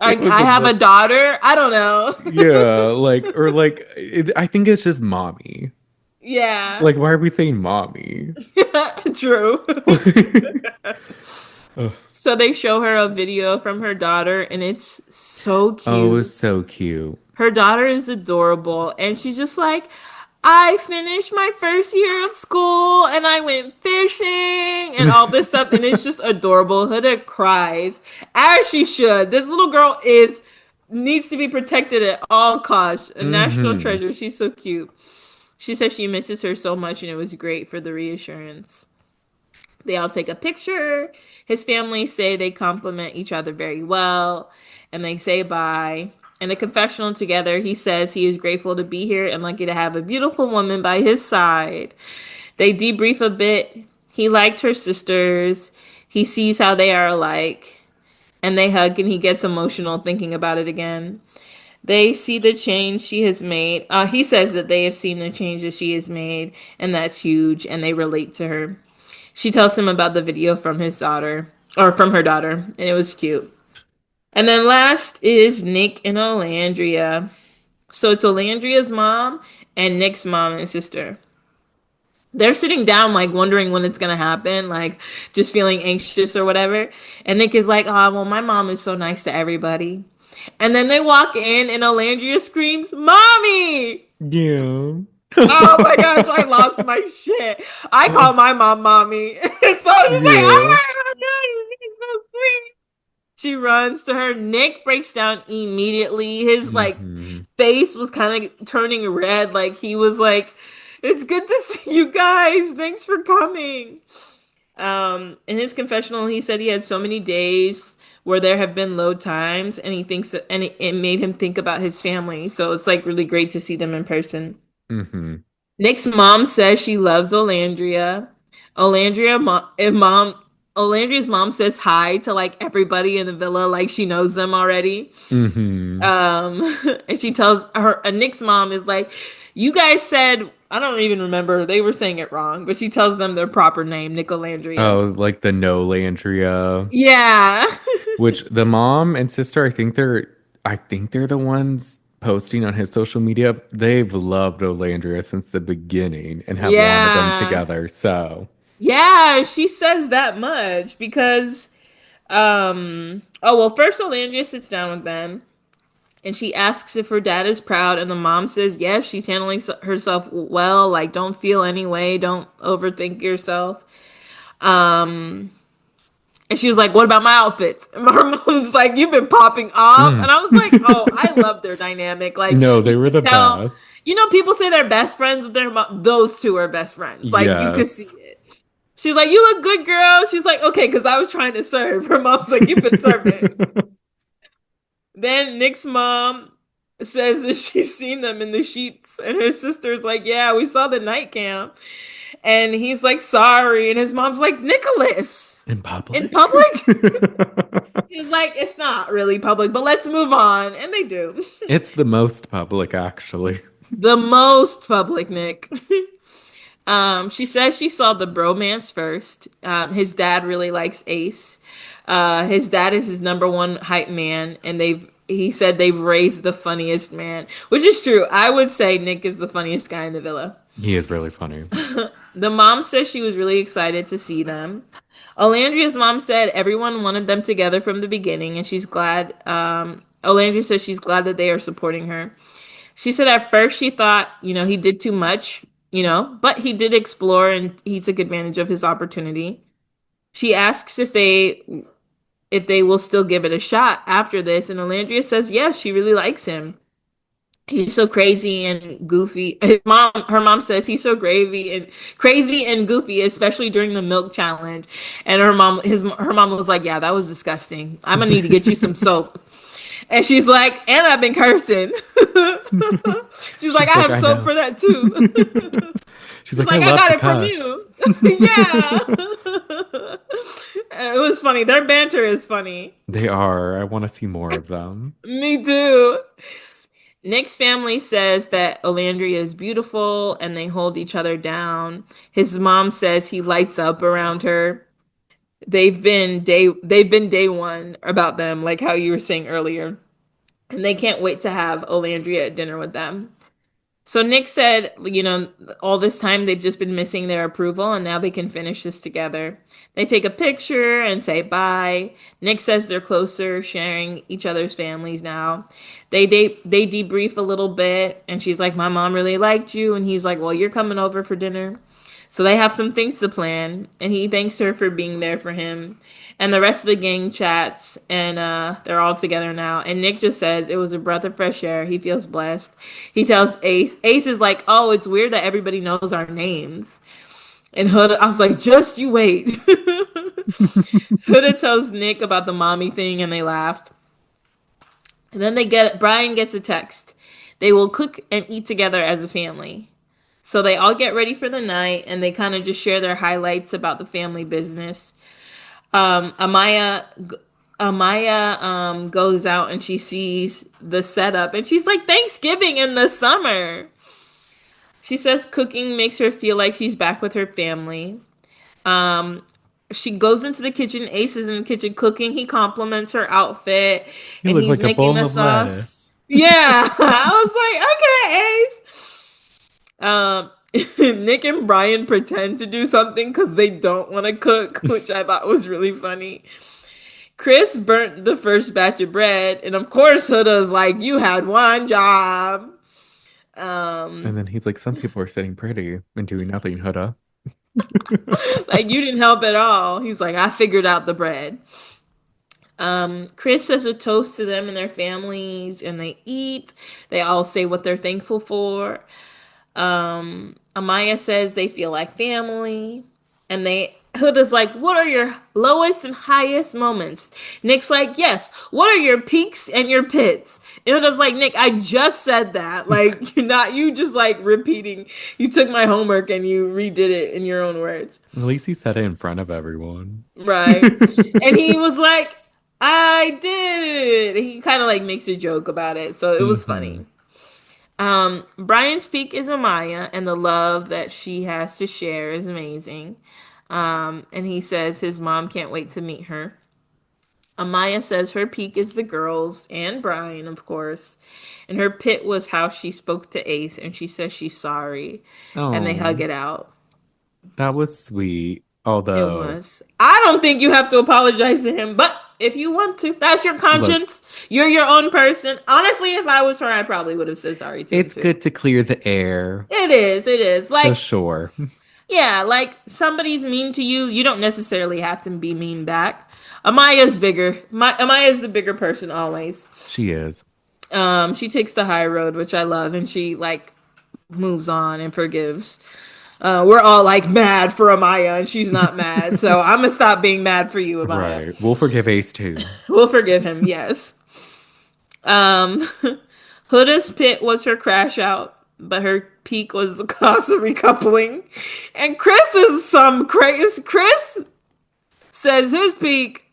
B: I
A: a
B: have a
A: little,
B: daughter. I don't know.
A: yeah, like, or like, I think it's just mommy.
B: Yeah,
A: Like, why are we saying mommy?
B: true.
A: Ugh.
B: So they show her a video from her daughter, and it's so
A: Oh, it was
B: cute.
A: so cute.
B: Her daughter is adorable, and she's just like, I finished my first year of school and I went fishing and all this stuff, and it's just adorable. Huda cries, as she should. This little girl is needs to be protected at all costs. A national
A: Hmm.
B: treasure. She's so cute. She says she misses her so much, and it was great for the reassurance. They all take a picture. His family say they compliment each other very well, and they say bye. In a confessional together, he says he is grateful to be here and lucky to have a beautiful woman by his side. They debrief a bit. He liked her sisters. He sees how they are alike. And they hug, and he gets emotional thinking about it again. They see the change she has made. He says that they have seen the changes she has made, and that's huge, and they relate to her. She tells him about the video from his daughter, or from her daughter, and it was cute. And then last is Nic and Olandria. So it's Olandria's mom and Nic's mom and sister. They're sitting down, like wondering when it's gonna happen, like just feeling anxious or whatever. And Nic is like, "Oh, well, my mom is so nice to everybody." And then they walk in, and Olandria screams, "Mommy!"
A: Yeah.
B: Oh my gosh, I lost my shit. I call my mom mommy. So she's like,
A: Yeah.
B: oh my god, she's so sweet. She runs to her. Nic breaks down immediately. His like
A: Hmm.
B: face was kind of turning red. Like he was like, it's good to see you guys. Thanks for coming. In his confessional, he said he had so many days where there have been low times, and he thinks and it made him think about his family. So it's like really great to see them in person.
A: Hmm.
B: Nick's mom says she loves Olandria. Olandria mom, if mom, Olandria's mom says hi to like everybody in the villa, like she knows them already.
A: Hmm.
B: And she tells her, Nick's mom is like, "You guys said I don't even remember. They were saying it wrong, but she tells them their proper name, Nic Olandria."
A: Oh, like the no Landria.
B: Yeah,
A: Which the mom and sister, I think they're the ones posting on his social media. They've loved Olandria since the beginning and have wanted them
B: yeah,
A: together. So,
B: yeah. She says that much because, oh well. First, Olandria sits down with them. And she asks if her dad is proud, and the mom says, yes, she's handling herself well. Like, don't feel any way. Don't overthink yourself. Um, and she was like, what about my outfits? And my mom's like, you've been popping off.
A: mm.
B: And I was like, oh, I love their dynamic. Like,
A: No,
B: you
A: they were
B: could
A: the
B: tell,
A: best.
B: people say they're best friends with their mom. Those two are best friends. Like, you could see
A: Yes.
B: it. She's like, you look good, girl. She's like, okay, because I was trying to serve. Her mom's like, you've been serving. Then Nick's mom says that she's seen them in the sheets, and her sister's like, "Yeah, we saw the night cam." And he's like, "Sorry," and his mom's like, "Nicholas,
A: In
B: in
A: public?
B: public?" He's like, "It's not really public, but let's move on," and they do.
A: It's the most public, actually.
B: The most public, Nick. She says she saw the bromance first. His dad really likes Ace. His dad is his number one hype man, and he said they've raised the funniest man, which is true. I would say Nic is the funniest guy in the villa.
A: He is really funny.
B: The mom says she was really excited to see them. Olandria's mom said everyone wanted them together from the beginning, and she's glad. Olandria says she's glad that they are supporting her. She said at first she thought, he did too much, but he did explore and he took advantage of his opportunity. She asks if they will still give it a shot after this, and Olandria says yes, she really likes him. He's so crazy and goofy. Her mom says he's so crazy and goofy, especially during the milk challenge. And her mom was like, "Yeah, that was disgusting. I'm gonna need to get you some soap." And she's like, "And I've been cursing." She's like,
A: She's
B: "I
A: like,
B: have
A: I
B: soap
A: know.
B: for that too."
A: She's
B: She's
A: like, I
B: like, "I
A: love
B: got
A: to
B: it from
A: cuss.
B: you." Yeah. It was funny. Their banter is funny.
A: They are. I want to see more of them.
B: Me too. Nick's family says that Olandria is beautiful and they hold each other down. His mom says he lights up around her. They've been day one about them, like how you were saying earlier. And they can't wait to have Olandria at dinner with them. So Nick said, all this time they've just been missing their approval and now they can finish this together. They take a picture and say bye. Nick says they're closer, sharing each other's families now. They debrief a little bit and she's like, "My mom really liked you." And he's like, "Well, you're coming over for dinner." So they have some things to plan, and he thanks her for being there for him. And the rest of the gang chats, and they're all together now. And Nick just says it was a breath of fresh air. He feels blessed. He tells Ace. Ace is like, "Oh, it's weird that everybody knows our names." And Huda, I was like, "Just you wait." Huda tells Nick about the mommy thing, and they laughed. And then Brian gets a text. They will cook and eat together as a family. So they all get ready for the night and they kind of just share their highlights about the family business. Um, Amaya Amaya goes out and she sees the setup and she's like, "Thanksgiving in the summer." She says cooking makes her feel like she's back with her family. Um, she goes into the kitchen. Ace is in the kitchen cooking. He compliments her outfit
A: You
B: and
A: look
B: he's
A: like a
B: making
A: bowl
B: the
A: of
B: sauce.
A: lettuce.
B: Yeah, I was like, okay, Ace. Um, Nick and Brian pretend to do something because they don't want to cook, which I thought was really funny. Chris burnt the first batch of bread, and of course, Huda's like, "You had one job."
A: And
B: Um,
A: then he's like, some people are sitting pretty and doing nothing, Huda.
B: like you didn't help at all. He's like, "I figured out the bread." Chris says a toast to them and their families, and they eat. They all say what they're thankful for. Amaya says they feel like family. And Huda's like, "What are your lowest and highest moments?" Nick's like, "Yes. What are your peaks and your pits?" And Huda's like, "Nick, I just said that. Like, you just like repeating. You took my homework and you redid it in your own words."
A: At least he said it in front of everyone.
B: Right. And he was like, "I did it." He kind of like makes a joke about it. So it was
A: Hmm.
B: funny. Brian's peak is Amaya, and the love that she has to share is amazing. And he says his mom can't wait to meet her. Amaya says her peak is the girls and Brian, of course. And her pit was how she spoke to Ace, and she says she's sorry. And they hug
A: Oh,
B: it out.
A: that was sweet.
B: It
A: Although,
B: was. I don't think you have to apologize to him, but if you want to, that's your
A: look,
B: conscience. You're your own person. Honestly, if I was her, I probably would have said sorry to him
A: it's
B: too.
A: good to clear the air.
B: It is. It is.
A: So
B: Like,
A: sure,
B: yeah, like somebody's mean to you, you don't necessarily have to be mean back. Amaya's bigger. Amaya's the bigger person always.
A: she is.
B: She takes the high road, which I love, and she like moves on and forgives. We're all like mad for Amaya, and she's not mad, so I'm gonna stop being mad for you, Amaya.
A: Right. We'll forgive Ace too.
B: We'll forgive him. Yes. Um, Huda's pit was her crash out, but her peak was the cost of recoupling. And Chris is some crazy. Chris says his peak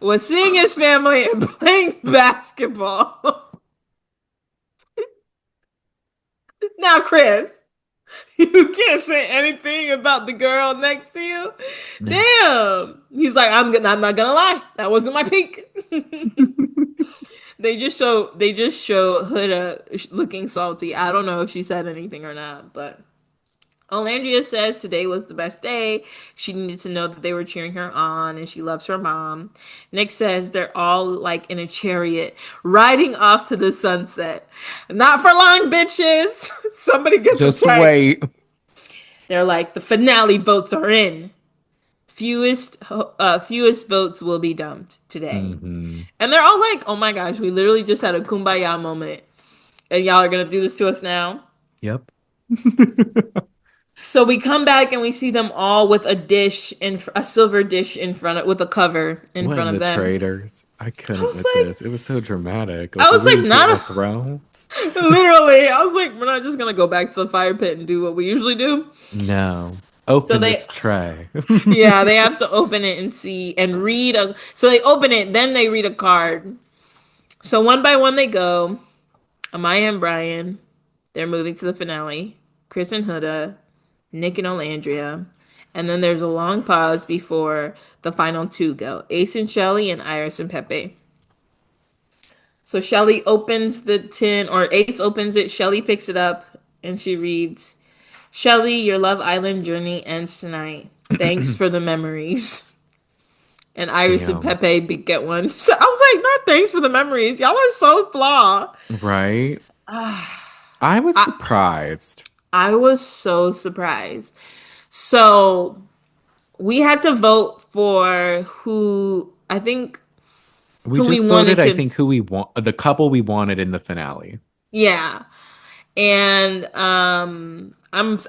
B: was seeing his family and playing basketball. Now, Chris, you can't say anything about the girl next to you. Damn. He's like, I'm not gonna lie, that wasn't my peak. They just show Huda looking salty. I don't know if she said anything or not, but Olandria says today was the best day. She needed to know that they were cheering her on and she loves her mom. Nick says they're all like in a chariot riding off to the sunset. Not for long, bitches. Somebody gets a
A: Just
B: text.
A: wait.
B: They're like, the finale votes are in. fewest votes will be dumped today.
A: Hmm.
B: And they're all like, "Oh my gosh, we literally just had a kumbaya moment, and y'all are gonna do this to us now."
A: Yep.
B: So we come back and we see them all with a dish in a silver dish in front of with a cover in
A: What
B: front
A: in
B: of
A: the
B: them.
A: traitors? I
B: I
A: couldn't
B: was
A: with
B: like,
A: this. It was so dramatic.
B: I
A: Like, are
B: was
A: we
B: like,
A: in Game
B: not
A: of
B: a,
A: Thrones?
B: literally. I was like, we're not just gonna go back to the fire pit and do what we usually do.
A: No.
B: So
A: Open
B: they,
A: this tray.
B: yeah, they have to open it and see and read a. So they open it, then they read a card. So one by one they go. Amaya and Bryan, they're moving to the finale. Chris and Huda, Nic and Olandria. And then there's a long pause before the final two go. Ace and Chelley and Iris and Pepe. So Chelley opens the tin, or Ace opens it. Chelley picks it up and she reads, Chelley, your Love Island journey ends tonight. Thanks for the memories. And Iris and
A: Damn.
B: Pepe get one. So I was like, not thanks for the memories. Y'all are so flaw.
A: Right? I was
B: I,
A: surprised.
B: I was so surprised. So we had to vote for
A: We
B: who we
A: just
B: wanted
A: voted, I
B: to.
A: think, who we want, the couple we wanted in the finale.
B: Yeah. And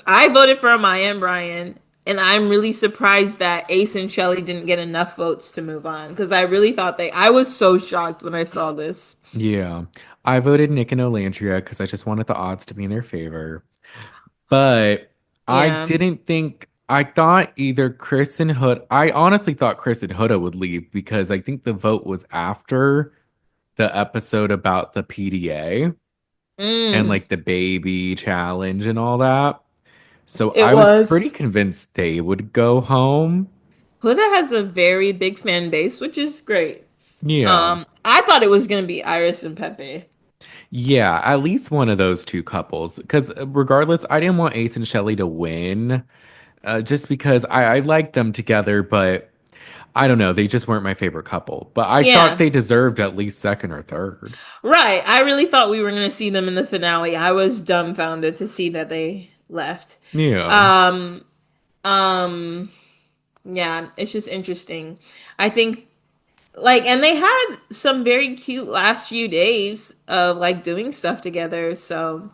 B: I voted for Amaya and Bryan, and I'm really surprised that Ace and Chelley didn't get enough votes to move on because I really thought I was so shocked when I saw this.
A: Yeah. I voted Nic and Olandria because I just wanted the odds to be in their favor. But I
B: Yeah.
A: didn't think, I thought either Chris and Hood, I honestly thought Chris and Huda would leave because I think the vote was after the episode about the PDA and
B: Mm,
A: like the baby challenge and all that. So
B: it
A: I was pretty
B: was.
A: convinced they would go home.
B: Huda has a very big fan base, which is great.
A: Yeah.
B: I thought it was gonna be Iris and Pepe.
A: Yeah, at least one of those two couples. Because regardless, I didn't want Ace and Shelley to win, just because I like them together, but I don't know. They just weren't my favorite couple. But I thought
B: Yeah,
A: they deserved at least second or third.
B: right. I really thought we were gonna see them in the finale. I was dumbfounded to see that they left.
A: Yeah.
B: Um, um, yeah, it's just interesting. I think and they had some very cute last few days of like doing stuff together. So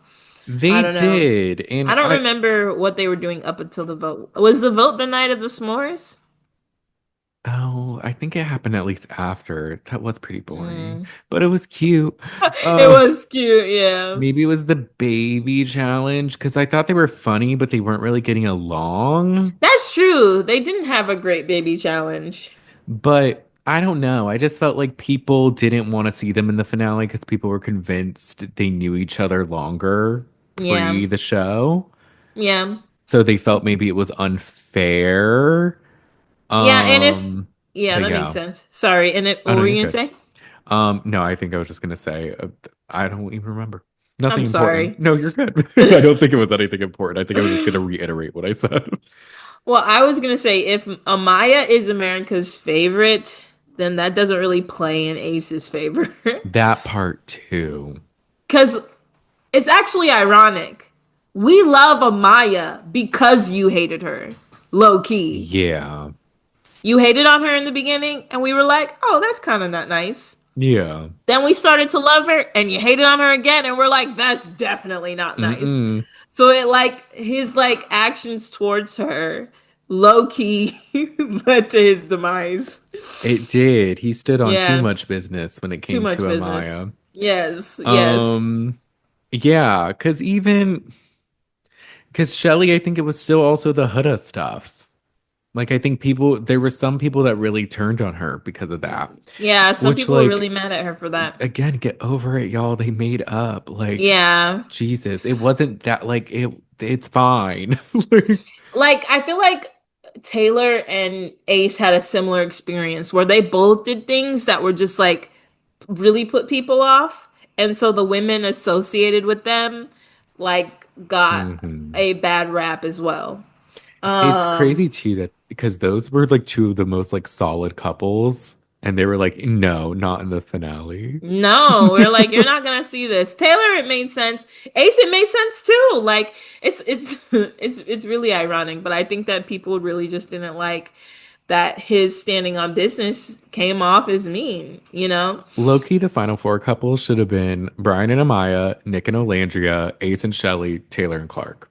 B: I
A: They
B: don't know.
A: did. And
B: I don't remember what they were doing up until the vote. Was the vote the night of the s'mores?
A: oh, I think it happened at least after. That was pretty boring,
B: Mm.
A: but it was cute.
B: It
A: Uh,
B: was cute, yeah.
A: maybe it was the baby challenge because I thought they were funny, but they weren't really getting along.
B: That's true. They didn't have a great baby challenge.
A: But I don't know. I just felt like people didn't want to see them in the finale because people were convinced they knew each other longer pre
B: Yeah.
A: the show.
B: Yeah.
A: So they felt maybe it was unfair.
B: Yeah, and if
A: Um,
B: yeah,
A: but
B: that makes
A: yeah.
B: sense. Sorry. And
A: Oh
B: what
A: no,
B: were
A: you're
B: you gonna
A: good.
B: say?
A: No, I think I was just gonna say I don't even remember. Nothing
B: I'm
A: important.
B: sorry.
A: No, you're good. I don't think it was anything important. I think I was just gonna reiterate what I said.
B: Well, I was gonna say if Amaya is America's favorite, then that doesn't really play in Ace's favor.
A: That part too.
B: Because it's actually ironic. We love Amaya because you hated her. Low key.
A: Yeah.
B: You hated on her in the beginning, and we were like, oh, that's kind of not nice.
A: Yeah.
B: Then we started to love her, and you hated on her again, and we're like, that's definitely not nice.
A: Mm-mm.
B: So it his actions towards her low key led to his demise.
A: It did. He stood on too
B: Yeah,
A: much business when it
B: too
A: came to
B: much business.
A: Amaya.
B: Yes, yes.
A: Um, yeah, because Shelley, I think it was still also the Huda stuff. Like, I think there were some people that really turned on her because of that.
B: Yeah, some
A: Which,
B: people were really
A: like,
B: mad at her for that.
A: again, get over it, y'all. They made up. Like,
B: Yeah.
A: Jesus, it wasn't that, like, it's fine. Like,
B: I feel like Taylor and Ace had a similar experience where they both did things that were just really put people off. And so the women associated with them got
A: mhm.
B: a bad rap as well.
A: It's
B: Um
A: crazy too that because those were like two of the most like solid couples, and they were like, no, not in the finale.
B: no, we're like, you're not gonna see this. Taylor, it made sense. Ace, it made sense too. It's really ironic, but I think that people really just didn't like that his standing on business came off as mean, you know?
A: Low key, the final four couples should have been Brian and Amaya, Nic and Olandria, Ace and Chelley, Taylor and Clarke.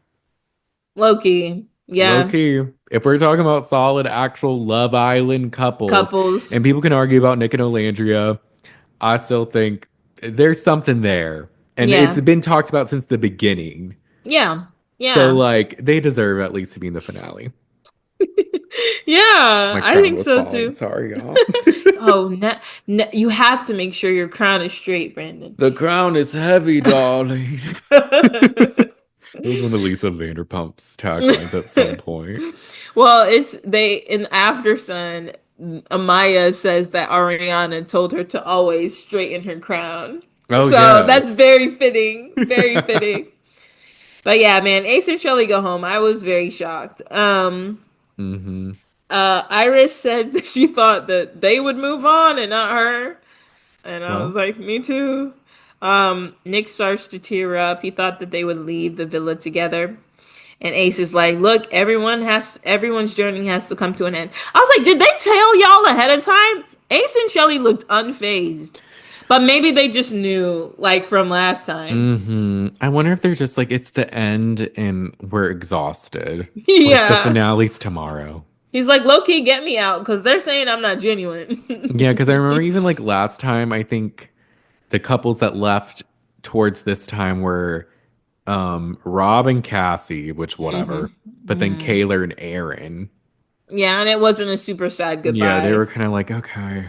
B: Loki,
A: Low
B: yeah,
A: key, if we're talking about solid, actual Love Island couples,
B: couples,
A: and people can argue about Nic and Olandria, I still think there's something there. And it's
B: yeah,
A: been talked about since the beginning.
B: yeah,
A: So,
B: yeah,
A: like, they deserve at least to be in the finale.
B: yeah.
A: My
B: I
A: crown
B: think
A: was
B: so
A: falling.
B: too.
A: Sorry, y'all.
B: Oh, you have to make sure your crown is straight, Brandon.
A: The crown is heavy, darling. It was one of Lisa Vanderpump's taglines at some point.
B: Well, it's they in Aftersun. Amaya says that Ariana told her to always straighten her crown.
A: Oh,
B: So that's
A: yes.
B: very fitting. Very fitting. But yeah, man, Ace and Shelley go home. I was very shocked.
A: Hmm.
B: Iris said that she thought that they would move on and not her. And I was
A: Well,
B: like, me too. Nick starts to tear up. He thought that they would leave the villa together. And Ace is like, look, everyone's journey has to come to an end. I was like, did they tell y'all ahead of time? Ace and Shelley looked unfazed. But maybe they just knew, like from last time.
A: I wonder if they're just like, it's the end and we're exhausted. Like, the
B: Yeah.
A: finale's tomorrow.
B: He's like, low key, get me out because they're saying I'm not genuine.
A: Yeah, because I remember even like last time, I think the couples that left towards this time were Rob and Cassie, which
B: Hmm.
A: whatever, but then Kayla and Aaron.
B: Yeah, and it wasn't a super sad
A: Yeah, they
B: goodbye.
A: were kind of like, okay.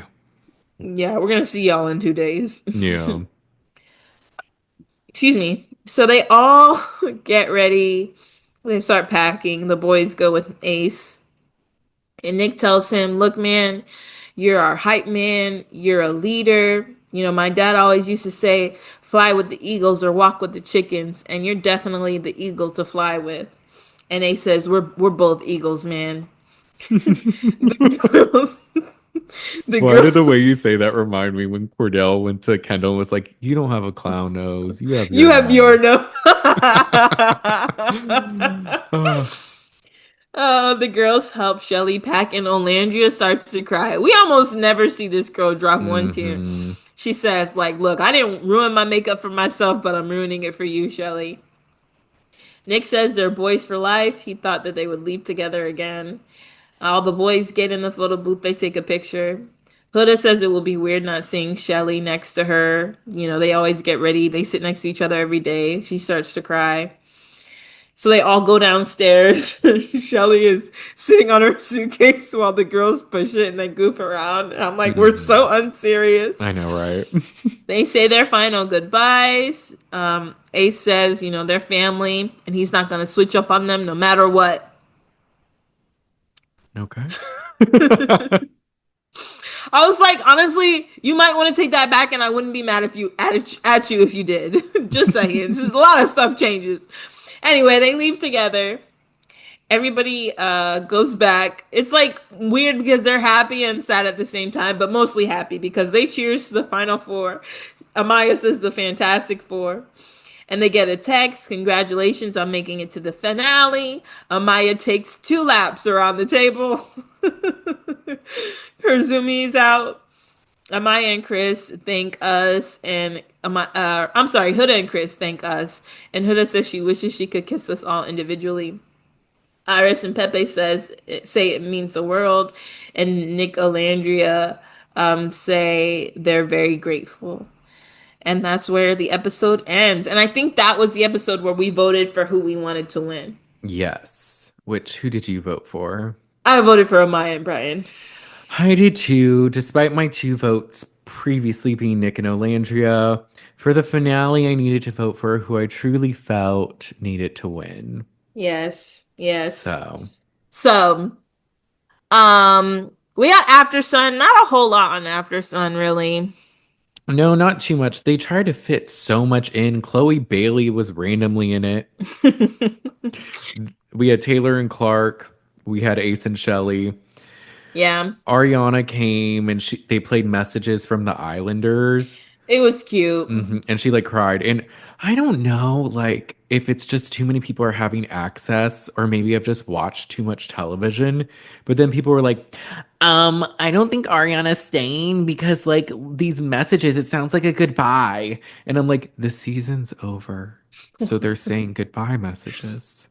B: Yeah, we're gonna see y'all in 2 days.
A: Yeah.
B: Excuse me. So they all get ready. They start packing. The boys go with Ace. And Nick tells him, look, man, you're our hype man. You're a leader. You know, my dad always used to say, fly with the eagles or walk with the chickens. And you're definitely the eagle to fly with. And Ace says, we're both eagles, man. The girls, the
A: Why
B: girl,
A: did the way you say that remind me when Cordell went to Kendall and was like, you don't have a clown nose, you have your
B: you have your
A: nose.
B: no.
A: Oh,
B: Oh, the girls help Chelley pack, and Olandria starts to cry. We almost never see this girl drop one tear.
A: mm-hmm.
B: She says, like, look, I didn't ruin my makeup for myself, but I'm ruining it for you, Chelley. Nick says they're boys for life. He thought that they would leave together again. All the boys get in the photo booth, they take a picture. Huda says it will be weird not seeing Chelley next to her. You know, they always get ready. They sit next to each other every day. She starts to cry. So they all go downstairs. Shelly is sitting on her suitcase while the girls push it and they goof around. And I'm like, we're
A: Mm-hmm.
B: so unserious.
A: I know, right?
B: They say their final goodbyes. Ace says, you know, they're family and he's not going to switch up on them no matter what.
A: Okay.
B: I was like, honestly, you might want to take that back and I wouldn't be mad if you at you if you did. Just saying. Just a lot of stuff changes. Anyway, they leave together. Everybody goes back. It's like weird because they're happy and sad at the same time, but mostly happy because they cheers to the final four. Amaya says the Fantastic Four. And they get a text. Congratulations on making it to the finale. Amaya takes 2 laps around the table. Her zoomies out. Amaya and Chris thank us, and I'm sorry, Huda and Chris thank us. And Huda says she wishes she could kiss us all individually. Iris and Pepe say it means the world, and Nic Olandria say they're very grateful, and that's where the episode ends. And I think that was the episode where we voted for who we wanted to win.
A: Yes. Which, who did you vote for?
B: I voted for Amaya and Bryan.
A: I did too, despite my two votes previously being Nic and Olandria. For the finale, I needed to vote for who I truly felt needed to win.
B: Yes, yes.
A: So,
B: So, we got Aftersun. Not a whole lot on Aftersun, really.
A: no, not too much. They tried to fit so much in. Chloe Bailey was randomly in it. We had Taylor and Clarke. We had Ace and Shelley.
B: Yeah.
A: Ariana came and they played messages from the Islanders.
B: It was cute.
A: And she like cried. And I don't know, like, if it's just too many people are having access, or maybe I've just watched too much television. But then people were like, I don't think Ariana's staying because, like, these messages, it sounds like a goodbye. And I'm like, the season's over. So they're saying goodbye messages.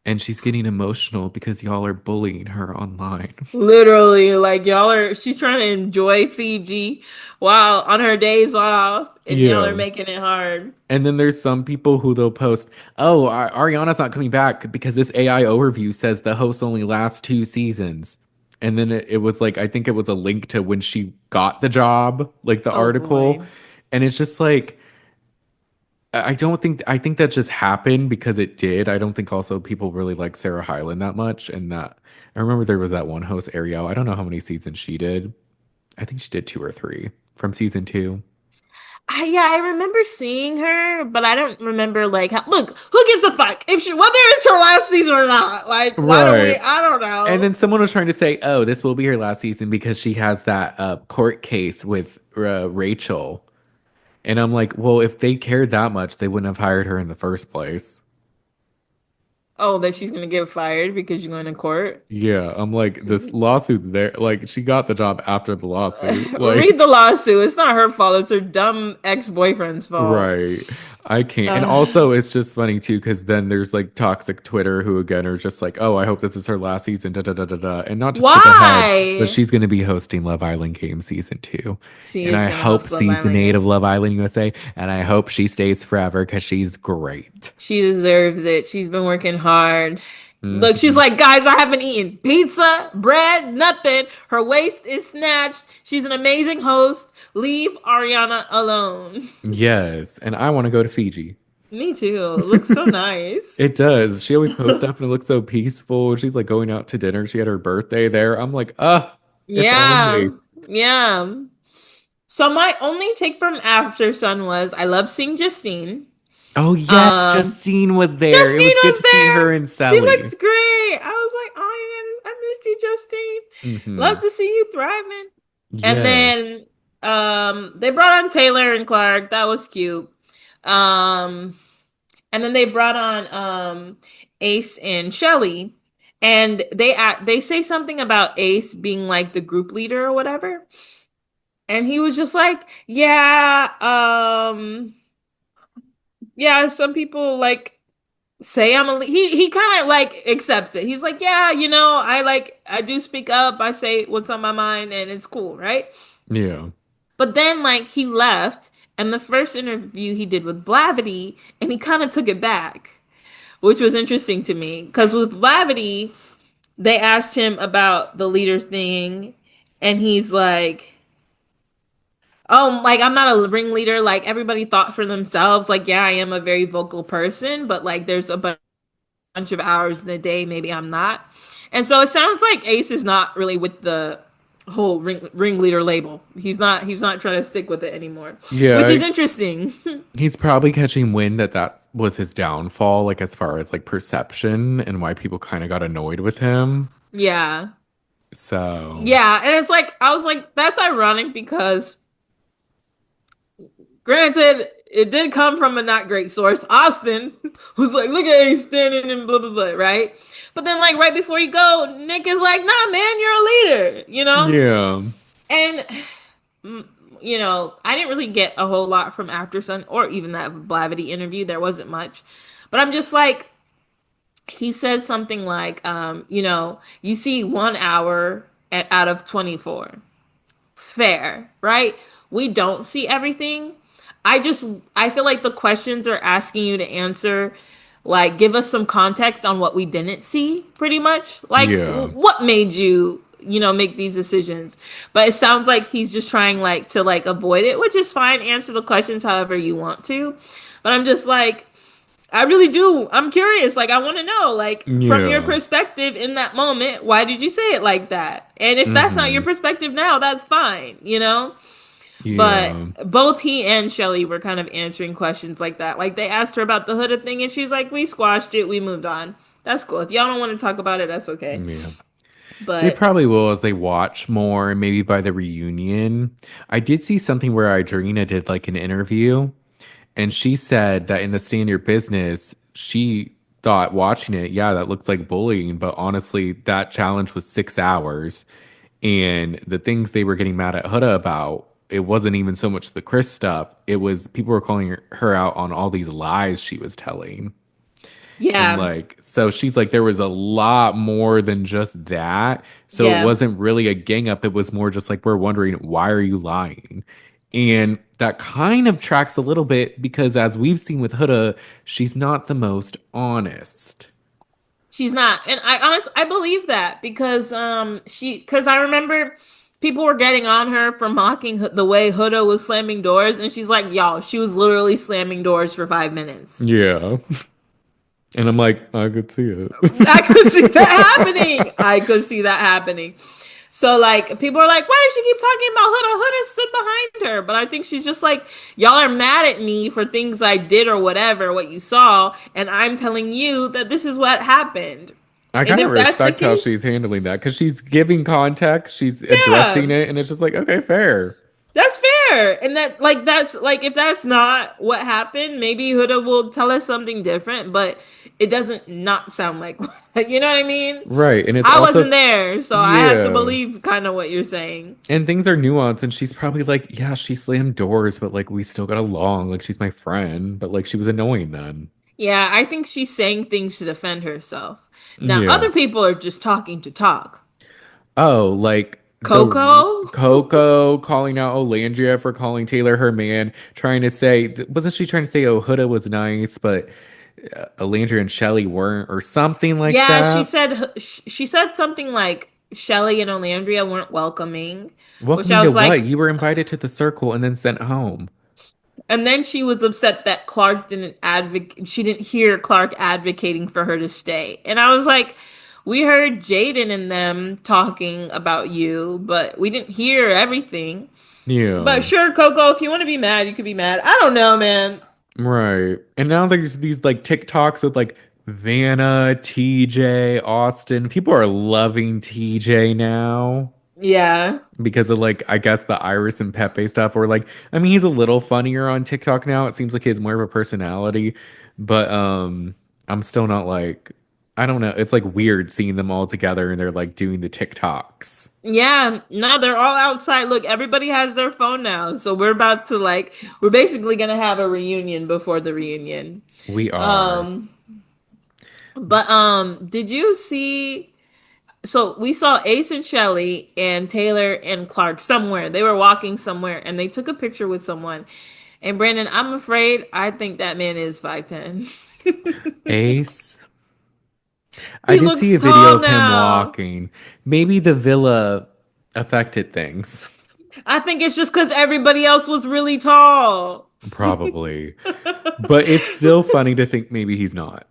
A: And she's getting emotional because y'all are bullying her online.
B: Literally, like y'all are, she's trying to enjoy Fiji while on her days off, and y'all are
A: Yeah.
B: making it hard.
A: And then there's some people who they'll post, oh, Ariana's not coming back because this AI overview says the host only lasts 2 seasons. And then it was like, I think it was a link to when she got the job, like the
B: Oh
A: article.
B: boy.
A: And it's just like, I don't think, I think that just happened because it did. I don't think also people really like Sarah Hyland that much. And that, I remember there was that one host, Ariel. I don't know how many seasons she did. I think she did 2 or 3 from season 2.
B: Yeah, I remember seeing her, but I don't remember like how, look, who gives a fuck if she whether it's her last season or not? Like, why don't we?
A: Right.
B: I don't
A: And
B: know.
A: then someone was trying to say, "Oh, this will be her last season because she has that court case with Rachel." And I'm like, "Well, if they cared that much, they wouldn't have hired her in the first place."
B: Oh, that she's gonna get fired because you're going to court.
A: Yeah, I'm like, this lawsuit's there. Like, she got the job after the lawsuit.
B: Read the
A: Like,
B: lawsuit. It's not her fault. It's her dumb ex-boyfriend's fault.
A: right. I can't. And
B: Uh,
A: also, it's just funny too, because then there's like toxic Twitter who again are just like, oh, I hope this is her last season, da da da da da. And not to skip ahead, but
B: why?
A: she's going to be hosting Love Island Game season 2.
B: She
A: And
B: is
A: I
B: gonna
A: hope
B: host Love
A: season 8
B: Island.
A: of Love Island USA, and I hope she stays forever because she's great.
B: She deserves it. She's been working hard. Look, she's
A: Hmm.
B: like, guys, I haven't eaten pizza, bread, nothing. Her waist is snatched. She's an amazing host. Leave Ariana alone.
A: Yes. And I want to go to Fiji.
B: Me too. It looks so nice.
A: It does. She always posts stuff and it looks so peaceful. She's like going out to dinner. She had her birthday there. I'm like, if
B: Yeah.
A: only.
B: Yeah. So my only take from Aftersun was I love seeing Justine.
A: Oh yes,
B: Um,
A: Justine was there. It
B: Justine
A: was good
B: was
A: to see her
B: there.
A: and
B: She
A: Sally.
B: looks great. I was like, oh, I missed you, Justine. Love
A: Hmm.
B: to see you thriving. And
A: Yes.
B: then they brought on Taylor and Clarke. That was cute. Um and then they brought on Ace and Chelley. And they say something about Ace being like the group leader or whatever. And he was just like, yeah, yeah, some people like say he kind of like accepts it. He's like, yeah, I do speak up. I say what's on my mind and it's cool, right?
A: Yeah.
B: But then like he left and the first interview he did with Blavity and he kind of took it back, which was interesting to me because with Blavity they asked him about the leader thing and he's like, oh, like I'm not a ringleader. Like everybody thought for themselves. Like, yeah, I am a very vocal person, but like there's a bunch of hours in the day, maybe I'm not. And so it sounds like Ace is not really with the whole ringleader label. He's not trying to stick with it anymore, which
A: Yeah.
B: is interesting.
A: He's probably catching wind that that was his downfall, like as far as like perception and why people kind of got annoyed with him.
B: Yeah.
A: So,
B: Yeah, and it's like I was like that's ironic because granted it did come from a not great source. Austin was like, look at Ace standing and blah blah blah, right? But then like right before you go, Nick is like, nah man, you're a leader.
A: yeah.
B: And I didn't really get a whole lot from Aftersun or even that Blavity interview. There wasn't much. But I'm just like, he said something like, you see 1 hour out of 24. Fair, right? We don't see everything. I feel like the questions are asking you to answer, like, give us some context on what we didn't see, pretty much. Like,
A: Yeah.
B: what made you, make these decisions? But it sounds like he's just trying, like, to, like, avoid it, which is fine. Answer the questions however you want to. But I'm just like, I really do. I'm curious. Like, I want to know, like, from your
A: Yeah.
B: perspective in that moment, why did you say it like that? And if that's not your
A: Hmm.
B: perspective now, that's fine. But
A: Yeah.
B: both he and Chelley were kind of answering questions like that. Like, they asked her about the Huda thing, and she's like, we squashed it, we moved on. That's cool. If y'all don't want to talk about it, that's okay.
A: Yeah. They
B: But
A: probably will as they watch more and maybe by the reunion. I did see something where Idrina did like an interview and she said that in the Stand Your Business, she thought watching it, yeah, that looks like bullying, but honestly, that challenge was 6 hours. And the things they were getting mad at Huda about, it wasn't even so much the Chris stuff. It was people were calling her out on all these lies she was telling. And
B: yeah,
A: like, so she's like, there was a lot more than just that. So it
B: yeah.
A: wasn't really a gang up. It was more just like, we're wondering, why are you lying? And that kind of tracks a little bit because as we've seen with Huda, she's not the most honest.
B: She's not. And I believe that because cuz I remember people were getting on her for mocking the way Huda was slamming doors and she's like, "Y'all, she was literally slamming doors for 5 minutes."
A: Yeah. And I'm like, I could see it.
B: I could see that happening. I could see that happening. So like people are like, why does she keep talking about Huda? Huda stood behind her. But I think she's just like, y'all are mad at me for things I did or whatever, what you saw, and I'm telling you that this is what happened.
A: I
B: And
A: kind of
B: if that's the
A: respect how
B: case,
A: she's handling that because she's giving context, she's addressing
B: yeah.
A: it, and it's just like, okay, fair.
B: That's fair. And that's like if that's not what happened, maybe Huda will tell us something different, but it doesn't not sound like you know what I mean?
A: Right. And it's
B: I
A: also,
B: wasn't there, so I have to
A: yeah.
B: believe kind of what you're saying.
A: And things are nuanced, and she's probably like, yeah, she slammed doors, but like we still got along. Like she's my friend, but like she was annoying then.
B: Yeah, I think she's saying things to defend herself. Now,
A: Yeah.
B: other people are just talking to talk.
A: Oh, like the
B: Coco?
A: Coco calling out Olandria for calling Taylor her man, trying to say, wasn't she trying to say, oh, Huda was nice, but Olandria and Chelley weren't, or something like
B: Yeah,
A: that?
B: she said something like Chelley and Olandria weren't welcoming, which I
A: Welcoming to
B: was
A: what?
B: like,
A: You were invited to the circle and then sent home.
B: and then she was upset that Clarke didn't advocate. She didn't hear Clarke advocating for her to stay. And I was like, we heard Jaden and them talking about you, but we didn't hear everything.
A: Yeah.
B: But sure, Coco, if you want to be mad, you could be mad. I don't know, man.
A: Right. And now there's these like TikToks with like Vanna, TJ, Austin. People are loving TJ now
B: Yeah.
A: because of like I guess the Iris and Pepe stuff or like I mean he's a little funnier on TikTok now. It seems like he has more of a personality, but I'm still not like I don't know. It's like weird seeing them all together and they're like doing the TikToks.
B: Yeah, no, they're all outside. Look, everybody has their phone now. So we're about to like we're basically gonna have a reunion before the reunion.
A: We are.
B: Um but did you see so we saw Ace and Chelley and Taylor and Clarke somewhere. They were walking somewhere and they took a picture with someone. And Brandon, I'm afraid I think that man is 5'10".
A: Ace. I
B: He
A: did see
B: looks
A: a video
B: tall
A: of him
B: now.
A: walking. Maybe the villa affected things.
B: I think it's just because everybody else was really tall.
A: Probably. But it's still funny to think maybe he's not.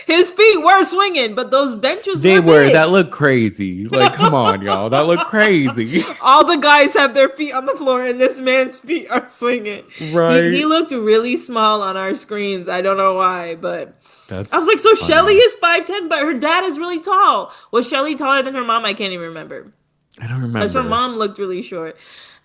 B: His feet were swinging, but those benches
A: They
B: were
A: were. That
B: big.
A: looked crazy. Like, come on, y'all. That looked crazy.
B: All the guys have their feet on the floor, and this man's feet are swinging. He
A: Right?
B: looked really small on our screens. I don't know why, but I
A: That's
B: was like, so Chelley
A: funny.
B: is 5'10", but her dad is really tall. Was Chelley taller than her mom? I can't even remember.
A: I don't
B: Because her
A: remember.
B: mom looked really short.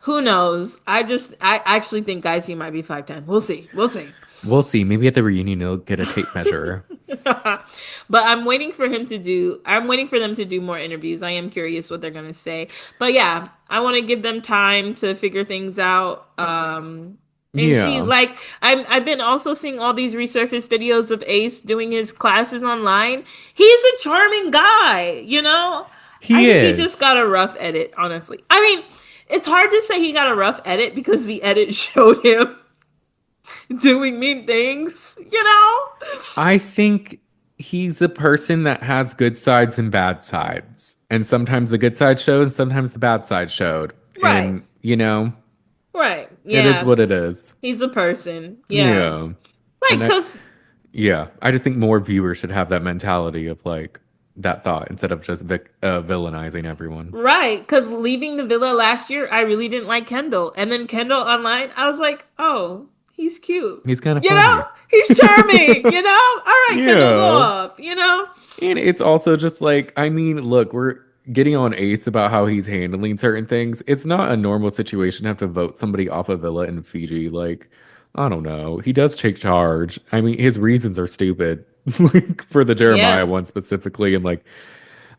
B: Who knows? I actually think guys he might be 5'10". We'll see. We'll see.
A: We'll see. Maybe at the reunion he'll get a tape measure.
B: But I'm waiting for him to do I'm waiting for them to do more interviews. I am curious what they're gonna say. But yeah, I want to give them time to figure things out. And see,
A: Yeah.
B: like I've been also seeing all these resurfaced videos of Ace doing his classes online. He's a charming guy, you know? I
A: He
B: think he just
A: is.
B: got a rough edit, honestly. I mean, it's hard to say he got a rough edit because the edit showed him doing mean things, you know?
A: I think he's a person that has good sides and bad sides. And sometimes the good side shows, sometimes the bad side showed.
B: Right.
A: And, you know,
B: Right.
A: it is
B: Yeah.
A: what it is.
B: He's a person. Yeah.
A: Yeah.
B: Like,
A: And I,
B: cause
A: yeah, I just think more viewers should have that mentality of like that thought instead of just villainizing everyone.
B: right, cause leaving the villa last year, I really didn't like Kendall, and then Kendall online, I was like, oh, he's cute.
A: He's kind of
B: You know,
A: funny.
B: he's charming. All right, Kendall, go
A: Yeah.
B: off.
A: And it's also just like, I mean, look, we're getting on Ace about how he's handling certain things. It's not a normal situation to have to vote somebody off a villa in Fiji. Like, I don't know. He does take charge. I mean, his reasons are stupid. Like for the Jeremiah
B: Yeah.
A: one specifically, and like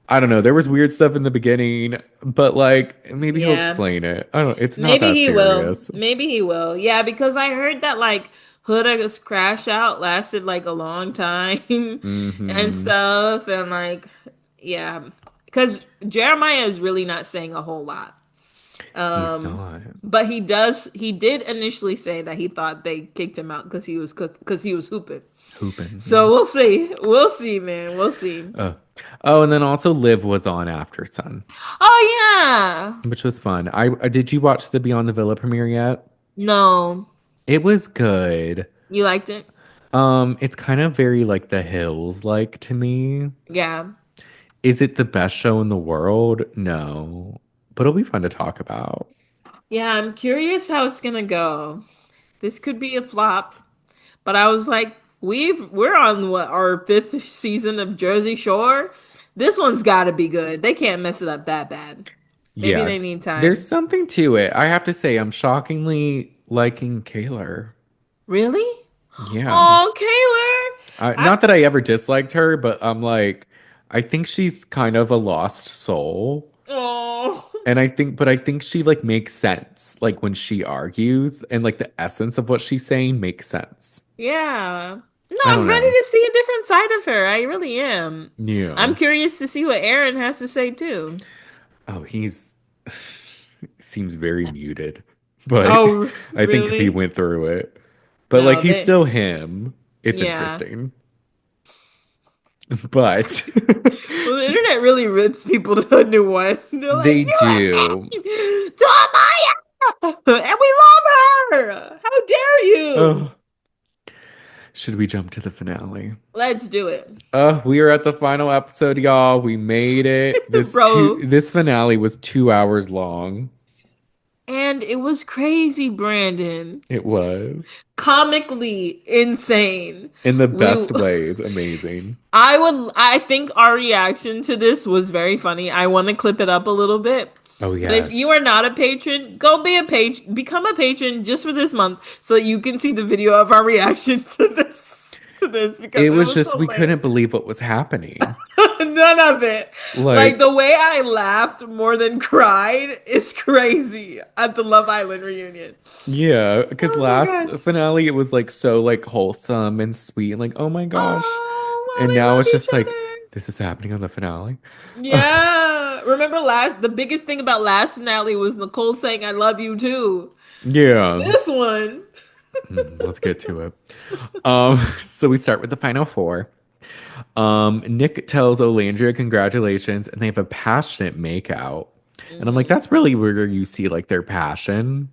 A: I don't know. There was weird stuff in the beginning, but like maybe he'll
B: Yeah.
A: explain it. I don't. It's not
B: Maybe
A: that
B: he will.
A: serious.
B: Maybe he will. Yeah, because I heard that like Huda's crash out lasted like a long time and
A: Hmm.
B: stuff. And like, yeah, because Jeremiah is really not saying a whole lot.
A: He's not
B: But he did initially say that he thought they kicked him out because he was hooping.
A: hooping.
B: So
A: Yeah.
B: we'll see. We'll see, man. We'll see.
A: Oh. Oh, and then also Liv was on Aftersun,
B: Oh yeah.
A: which was fun. I did you watch the Beyond the Villa premiere yet?
B: No.
A: It was good.
B: You liked it?
A: It's kind of very like The Hills like to me.
B: Yeah.
A: Is it the best show in the world? No. But it'll be fun to talk about.
B: Yeah, I'm curious how it's gonna go. This could be a flop, but I was like, we're on what our fifth season of Jersey Shore. This one's got to be good. They can't mess it up that bad. Maybe
A: Yeah.
B: they need
A: There's
B: time.
A: something to it. I have to say, I'm shockingly liking Kaylor.
B: Really?
A: Yeah.
B: Oh, Kaylor. I
A: Not that I ever disliked her, but I'm like, I think she's kind of a lost soul.
B: oh
A: But I think she like makes sense, like when she argues, and like the essence of what she's saying makes sense.
B: yeah. No,
A: I
B: I'm
A: don't
B: ready
A: know.
B: to see a different side of her. I really am.
A: Yeah.
B: I'm curious to see what Aaron has to say too.
A: Oh, he's seems very muted, but
B: Oh,
A: I think because he
B: really?
A: went through it. But like
B: No,
A: he's
B: they.
A: still him. It's
B: Yeah.
A: interesting. But
B: Well, the
A: she,
B: internet really rips people to a new one. They're like,
A: they
B: you are
A: do.
B: married to Amaya, and we love her. How dare you?
A: Oh, should we jump to the finale?
B: Let's do it,
A: We are at the final episode, y'all. We made it.
B: bro.
A: This finale was 2 hours long.
B: And it was crazy, Brandon.
A: It was
B: Comically insane.
A: in the
B: We
A: best ways amazing.
B: I think our reaction to this was very funny. I want to clip it up a little bit.
A: Oh
B: But if you
A: yes.
B: are not a patron, go be a become a patron just for this month so you can see the video of our reaction to this because
A: It
B: it
A: was
B: was
A: just we
B: hilarious.
A: couldn't believe what was happening.
B: None of it. Like
A: Like,
B: the way I laughed more than cried is crazy at the Love Island reunion.
A: yeah, because
B: Oh my
A: last
B: gosh.
A: finale it was like so like wholesome and sweet and like, oh my gosh.
B: Oh, well,
A: And
B: they
A: now
B: love
A: it's
B: each
A: just like
B: other.
A: this is happening on the finale.
B: Yeah. Remember the biggest thing about last finale was Nicole saying I love you too.
A: Yeah.
B: This one.
A: Let's get to it. So we start with the final four. Nic tells Olandria congratulations, and they have a passionate makeout. And I'm like,
B: Mhm.
A: that's really where you see like their passion.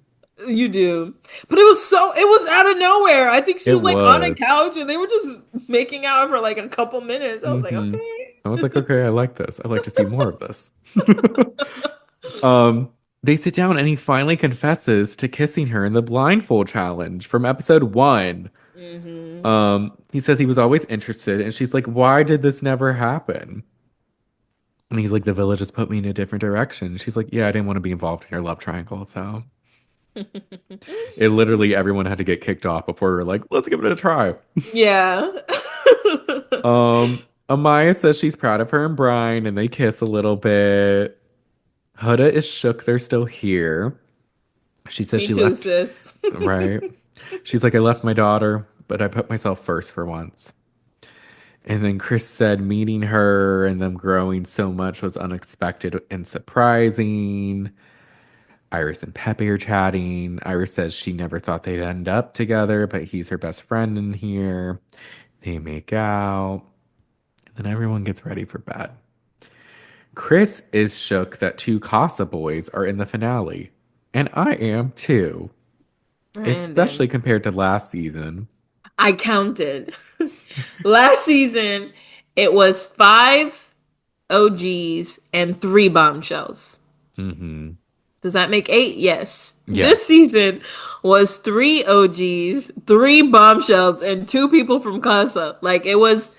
B: You do. But it was out of nowhere. I think she
A: It
B: was like on a
A: was.
B: couch and they were just making out for like a couple minutes. I was like,
A: Hmm.
B: okay.
A: I was like, okay, I like this. I'd like to see more of this. They sit down and he finally confesses to kissing her in the blindfold challenge from episode one.
B: Hmm.
A: He says he was always interested, and she's like, why did this never happen? And he's like, the village has put me in a different direction. She's like, yeah, I didn't want to be involved in your love triangle. So it literally everyone had to get kicked off before we were like, let's give it a try.
B: Yeah.
A: Amaya says she's proud of her and Brian, and they kiss a little bit. Huda is shook they're still here. She says
B: Me
A: she
B: too,
A: left,
B: sis.
A: right? She's like, I left my daughter, but I put myself first for once. And then Chris said meeting her and them growing so much was unexpected and surprising. Iris and Pepe are chatting. Iris says she never thought they'd end up together, but he's her best friend in here. They make out. And then everyone gets ready for bed. Chris is shook that two Casa boys are in the finale. And I am too, especially
B: Brandon.
A: compared to last season.
B: I counted. Last season, it was five OGs and three bombshells.
A: Hmm.
B: Does that make eight? Yes. This
A: Yes.
B: season was three OGs, three bombshells, and two people from Casa. Like it was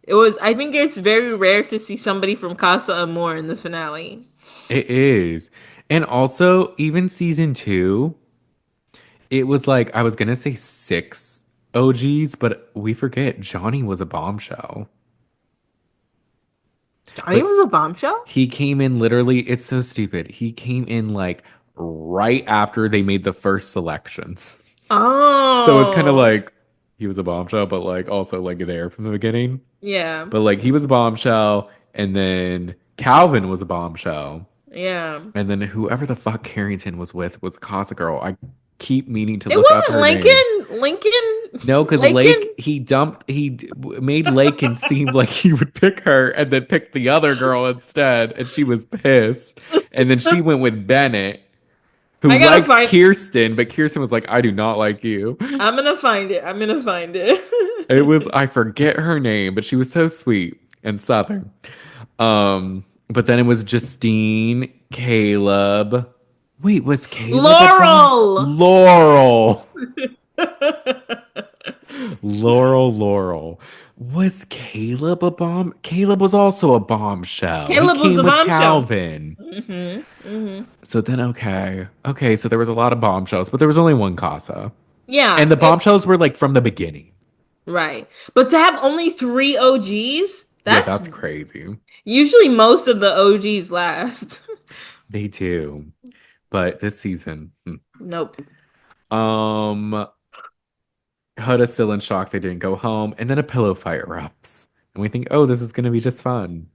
B: It was. I think it's very rare to see somebody from Casa Amor in the finale.
A: It is. And also, even season two, it was like, I was gonna say six OGs, but we forget Johnny was a bombshell.
B: Johnny
A: But
B: was a bombshell.
A: he came in literally, it's so stupid. He came in like right after they made the first selections. So it's kind of
B: Oh,
A: like he was a bombshell, but like also like there from the beginning.
B: yeah,
A: But like he was a bombshell, and then Calvin was a bombshell.
B: yeah.
A: And then whoever the fuck Carrington was with was Casa Girl. I keep meaning to
B: It
A: look up
B: wasn't
A: her name.
B: Lincoln. Lincoln.
A: No, because
B: Lincoln.
A: Made Lakin seem like he would pick her and then pick the other girl instead. And she was pissed. And then she went with Bennett, who
B: I gotta
A: liked
B: find.
A: Kirsten, but Kirsten was like, I do not like you.
B: I'm gonna find it. I'm gonna find it.
A: It was, I forget her name, but she was so sweet and southern. But then it was Justine, Caleb. Wait, was Caleb a bomb?
B: Laurel.
A: Laurel. Laurel. Was Caleb a bomb? Caleb was also a bombshell. He
B: Caleb was
A: came
B: a
A: with
B: bombshell.
A: Calvin.
B: Hmm.
A: So then, okay. Okay, so there was a lot of bombshells, but there was only one Casa. And
B: Yeah,
A: the bombshells were like from the beginning.
B: right. But to have only three OGs,
A: Yeah,
B: that's
A: that's crazy.
B: usually most of the OGs last.
A: They do. But this season,
B: Nope.
A: um, Huda's still in shock they didn't go home, and then a pillow fight erupts. And we think, oh, this is gonna be just fun.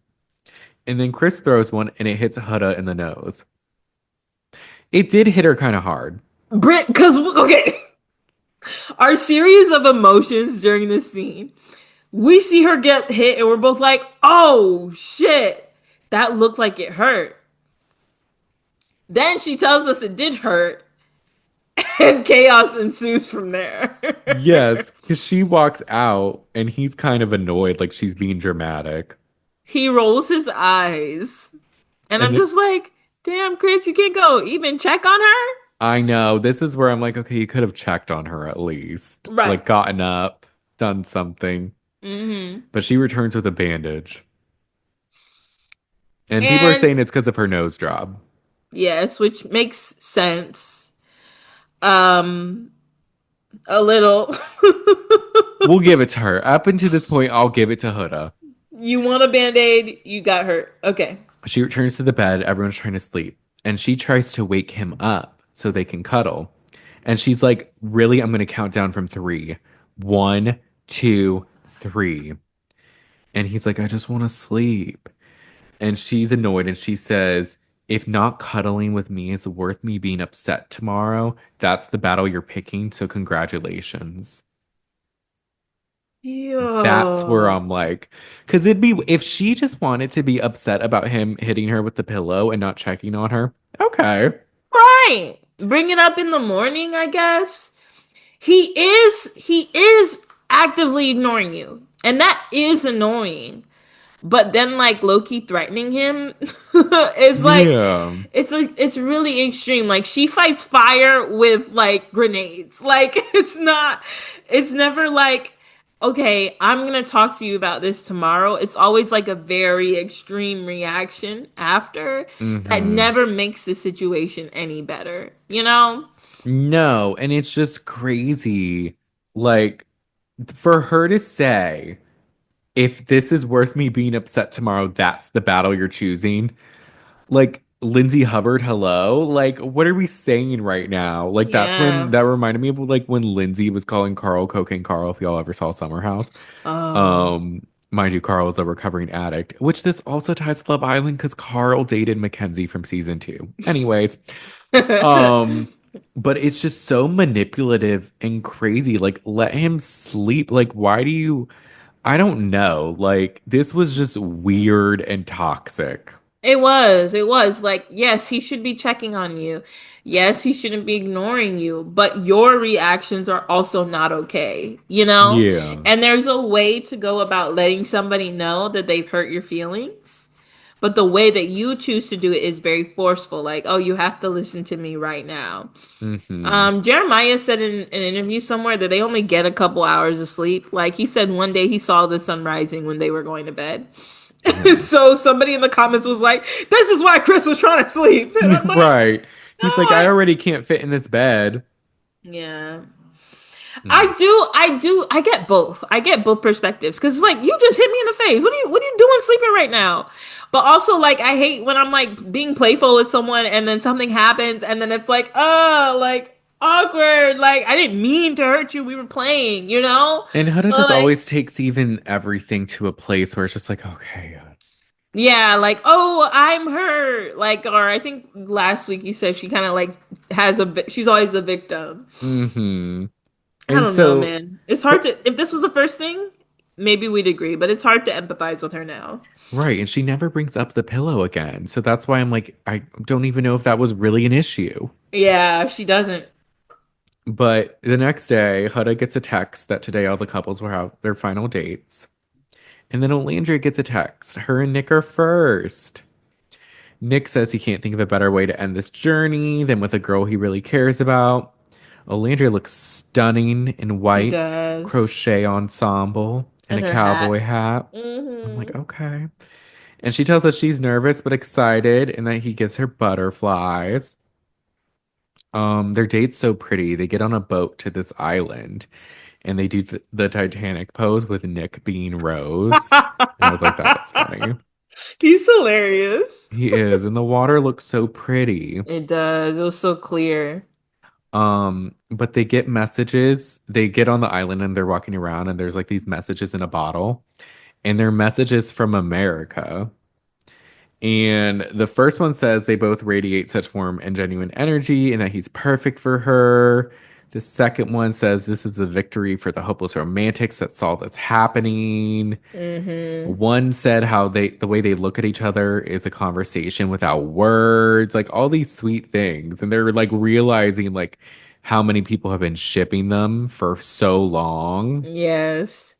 A: And then Chris throws one and it hits Huda in the nose. It did hit her kind of hard.
B: Brit, because, okay, our series of emotions during this scene, we see her get hit and we're both like, oh shit, that looked like it hurt. Then she tells us it did hurt, and chaos ensues from there.
A: Yes, because she walks out and he's kind of annoyed, like she's being dramatic.
B: He rolls his eyes, and
A: And
B: I'm
A: then,
B: just like, damn, Chris, you can't go even check on her?
A: I know this is where I'm like, okay, you could have checked on her at least,
B: Right.
A: like gotten up, done something.
B: Hmm.
A: But she returns with a bandage. And people are
B: And
A: saying it's because of her nose job.
B: yes, which makes sense. Um, a little.
A: We'll give it to her. Up until this point, I'll give it to Huda.
B: You want a band-aid, you got hurt. Okay.
A: She returns to the bed. Everyone's trying to sleep. And she tries to wake him up so they can cuddle. And she's like, really, I'm going to count down from three. One, two, three. And he's like, I just want to sleep. And she's annoyed and she says, if not cuddling with me is worth me being upset tomorrow, that's the battle you're picking. So congratulations. That's where
B: Yo.
A: I'm like, because it'd be if she just wanted to be upset about him hitting her with the pillow and not checking on her. Okay.
B: Right. Bring it up in the morning, I guess. He is actively ignoring you. And that is annoying. But then like Loki threatening him is like
A: Yeah.
B: it's really extreme. Like she fights fire with like grenades. Like it's never like, okay, I'm gonna talk to you about this tomorrow. It's always like a very extreme reaction after that
A: Hmm.
B: never makes the situation any better, you know?
A: No, and it's just crazy. Like for her to say, if this is worth me being upset tomorrow, that's the battle you're choosing. Like Lindsay Hubbard, hello. Like, what are we saying right now? Like, that's when
B: Yeah.
A: that reminded me of like when Lindsay was calling Carl Cocaine Carl, if y'all ever saw Summer House.
B: Oh.
A: Mind you, Carl is a recovering addict, which this also ties to Love Island because Carl dated Mackenzie from season two. Anyways, um, but it's just so manipulative and crazy. Like, let him sleep. Like, why do you? I don't know. Like, this was just weird and toxic.
B: It was like, yes, he should be checking on you. Yes, he shouldn't be ignoring you, but your reactions are also not okay, you know?
A: Yeah.
B: And there's a way to go about letting somebody know that they've hurt your feelings but the way that you choose to do it is very forceful. Like, oh, you have to listen to me right now.
A: Mm-hmm.
B: Jeremiah said in an interview somewhere that they only get a couple hours of sleep. Like he said one day he saw the sun rising when they were going to bed.
A: Yeah.
B: So somebody in the comments was like, "This is why Chris was trying to sleep," and I'm like,
A: Right.
B: "No,
A: He's like, I already can't fit in this bed.
B: yeah."
A: Mm.
B: I get both. I get both perspectives because it's like you just hit me in the face. What are you doing sleeping right now? But also like I hate when I'm like being playful with someone and then something happens and then it's like, oh, like awkward. Like I didn't mean to hurt you. We were playing, you know?
A: And Huda
B: But
A: just
B: like
A: always takes even everything to a place where it's just like, okay.
B: yeah, like oh, I'm her. Like or I think last week you said she kind of like she's always a victim.
A: Mm-hmm.
B: I
A: And
B: don't know,
A: so,
B: man. It's hard
A: but
B: to, if this was the first thing, maybe we'd agree, but it's hard to empathize with her now.
A: right, and she never brings up the pillow again. So that's why I'm like, I don't even know if that was really an issue.
B: Yeah, she doesn't.
A: But the next day, Huda gets a text that today all the couples will have their final dates. And then Olandria gets a text. Her and Nick are first. Nick says he can't think of a better way to end this journey than with a girl he really cares about. Olandria looks stunning in
B: She
A: white
B: does.
A: crochet ensemble and
B: And
A: a
B: her hat.
A: cowboy hat. I'm
B: Hmm.
A: like, okay. And she tells us she's nervous but excited and that he gives her butterflies. Their date's so pretty. They get on a boat to this island and they do the Titanic pose with Nick being Rose. And I was like, that was funny.
B: He's hilarious.
A: He is, and the water looks so pretty.
B: It does. It was so clear.
A: But they get messages. They get on the island and they're walking around, and there's like these messages in a bottle, and they're messages from America. And the first one says they both radiate such warm and genuine energy and that he's perfect for her. The second one says this is a victory for the hopeless romantics that saw this happening.
B: Hmm.
A: One said how the way they look at each other is a conversation without words, like all these sweet things. And they're like realizing like how many people have been shipping them for so long.
B: Yes.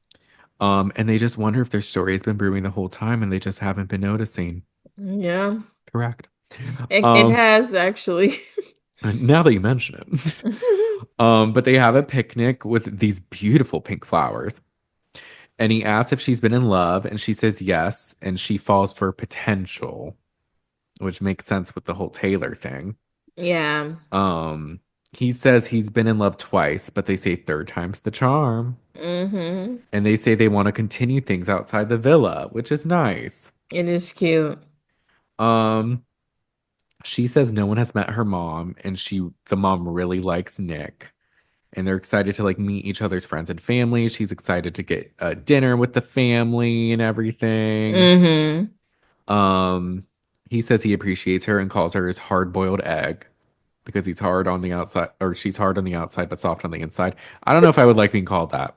A: And they just wonder if their story has been brewing the whole time and they just haven't been noticing.
B: Yeah.
A: Correct.
B: It
A: Um,
B: has actually.
A: now that you mention it. But they have a picnic with these beautiful pink flowers. And he asks if she's been in love, and she says yes, and she falls for potential, which makes sense with the whole Taylor thing.
B: Yeah.
A: Um, he says he's been in love twice, but they say third time's the charm.
B: Hmm.
A: And they say they want to continue things outside the villa, which is nice.
B: It is cute.
A: Um, she says no one has met her mom, and the mom really likes Nick. And they're excited to like meet each other's friends and family. She's excited to get dinner with the family and everything.
B: Hmm.
A: Um, he says he appreciates her and calls her his hard-boiled egg because he's hard on the outside, or she's hard on the outside but soft on the inside. I don't know if I would like being called that.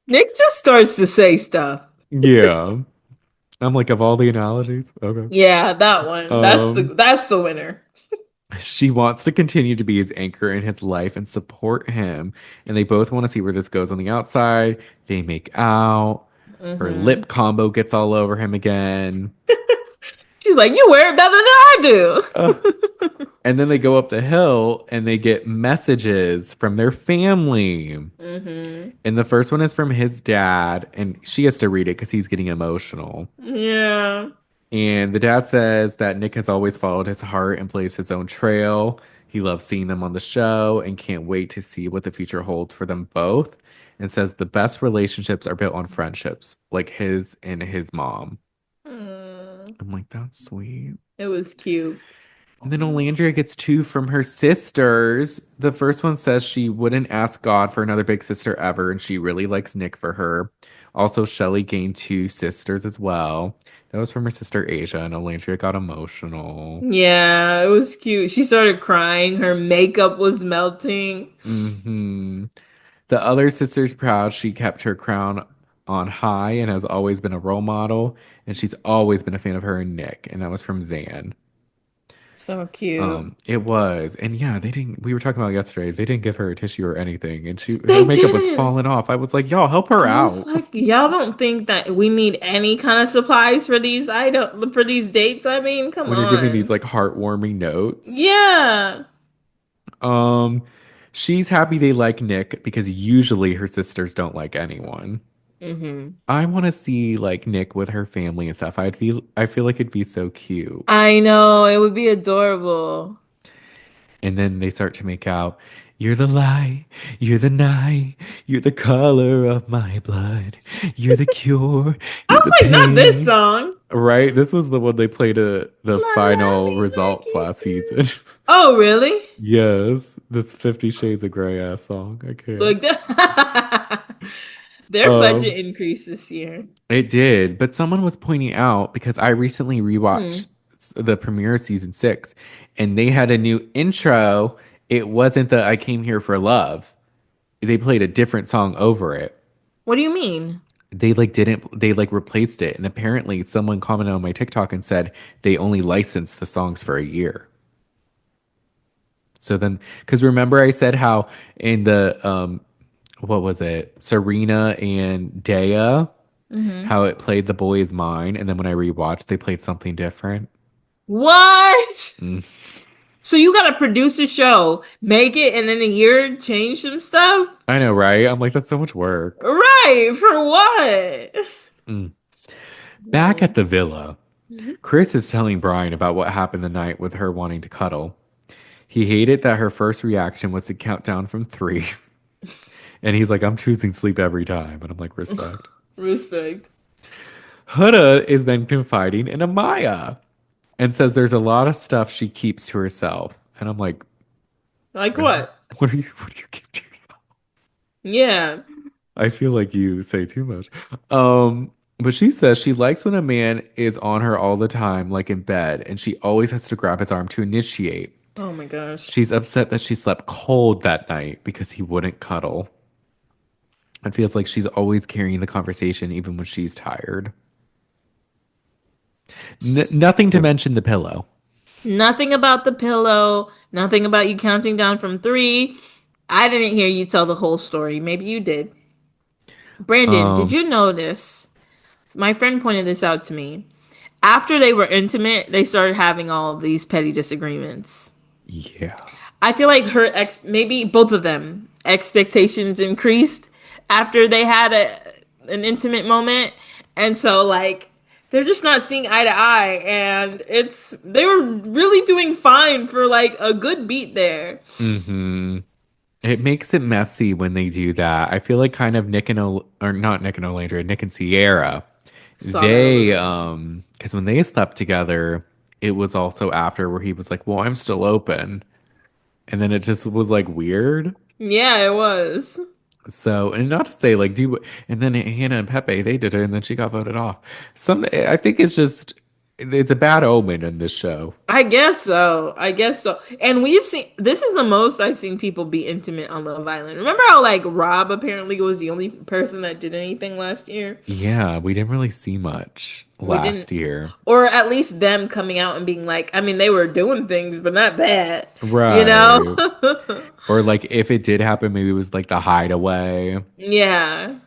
B: Nick just starts to say stuff.
A: Yeah. I'm like, of all the analogies, okay.
B: Yeah, that one.
A: Um,
B: That's the winner.
A: she wants to continue to be his anchor in his life and support him. And they both want to see where this goes on the outside. They make out. Her
B: Hmm.
A: lip combo gets all over him again.
B: She's like, you wear it better than I
A: Uh,
B: do.
A: and then they go up the hill and they get messages from their family.
B: Hmm.
A: And the first one is from his dad, and she has to read it because he's getting emotional.
B: Yeah.
A: And the dad says that Nick has always followed his heart and blazed his own trail. He loves seeing them on the show and can't wait to see what the future holds for them both. And says the best relationships are built on friendships, like his and his mom.
B: Mm,
A: I'm like, that's sweet.
B: it was cute.
A: And then Olandria gets two from her sisters. The first one says she wouldn't ask God for another big sister ever, and she really likes Nick for her. Also, Chelley gained two sisters as well. That was from her sister Asia, and Olandria got emotional.
B: Yeah, it was cute. She started crying. Her makeup was melting.
A: Hmm. The other sister's proud she kept her crown on high and has always been a role model, and she's always been a fan of her and Nick, and that was from Zan.
B: So cute.
A: It was. And yeah, they didn't we were talking about yesterday, they didn't give her a tissue or anything, and her
B: They
A: makeup was
B: didn't.
A: falling off. I was like, y'all help her
B: I was
A: out.
B: like, y'all don't think that we need any kind of supplies for these items for these dates? I mean, come
A: When you're giving these
B: on.
A: like heartwarming notes.
B: Yeah.
A: Um, she's happy they like Nick because usually her sisters don't like anyone.
B: Hmm.
A: I want to see like Nick with her family and stuff. I feel like it'd be so cute.
B: I know, it would be adorable.
A: And then they start to make out. You're the light, you're the night, you're the color of my blood. You're the cure,
B: I
A: you're
B: was
A: the
B: like, not this
A: pain.
B: song.
A: Right? This was the one they played at the
B: Love
A: final
B: me like
A: results
B: you
A: last
B: do.
A: season.
B: Oh, really?
A: Yes, this 50 Shades of Grey ass song. I can't.
B: Look, their budget
A: Um,
B: increased this year.
A: it did, but someone was pointing out because I recently
B: Hmm.
A: rewatched the premiere of season 6 and they had a new intro. It wasn't the I Came Here for Love. They played a different song over it.
B: What do you mean?
A: They like replaced it. And apparently someone commented on my TikTok and said they only licensed the songs for a year. So then, because remember I said how in the what was it, Serena and Dea,
B: Hmm.
A: how it played The Boy Is Mine, and then when I rewatched, they played something different.
B: What?
A: Mm.
B: So you gotta produce a show, make it, and in a year change some stuff?
A: I know, right? I'm like, that's so much work.
B: Right, for what?
A: Mm. Back at
B: No.
A: the villa, Chris is telling Brian about what happened the night with her wanting to cuddle. He hated that her first reaction was to count down from 3. And he's like, I'm choosing sleep every time. And I'm like, respect.
B: Respect.
A: Huda is then confiding in Amaya and says there's a lot of stuff she keeps to herself. And I'm like,
B: Like what?
A: what do you keep to yourself?
B: Yeah.
A: I feel like you say too much. But she says she likes when a man is on her all the time, like in bed, and she always has to grab his arm to initiate.
B: Oh my gosh.
A: She's upset that she slept cold that night because he wouldn't cuddle. It feels like she's always carrying the conversation even when she's tired. Nothing to mention the pillow.
B: Nothing about the pillow, nothing about you counting down from 3. I didn't hear you tell the whole story. Maybe you did. Brandon, did
A: Um,
B: you notice? My friend pointed this out to me. After they were intimate, they started having all of these petty disagreements.
A: yeah.
B: I feel like maybe both of them expectations increased after they had an intimate moment, and so like they're just not seeing eye to eye, and they were really doing fine for like a good beat there.
A: Hmm. It makes it messy when they do that. I feel like kind of or not Nick and Olandria, Nick and Sierra.
B: Saw that a little bit.
A: Because when they slept together, it was also after where he was like, "Well, I'm still open," and then it just was like weird.
B: Yeah, it was.
A: So, and not to say like and then Hannah and Pepe they did it, and then she got voted off. I think it's a bad omen in this show.
B: I guess so. I guess so. And we've seen this is the most I've seen people be intimate on Love Island. Remember how like Rob apparently was the only person that did anything last year?
A: Yeah, we didn't really see much
B: We didn't,
A: last year.
B: or at least them coming out and being like, I mean, they were doing things, but not that, you know?
A: Right. Or like if it did happen, maybe it was like the hideaway.
B: Yeah.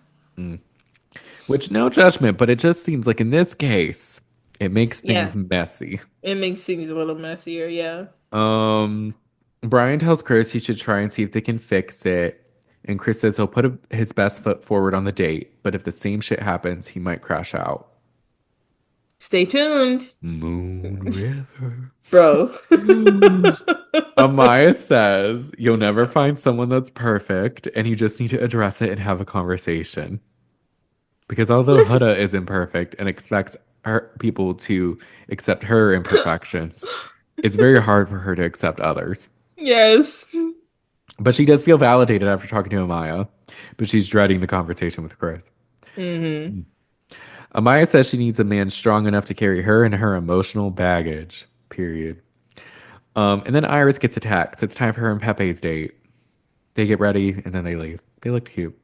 A: Which no judgment, but it just seems like in this case, it makes
B: Yeah.
A: things messy.
B: It makes things a little messier. Yeah.
A: Um Brian tells Chris he should try and see if they can fix it. And Chris says he'll put his best foot forward on the date, but if the same shit happens, he might crash out.
B: Stay tuned,
A: Moon River.
B: bro.
A: Amaya says you'll never find someone that's perfect and you just need to address it and have a conversation. Because although
B: Listen.
A: Huda is imperfect and expects people to accept her imperfections, it's very hard for her to accept others.
B: Yes.
A: But she does feel validated after talking to Amaya, but she's dreading the conversation with Chris.
B: Hmm.
A: Amaya says she needs a man strong enough to carry her and her emotional baggage. Period. And then Iris gets attacked. So it's time for her and Pepe's date. They get ready and then they leave. They look cute.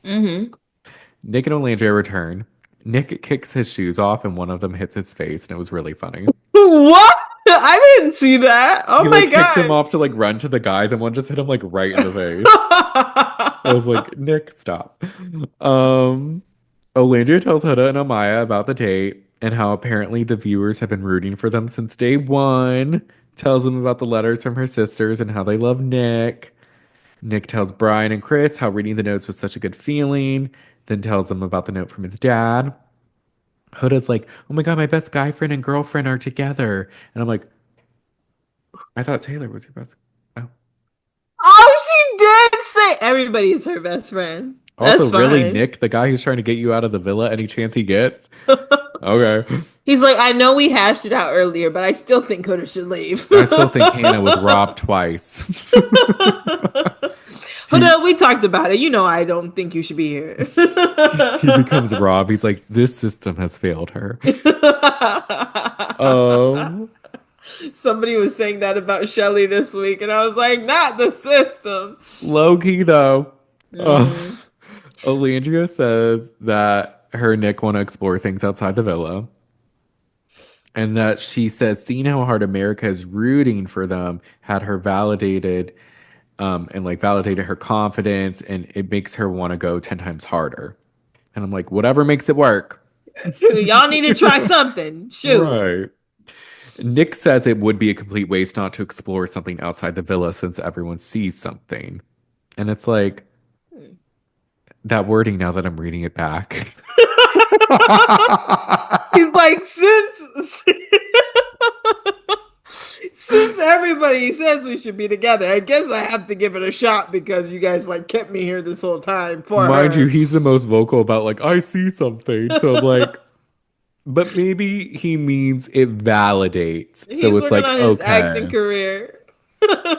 B: Hmm.
A: Nick and Olandria return. Nick kicks his shoes off and one of them hits his face, and it was really funny.
B: What? I didn't see that.
A: He
B: Oh my
A: like kicked him
B: god.
A: off to like run to the guys, and one just hit him like right in the face. I was like, Nick, stop. Um, Olandria tells Huda and Amaya about the date and how apparently the viewers have been rooting for them since day one. Tells them about the letters from her sisters and how they love Nick. Nick tells Brian and Chris how reading the notes was such a good feeling, then tells them about the note from his dad. Huda's like, oh my God, my best guy friend and girlfriend are together. And I'm like, I thought Taylor was your best. Oh.
B: Oh, she did say everybody is her best friend.
A: Also,
B: That's
A: really,
B: fine.
A: Nick, the guy who's trying to get you out of the villa any chance he gets? Okay.
B: He's like, I know we hashed it out earlier, but I still think Huda should leave.
A: I still think Hannah was robbed twice. he
B: Huda, we talked about it. You know, I don't think you should be here.
A: he becomes Rob. He's like, this system has failed her. Um,
B: Somebody was saying that about Chelley this week, and I was like, not the system.
A: Low key though. Uh,
B: Mm.
A: Olandria says that her and Nick want to explore things outside the villa. And that she says, seeing how hard America is rooting for them had her validated, and like validated her confidence, and it makes her want to go 10 times harder. And I'm like, whatever makes it work.
B: Y'all need to try something. Shoot.
A: Right. Nick says it would be a complete waste not to explore something outside the villa since everyone sees something. And it's like that wording now that I'm reading it back.
B: He's like, since everybody says we should be together, I guess I have to give it a shot because you guys like kept me here this whole time for
A: Mind you,
B: her.
A: he's the most vocal about like, I see something. So I'm like, but maybe he means it validates. So
B: He's
A: it's
B: working
A: like,
B: on his acting
A: okay.
B: career.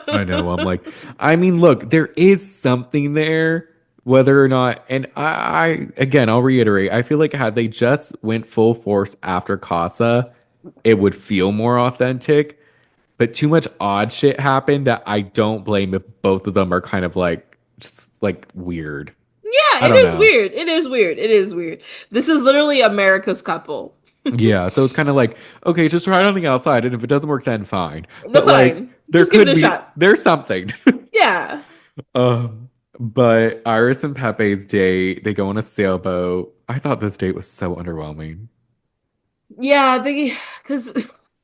A: I know. I'm like, I mean, look, there is something there, whether or not, and I again, I'll reiterate, I feel like had they just went full force after Casa, it would feel more authentic. But too much odd shit happened that I don't blame if both of them are kind of like just like weird.
B: Yeah,
A: I
B: it
A: don't
B: is
A: know.
B: weird. It is weird. It is weird. This is literally America's couple.
A: Yeah, so it's kind of like, okay, just try it on the outside, and if it doesn't work, then fine.
B: No,
A: But like,
B: fine.
A: there
B: Just give it
A: could
B: a
A: be,
B: shot.
A: there's something.
B: Yeah.
A: But Iris and Pepe's date, they go on a sailboat. I thought this date was so underwhelming.
B: Yeah, because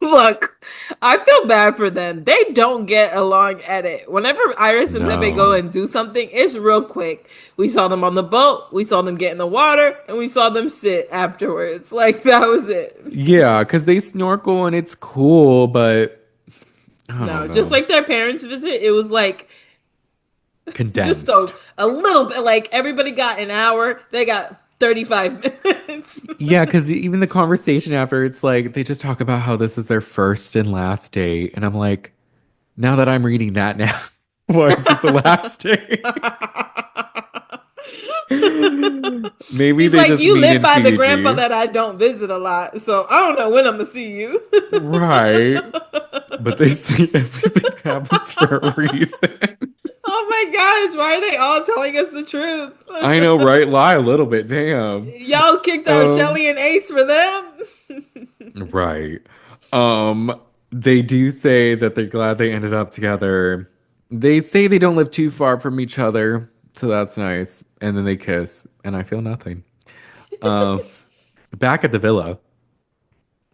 B: look, I feel bad for them. They don't get along at it. Whenever Iris and Pepe go
A: No.
B: and do something, it's real quick. We saw them on the boat, we saw them get in the water, and we saw them sit afterwards. Like that was it.
A: Yeah, because they snorkel and it's cool, but I
B: No,
A: don't
B: just
A: know.
B: like their parents' visit, it was like just
A: Condensed.
B: a little bit like everybody got an hour, they got 35 minutes.
A: Yeah, because even the conversation after, it's like they just talk about how this is their first and last date. And I'm like, now that I'm reading that now, why is it the last date? Maybe
B: He's
A: they
B: like,
A: just
B: you
A: mean
B: live
A: in
B: by the grandpa
A: Fiji.
B: that I don't visit a lot, so I don't know when I'm gonna see you.
A: Right. But they say everything happens for a reason.
B: Oh my gosh, why are they all telling us the
A: I know,
B: truth?
A: right? Lie a little bit. Damn.
B: Y'all kicked out
A: Um,
B: Chelley and Ace for them?
A: right. They do say that they're glad they ended up together. They say they don't live too far from each other, so that's nice. And then they kiss, and I feel nothing. Um, Back at the villa,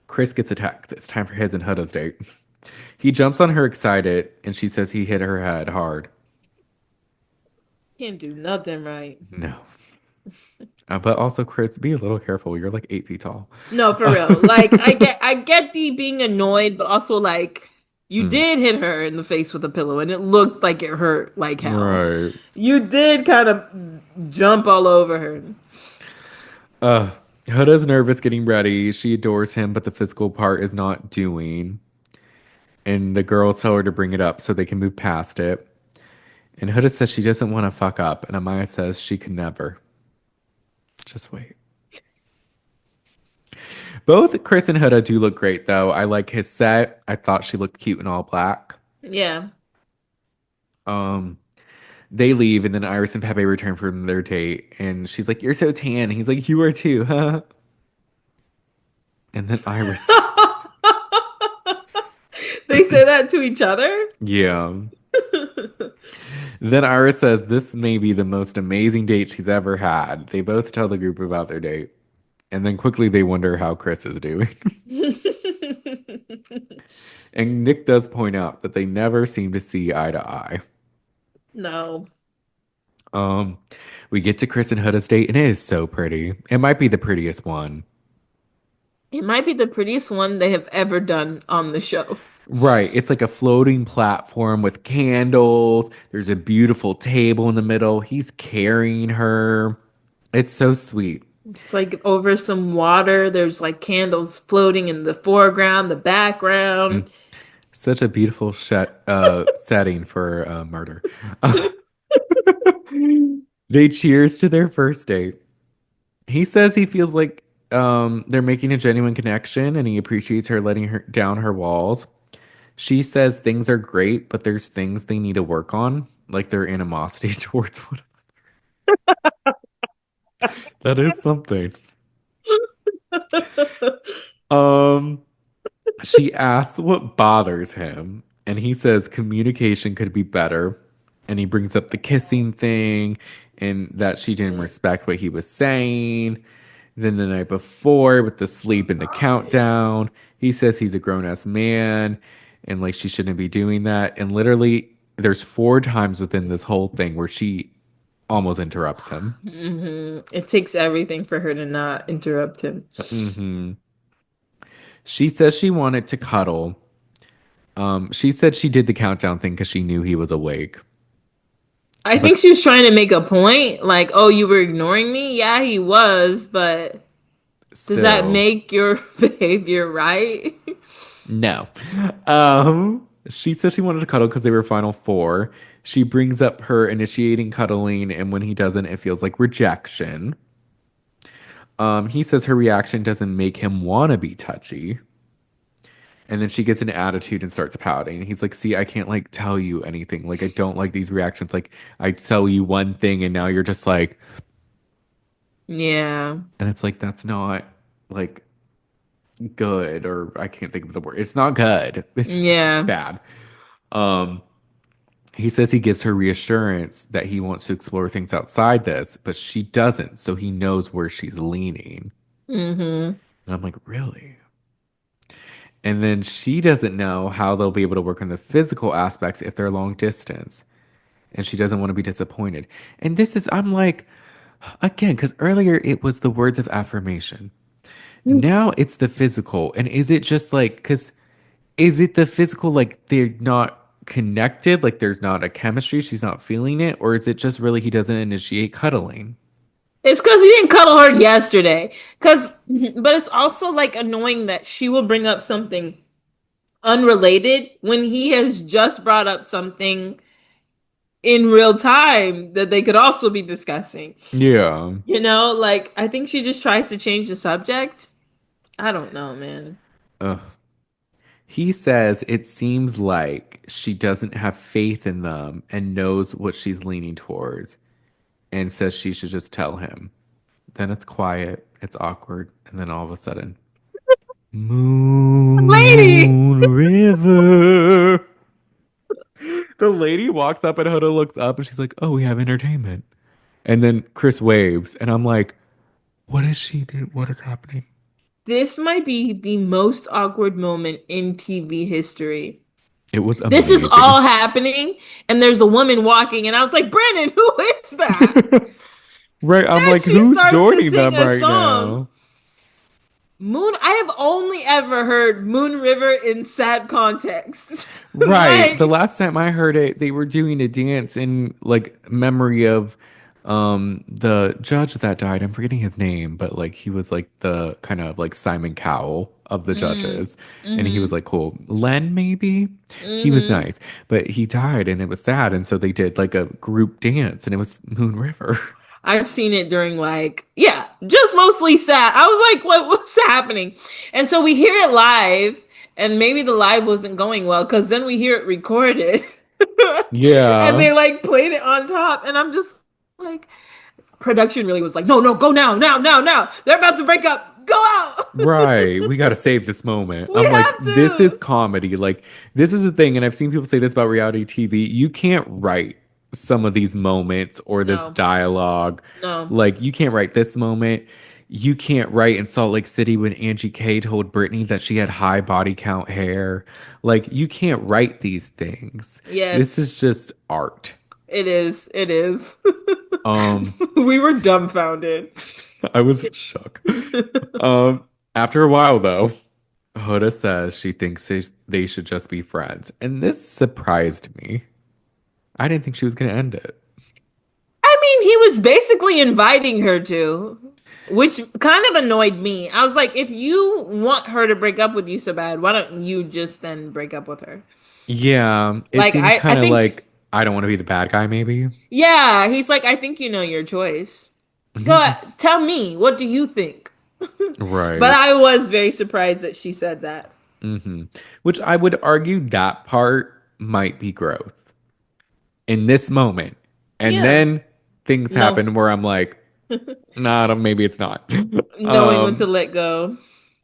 A: Chris gets attacked. It's time for his and Huda's date. He jumps on her excited, and she says he hit her head hard.
B: Can't do nothing right.
A: No. But also, Chris, be a little careful. You're like 8 feet tall.
B: No, for real. Like I get the being annoyed, but also like you
A: Mm,
B: did hit her in the face with a pillow and it looked like it hurt like hell.
A: right.
B: You did kind of jump all over her.
A: Uh, Huda's nervous getting ready. She adores him, but the physical part is not doing. And the girls tell her to bring it up so they can move past it. And Huda says she doesn't want to fuck up. And Amaya says she can never. Just wait. Both Chris and Huda do look great, though. I like his set. I thought she looked cute in all black.
B: Yeah.
A: Um, they leave, and then Iris and Pepe return from their date. And she's like, "You're so tan." He's like, "You are too, huh?" And then Iris,
B: They say that to each other.
A: Yeah. Then Iris says this may be the most amazing date she's ever had. They both tell the group about their date. And then quickly they wonder how Chris is doing. And Nick does point out that they never seem to see eye to eye.
B: No.
A: Um, we get to Chris and Huda's date, and it is so pretty. It might be the prettiest one.
B: It might be the prettiest one they have ever done on the show.
A: Right. It's like a floating platform with candles. There's a beautiful table in the middle. He's carrying her. It's so sweet.
B: It's like over some water. There's like candles floating in the foreground, the background.
A: Such a beautiful setting for murder. They cheers to their first date. He says he feels like they're making a genuine connection and he appreciates her letting her down her walls. She says things are great, but there's things they need to work on, like their animosity towards one. That is something. Um, she asks what bothers him, and he says communication could be better. And he brings up the kissing thing and that she didn't respect what he was saying. Then the night before, with the sleep and the countdown, he says he's a grown ass man and like she shouldn't be doing that. And literally, there's four times within this whole thing where she almost interrupts him.
B: It takes everything for her to not interrupt him.
A: Hmm. She says she wanted to cuddle. She said she did the countdown thing because she knew he was awake.
B: I think
A: But
B: she was trying to make a point, like, "Oh, you were ignoring me." Yeah, he was, but does that
A: still,
B: make your behavior right?
A: no. She says she wanted to cuddle because they were final four. She brings up her initiating cuddling, and when he doesn't, it feels like rejection. He says her reaction doesn't make him want to be touchy. And then she gets an attitude and starts pouting. He's like, "See, I can't like tell you anything. Like, I don't like these reactions. Like, I tell you one thing, and now you're just like,"
B: Yeah,
A: and it's like, that's not like good, or I can't think of the word. It's not good. It's just
B: yeah.
A: bad. Um, he says he gives her reassurance that he wants to explore things outside this, but she doesn't. So he knows where she's leaning.
B: Hmm.
A: And I'm like, really? And then she doesn't know how they'll be able to work on the physical aspects if they're long distance. And she doesn't want to be disappointed. And this is, I'm like, again, because earlier it was the words of affirmation. Now it's the physical. And is it just like, because is it the physical, like they're not connected, like there's not a chemistry, she's not feeling it? Or is it just really he doesn't initiate cuddling?
B: It's because he didn't cuddle her yesterday. But it's also like annoying that she will bring up something unrelated when he has just brought up something in real time that they could also be discussing.
A: Yeah.
B: Like I think she just tries to change the subject. I don't know, man.
A: Ugh. He says it seems like she doesn't have faith in them and knows what she's leaning towards and says she should just tell him. Then it's quiet, it's awkward, and then all of a sudden,
B: Lady,
A: Moon River. The lady walks up and Hoda looks up and she's like, "Oh, we have entertainment." And then Chris waves, and I'm like, "What is she do? What is happening?"
B: this might be the most awkward moment in TV history.
A: It was
B: This is
A: amazing.
B: all happening, and there's a woman walking, and I was like, Brandon, who is that?
A: Right. I'm
B: Then
A: like,
B: she
A: who's
B: starts to
A: joining
B: sing
A: them
B: a
A: right
B: song.
A: now?
B: I have only ever heard Moon River in sad context.
A: Right. The
B: Like,
A: last time I heard it, they were doing a dance in like memory of the judge that died. I'm forgetting his name, but like he was like the kind of like Simon Cowell of the
B: mm,
A: judges. And he was
B: mm-hmm,
A: like cool. Len maybe? He was
B: mm-hmm.
A: nice. But he died and it was sad. And so they did like a group dance and it was Moon River.
B: I've seen it during like, yeah, just mostly sad. I was like, what's happening? And so we hear it live, and maybe the live wasn't going well because then we hear it recorded. And
A: Yeah.
B: they like played it on top, and I'm just like, production really was like, no, no, go now, now, now, now. They're about to break up. Go out.
A: Right. We got to save this moment.
B: We
A: I'm like,
B: have
A: this is
B: to.
A: comedy. Like, this is the thing. And I've seen people say this about reality TV. You can't write some of these moments or this
B: No,
A: dialogue.
B: no.
A: Like, you can't write this moment. You can't write in Salt Lake City when Angie K told Brittany that she had high body count hair. Like, you can't write these things. This
B: Yes,
A: is just art.
B: it is. It is.
A: Um,
B: We were dumbfounded.
A: I was shook. Um, After a while, though. Huda says she thinks they should just be friends. And this surprised me. I didn't think she was going to end it.
B: I mean, he was basically inviting her to, which kind of annoyed me. I was like, if you want her to break up with you so bad, why don't you just then break up with her?
A: Yeah, it
B: Like,
A: seemed
B: I
A: kind of
B: think,
A: like I don't want to be the bad guy, maybe.
B: yeah, he's like, I think you know your choice. Go ahead, tell me, what do you think? But
A: Right.
B: I was very surprised that she said that.
A: hmm Which I would argue that part might be growth in this moment. And
B: Yeah,
A: then things
B: no,
A: happen where I'm like, nah, maybe it's not.
B: knowing when to
A: um,
B: let go.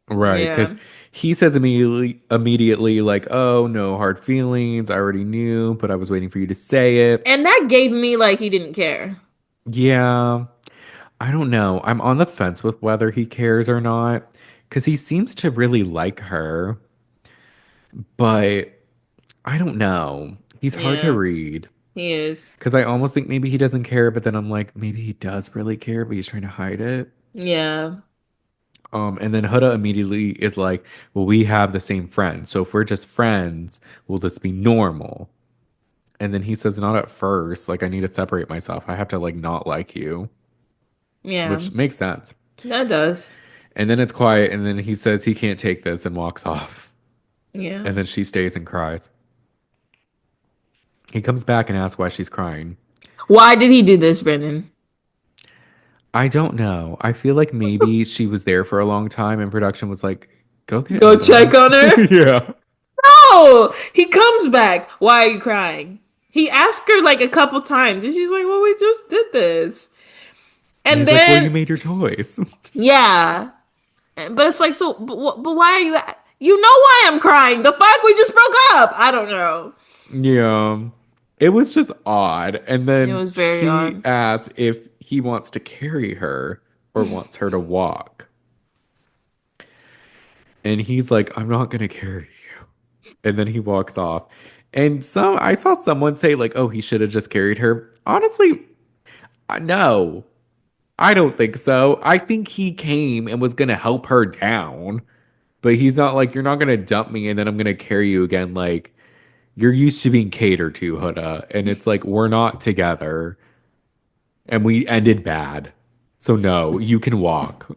A: right.
B: Yeah.
A: Because he says immediately, like, oh, no hard feelings. I already knew, but I was waiting for you to say it.
B: And that gave me like he didn't care.
A: Yeah. I don't know. I'm on the fence with whether he cares or not because he seems to really like her, but I don't know. He's hard to
B: Yeah,
A: read
B: he is.
A: because I almost think maybe he doesn't care, but then I'm like, maybe he does really care, but he's trying to hide it.
B: Yeah.
A: And then Huda immediately is like, well, we have the same friends. So if we're just friends, will this be normal? And then he says, not at first. Like, I need to separate myself. I have to, like, not like you,
B: Yeah.
A: which makes sense.
B: That does.
A: And then it's quiet. And then he says he can't take this and walks off.
B: Yeah.
A: And then she stays and cries. He comes back and asks why she's crying.
B: Why did he do this, Brendan?
A: I don't know. I feel like maybe she was there for a long time and production was like, go get
B: Go check
A: Huda.
B: on her?
A: Yeah.
B: No! He comes back. Why are you crying? He asked her like a couple times, and she's like, well, we just did this.
A: And
B: And
A: he's like, well, you
B: then,
A: made your choice.
B: yeah. But it's like, so, but why are you, you know why I'm crying. The fuck? We just broke up. I don't know.
A: Yeah. It was just odd. And
B: It
A: then
B: was very
A: she
B: odd.
A: asks if he wants to carry her or wants her to walk. And he's like, I'm not going to carry you. And then he walks off. And I saw someone say, like, oh, he should have just carried her. Honestly, no, I don't think so. I think he came and was going to help her down. But he's not like, you're not going to dump me and then I'm going to carry you again. Like, you're used to being catered to, Huda. And it's like, we're not together. And we ended bad. So, no, you can walk.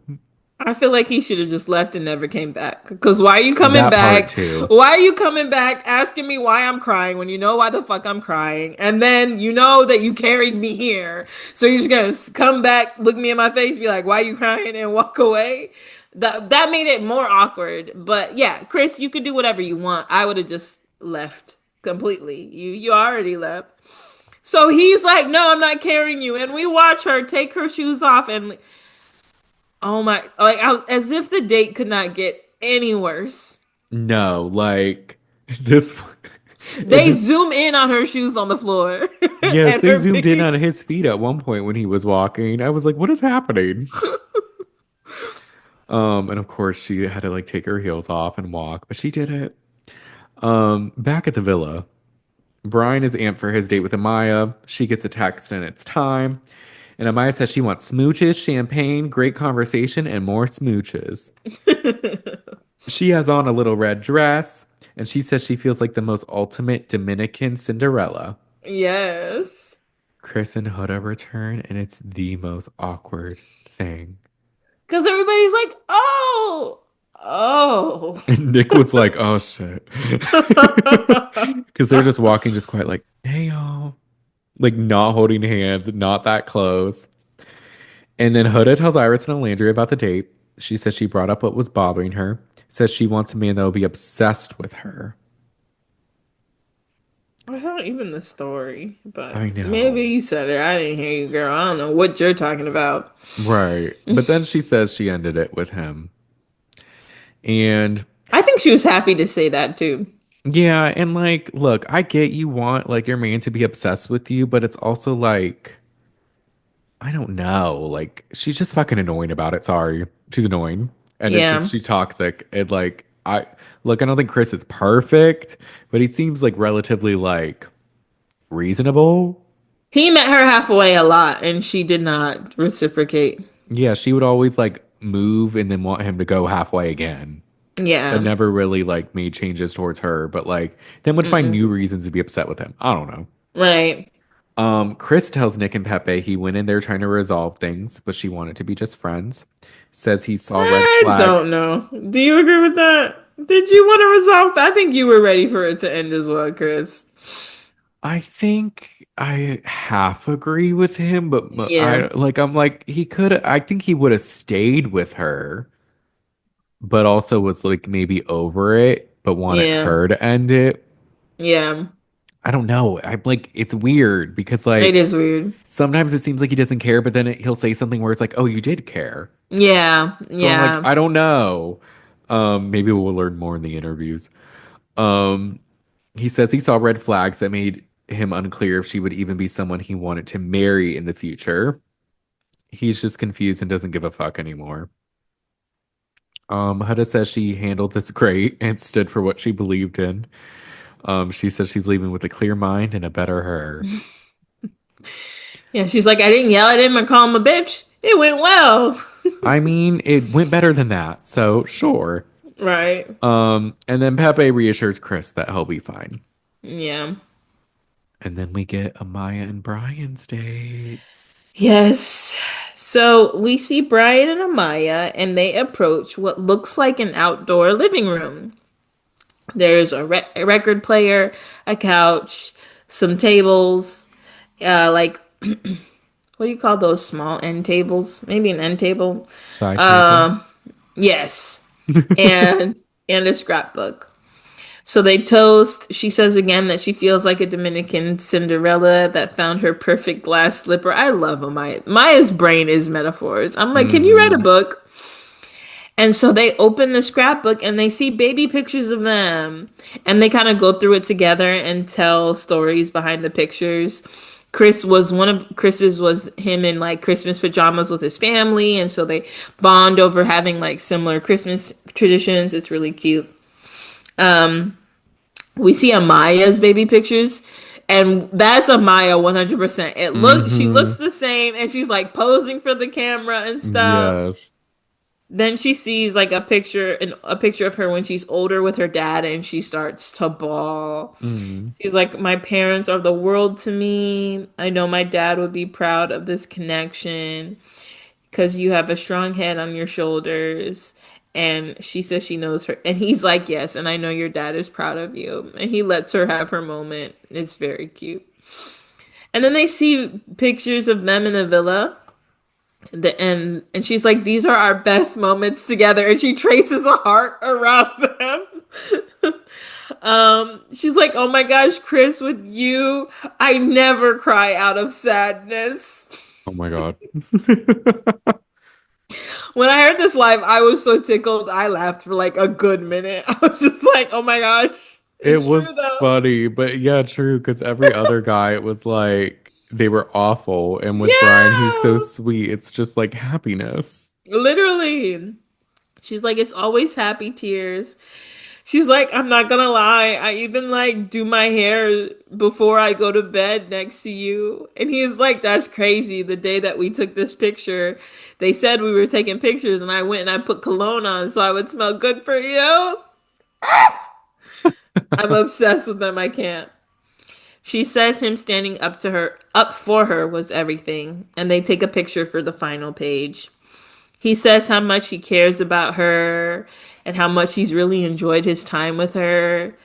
B: I feel like he should have just left and never came back. Because why are you coming
A: That part,
B: back?
A: too.
B: Why are you coming back asking me why I'm crying when you know why the fuck I'm crying? And then you know that you carried me here. So you're just going to come back, look me in my face, be like, why are you crying? And walk away. That made it more awkward. But yeah, Chris, you could do whatever you want. I would have just left completely. You already left. So he's like, no, I'm not carrying you. And we watch her take her shoes off and oh my, like as if the date could not get any worse.
A: No, like, this, it
B: They
A: just,
B: zoom in on her shoes on the floor
A: yes,
B: and
A: they
B: her
A: zoomed in
B: feet.
A: on his feet at one point when he was walking. I was like, what is happening? And of course she had to like take her heels off and walk, but she did it. Back at the villa, Brian is amped for his date with Amaya. She gets a text and it's time. And Amaya says she wants smooches, champagne, great conversation, and more smooches. She has on a little red dress, and she says she feels like the most ultimate Dominican Cinderella.
B: Yes.
A: Chris and Huda return, and it's the most awkward thing.
B: Because everybody's like, oh, oh.
A: And Nick was like, oh shit. Because they're just walking, just quite like, hey y'all. Like, not holding hands, not that close. And then Huda tells Iris and Olandria about the date. She says she brought up what was bothering her, says she wants a man that will be obsessed with her.
B: I haven't even the story, but
A: I
B: maybe
A: know.
B: you said it. I didn't hear you, girl. I don't know what you're talking about.
A: Right. But then she says she ended it with him. And
B: I think she was happy to say that too.
A: yeah, and like, look, I get you want like your man to be obsessed with you, but it's also like, I don't know. Like, she's just fucking annoying about it. Sorry. She's annoying. And it's just,
B: Yeah.
A: she's toxic. And like, look, I don't think Chris is perfect, but he seems like relatively like reasonable.
B: He met her halfway a lot and she did not reciprocate.
A: Yeah, she would always like move and then want him to go halfway again, but
B: Yeah.
A: never really like made changes towards her, but like then would find new
B: Mm-mm.
A: reasons to be upset with him. I don't know.
B: Right.
A: Chris tells Nick and Pepe he went in there trying to resolve things, but she wanted to be just friends. Says he saw red
B: I
A: flag.
B: don't know. Do you agree with that? Did you want to resolve that? I think you were ready for it to end as well, Chris.
A: I think I half agree with him, but
B: Yeah.
A: I'm like he could. I think he would have stayed with her, but also was like maybe over it, but wanted
B: Yeah.
A: her to end it.
B: Yeah.
A: I don't know. I'm like it's weird because
B: It
A: like
B: is weird.
A: sometimes it seems like he doesn't care, but then he'll say something where it's like, "Oh, you did care."
B: Yeah.
A: So I'm like,
B: Yeah.
A: I don't know. Maybe we'll learn more in the interviews. Um, he says he saw red flags that made him unclear if she would even be someone he wanted to marry in the future. He's just confused and doesn't give a fuck anymore. Huda says she handled this great and stood for what she believed in. She says she's leaving with a clear mind and a better her.
B: Yeah. She's like, I didn't yell at him and call him a bitch. It went well.
A: I mean, it went better than that, so sure.
B: Right.
A: And then Pepe reassures Chris that he'll be fine.
B: Yeah.
A: And then we get Amaya and Brian's date.
B: Yes. So we see Brian and Amaya, and they approach what looks like an outdoor living room. There's a record player, a couch, some tables, like what do you call those small end tables? Maybe an end table.
A: Side table.
B: Um, yes, and a scrapbook. So they toast. She says again that she feels like a Dominican Cinderella that found her perfect glass slipper. I love Maya. Maya's brain is metaphors. I'm like, can you write a
A: Hmm.
B: book? And so they open the scrapbook and they see baby pictures of them. And they kind of go through it together and tell stories behind the pictures. One of Chris's was him in like Christmas pajamas with his family. And so they bond over having like similar Christmas traditions. It's really cute. We see Amaya's baby pictures. And that's Amaya 100%. She looks
A: Hmm.
B: the same and she's like posing for the camera and stuff.
A: Yes.
B: Then she sees like a picture of her when she's older with her dad, and she starts to bawl.
A: Mm.
B: She's like, "My parents are the world to me. I know my dad would be proud of this connection because you have a strong head on your shoulders." And she says she knows her, and he's like, "Yes, and I know your dad is proud of you." And he lets her have her moment. It's very cute. And then they see pictures of them in the villa and she's like, these are our best moments together, and she traces a heart around them. She's like, oh my gosh, Chris, with you I never cry out of sadness.
A: Oh my God.
B: When I heard this live, I was so tickled. I laughed for like a good minute. I was just like, oh my gosh,
A: It
B: it's true
A: was
B: though.
A: funny, but yeah, true. Because every other guy, it was like they were awful. And with Brian, he's so
B: Yeah,
A: sweet. It's just like happiness.
B: literally. She's like, it's always happy tears. She's like, I'm not gonna lie. I even like do my hair before I go to bed next to you. And he's like, that's crazy. The day that we took this picture, they said we were taking pictures, and I went and I put cologne on so I would smell good for you. I'm obsessed with them. I can't. She says him standing up for her was everything. And they take a picture for the final page. He says how much he cares about her and how much he's really enjoyed his time with her.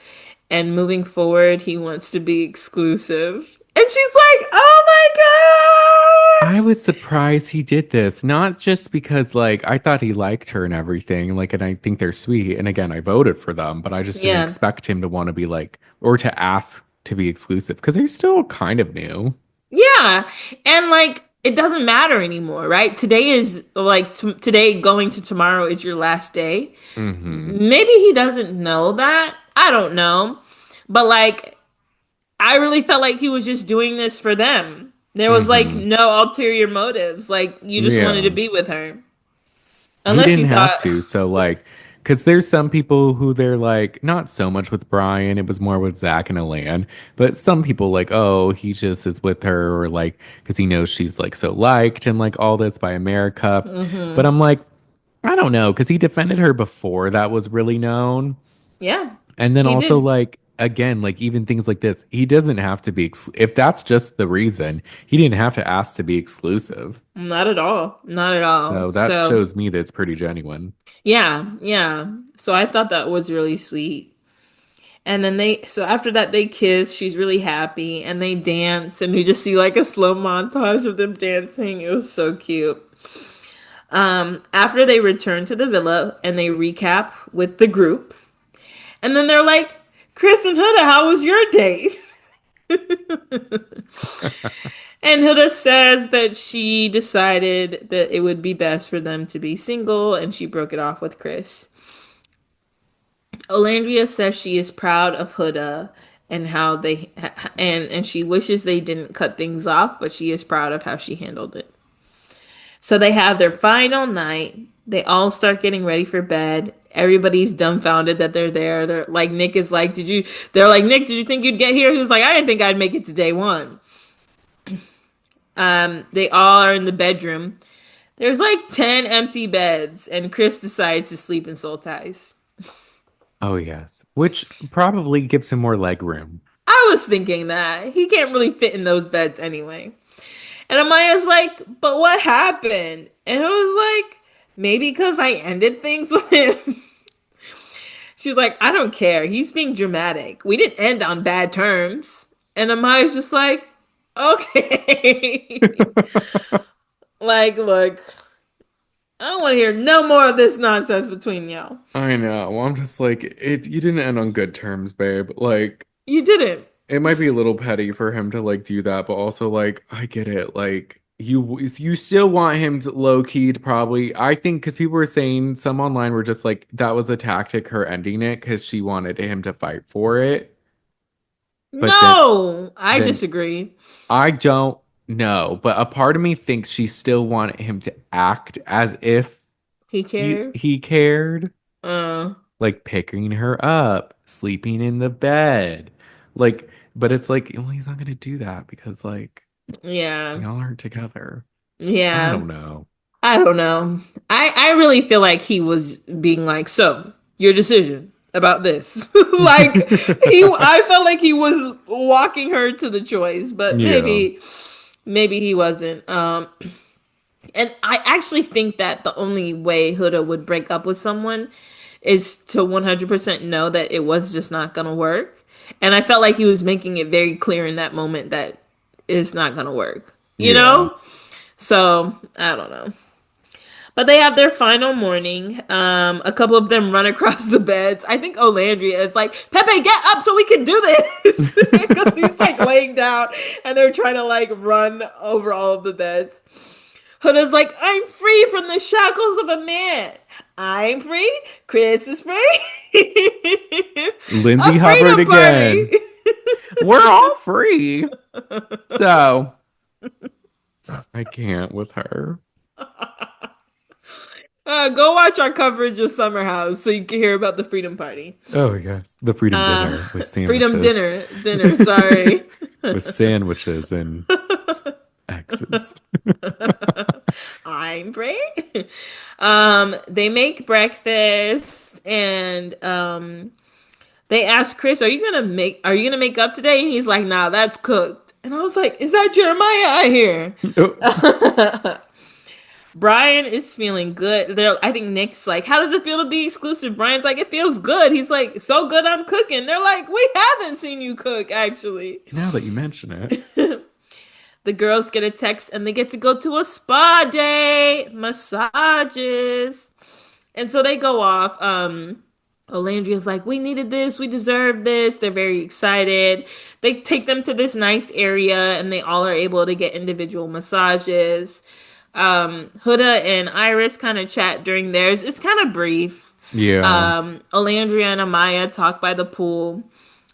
B: And moving forward, he wants to be exclusive. And she's like, oh my
A: I
B: gosh.
A: was surprised he did this, not just because like I thought he liked her and everything, like, and I think they're sweet. And again, I voted for them, but I just didn't
B: Yeah.
A: expect him to want to be like, or to ask to be exclusive because they're still kind of new.
B: Yeah. And like, it doesn't matter anymore, right? Today is like today going to tomorrow is your last day.
A: Hmm.
B: Maybe he doesn't know that. I don't know. But like I really felt like he was just doing this for them. There was like
A: Hmm.
B: no ulterior motives. Like you just wanted to
A: Yeah.
B: be with her.
A: He
B: Unless you
A: didn't have
B: thought,
A: to. So like, because there's some people who they're like not so much with Brian. It was more with Zach and Elan. But some people like, oh, he just is with her, or like because he knows she's like so liked and like all this by America. But
B: hmm
A: I'm like, I don't know, because he defended her before that was really known.
B: yeah,
A: And then
B: he
A: also
B: did.
A: like again, like even things like this, he doesn't have to be if that's just the reason, he didn't have to ask to be exclusive.
B: Not at all. Not at all.
A: So that
B: So,
A: shows me that it's pretty genuine.
B: yeah, yeah. So I thought that was really sweet. And then so after that, they kiss. She's really happy and they dance. And we just see like a slow montage of them dancing. It was so cute. After they return to the villa and they recap with the group. And then they're like, Chris and Huda, how was your date? And Hilda says that she decided that it would be best for them to be single and she broke it off with Chris. Olandria says she is proud of Huda and how they and she wishes they didn't cut things off, but she is proud of how she handled it. So they have their final night. They all start getting ready for bed. Everybody's dumbfounded that they're there. They're like Nic is like, "Did you?" They're like, "Nic, did you think you'd get here?" He was like, "I didn't think I'd make it to day one." They all are in the bedroom. There's like 10 empty beds, and Chris decides to sleep in soul ties.
A: Oh yes, which probably gives him more leg room.
B: I was thinking that. He can't really fit in those beds anyway. And Amaya's like, but what happened? And it was like, maybe because I ended things with him. She's like, I don't care. He's being dramatic. We didn't end on bad terms. And Amaya's just like, okay. Like, look, I don't want to hear no more of this nonsense between y'all.
A: I know. Well, I'm just like it. You didn't end on good terms, babe. Like
B: You didn't.
A: it might be a little petty for him to like do that, but also like I get it. Like you still want him to low key to probably. I think because people were saying some online were just like that was a tactic her ending it because she wanted him to fight for it. But
B: No, I
A: then
B: disagree.
A: I don't know. But a part of me thinks she still wanted him to act as if
B: He cared.
A: he cared.
B: Uh,
A: Like picking her up, sleeping in the bed. Like, but it's like, well, he's not gonna do that because like
B: yeah.
A: y'all aren't together. I
B: Yeah.
A: don't know.
B: I don't know. I really feel like he was being like, so your decision about this. Like I felt like he was walking her to the choice, but
A: Yeah.
B: maybe he wasn't. And I actually think that the only way Huda would break up with someone is to 100% know that it was just not gonna work. And I felt like he was making it very clear in that moment that it's not gonna work. You
A: Yeah.
B: know? So I don't know. But they have their final morning. A couple of them run across the beds. I think Olandria is like, Pepe, get up so we can do this. Because he's like laying down and they're trying to like run over all of the beds. Huda's like, I'm free from the shackles of a man. I'm free. Chris is free.
A: Lindsay
B: A
A: Hubbard
B: freedom
A: again.
B: party.
A: We're all free. So I can't with her.
B: Go watch our coverage of Summer House so you can hear about the freedom party.
A: Oh yes. The freedom
B: Uh,
A: dinner with
B: freedom
A: sandwiches.
B: dinner. Sorry.
A: With sandwiches and X's.
B: I'm free. They make breakfast and they ask Chris, are you gonna make up today? And he's like, nah, that's cooked. And I was like, is that Jeremiah I hear?
A: Oh.
B: Brian is feeling good. I think Nic's like, how does it feel to be exclusive? Brian's like, it feels good. He's like, so good I'm cooking. They're like, we haven't seen you cook, actually.
A: Now that you mention it.
B: The girls get a text and they get to go to a spa day, massages. And so they go off. Olandria's like, we needed this, we deserve this. They're very excited. They take them to this nice area and they all are able to get individual massages. Huda and Iris kind of chat during theirs. It's kind of brief.
A: Yeah.
B: Olandria and Amaya talk by the pool.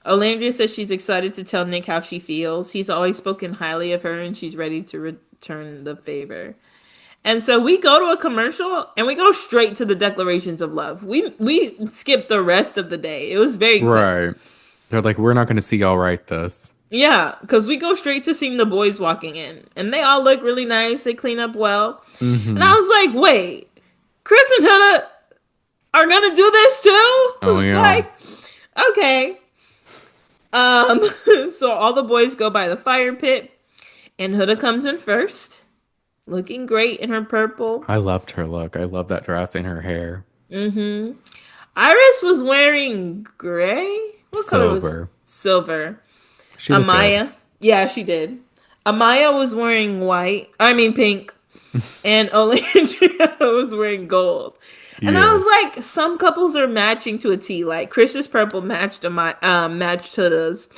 B: Olandria says she's excited to tell Nic how she feels. He's always spoken highly of her and she's ready to return the favor. And so we go to a commercial and we go straight to the declarations of love. We skipped the rest of the day. It was very quick.
A: Right. They're like, we're not going to see y'all write this.
B: Yeah, because we go straight to seeing the boys walking in. And they all look really nice. They clean up well. And I
A: Hmm.
B: was like, wait, Chris and Huda are gonna do this
A: Oh,
B: too?
A: yeah.
B: Like, okay. Um, so all the boys go by the fire pit, and Huda comes in first, looking great in her purple.
A: I loved her look. I love that dress and her hair.
B: Iris was wearing gray. What color was
A: Silver.
B: silver?
A: She looked good.
B: Amaya, yeah, she did. Amaya was wearing white. I mean pink, and Olandria was wearing gold. And I
A: Yeah.
B: was like, some couples are matching to a T. Like Chris's purple matched Huda's,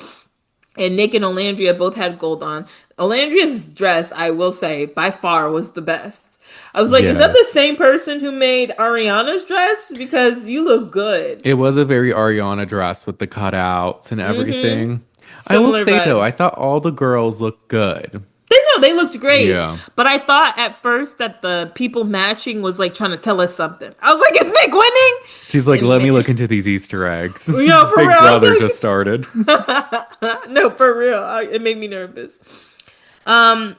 B: and Nic and Olandria both had gold on. Olandria's dress, I will say, by far was the best. I was like, is that
A: Yes.
B: the same person who made Ariana's dress? Because you look good.
A: It was a very Ariana dress with the cutouts and everything. I will
B: Similar
A: say though,
B: vibe.
A: I thought all the girls looked good.
B: They looked great.
A: Yeah.
B: But I thought at first that the people matching was like trying to tell us something. I was like, is Nick winning?
A: She's like, let me
B: And
A: look into these Easter eggs.
B: you know, for real,
A: Big
B: I
A: Brother
B: was
A: just started.
B: like, no, for real. It made me nervous.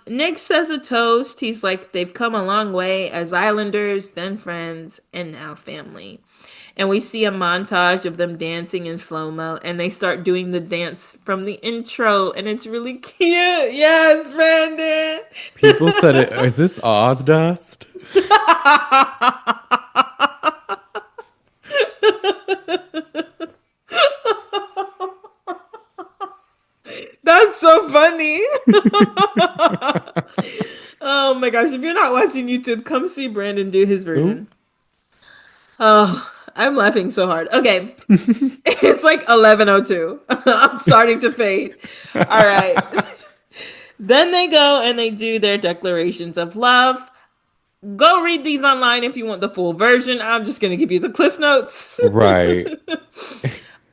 B: Nick says a toast. He's like, they've come a long way as islanders, then friends, and now family. And we see a montage of them dancing in slow mo, and they start doing the dance from the intro, and it's really cute. Yes, Brandon.
A: People said it. Is this Oz dust?
B: That's so funny. Oh my gosh, if you're not watching YouTube, come see Brandon do his
A: Ooh.
B: version. Oh, I'm laughing so hard. Okay. It's like 11:02. I'm starting to fade. All right. Then they go and they do their declarations of love. Go read these online if you want the full version. I'm just going to give you the cliff notes.
A: Right.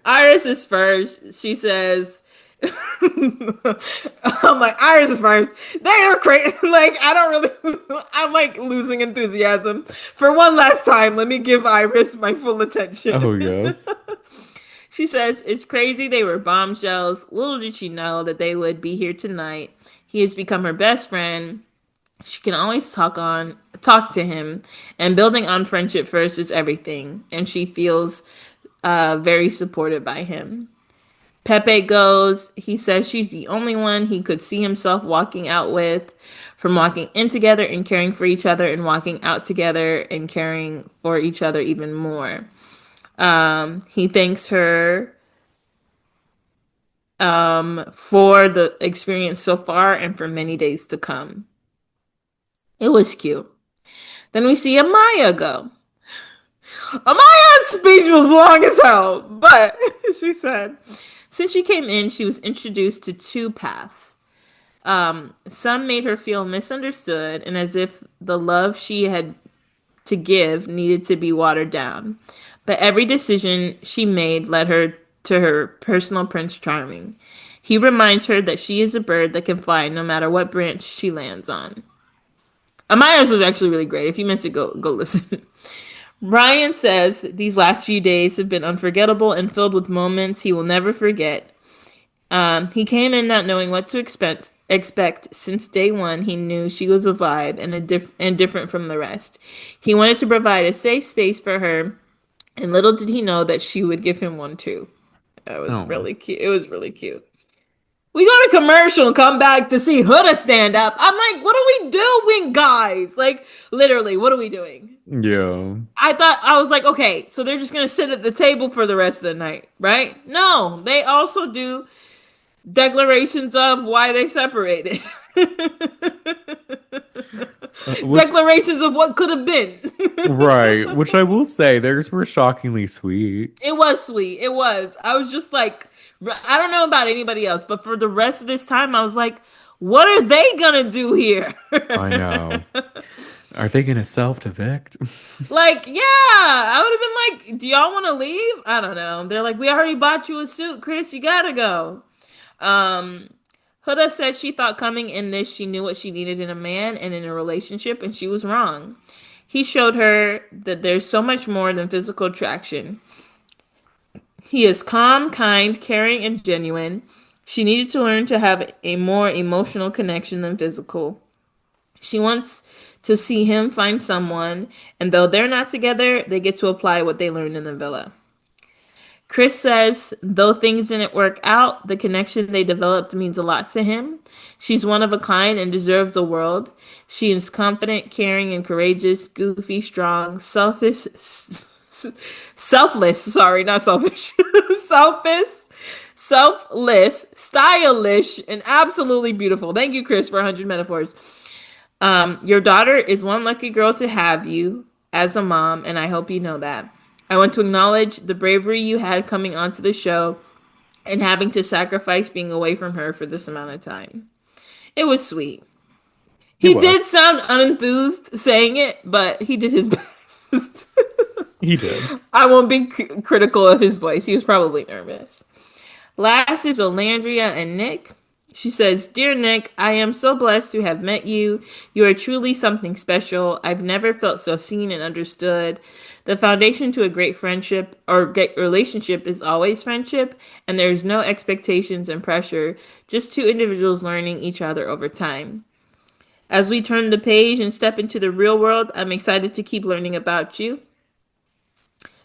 B: Iris is first. She says, I'm like, Iris is first. They are crazy. Like, I don't really, I'm like losing enthusiasm. For one last time, let me give Iris my full attention.
A: Oh, yes.
B: She says, it's crazy they were bombshells. Little did she know that they would be here tonight. He has become her best friend. She can always talk to him, and building on friendship first is everything. And she feels very supported by him. Pepe goes, he says she's the only one he could see himself walking out with, from walking in together and caring for each other, and walking out together and caring for each other even more. He thanks her for the experience so far and for many days to come. It was cute. Then we see Amaya go. Amaya's speech was long as hell, but she said, since she came in, she was introduced to two paths. Some made her feel misunderstood and as if the love she had to give needed to be watered down. But every decision she made led her to her personal Prince Charming. He reminds her that she is a bird that can fly no matter what branch she lands on. Amaya's was actually really great. If you missed it, go listen. Ryan says these last few days have been unforgettable and filled with moments he will never forget. He came in not knowing what to expect. Since day one, he knew she was a vibe and different from the rest. He wanted to provide a safe space for her, and little did he know that she would give him one too. That was
A: Oh,
B: really cute. It was really cute. We go to commercial and come back to see Huda stand up. I'm like, what are we doing, guys? Like, literally, what are we doing?
A: yeah.
B: I was like, okay, so they're just gonna sit at the table for the rest of the night, right? No, they also do declarations of why they separated.
A: Which
B: Declarations of what could have been.
A: Right. Which I will say, theirs were shockingly sweet.
B: It was sweet. It was. I was just like, I don't know about anybody else, but for the rest of this time, I was like, what are they gonna do here?
A: I know. Are they gonna self-evict?
B: Like, yeah, I would have been like, do y'all want to leave? I don't know. They're like, we already bought you a suit, Chris. You gotta go. Um, Huda said she thought coming in this, she knew what she needed in a man and in a relationship, and she was wrong. He showed her that there's so much more than physical attraction. He is calm, kind, caring, and genuine. She needed to learn to have a more emotional connection than physical. She wants to see him find someone, and though they're not together, they get to apply what they learned in the villa. Chris says, though things didn't work out, the connection they developed means a lot to him. She's one of a kind and deserves the world. She is confident, caring, and courageous, goofy, strong, sorry, not selfish, selfish, selfless, stylish, and absolutely beautiful. Thank you, Chris, for 100 metaphors. Your daughter is one lucky girl to have you as a mom, and I hope you know that. I want to acknowledge the bravery you had coming onto the show and having to sacrifice being away from her for this amount of time. It was sweet.
A: It
B: He
A: was.
B: did sound unenthused saying it, but he did his best.
A: He did.
B: I won't be critical of his voice. He was probably nervous. Last is Olandria and Nic. She says, Dear Nic, I am so blessed to have met you. You are truly something special. I've never felt so seen and understood. The foundation to a great friendship or great relationship is always friendship, and there's no expectations and pressure, just two individuals learning each other over time. As we turn the page and step into the real world, I'm excited to keep learning about you,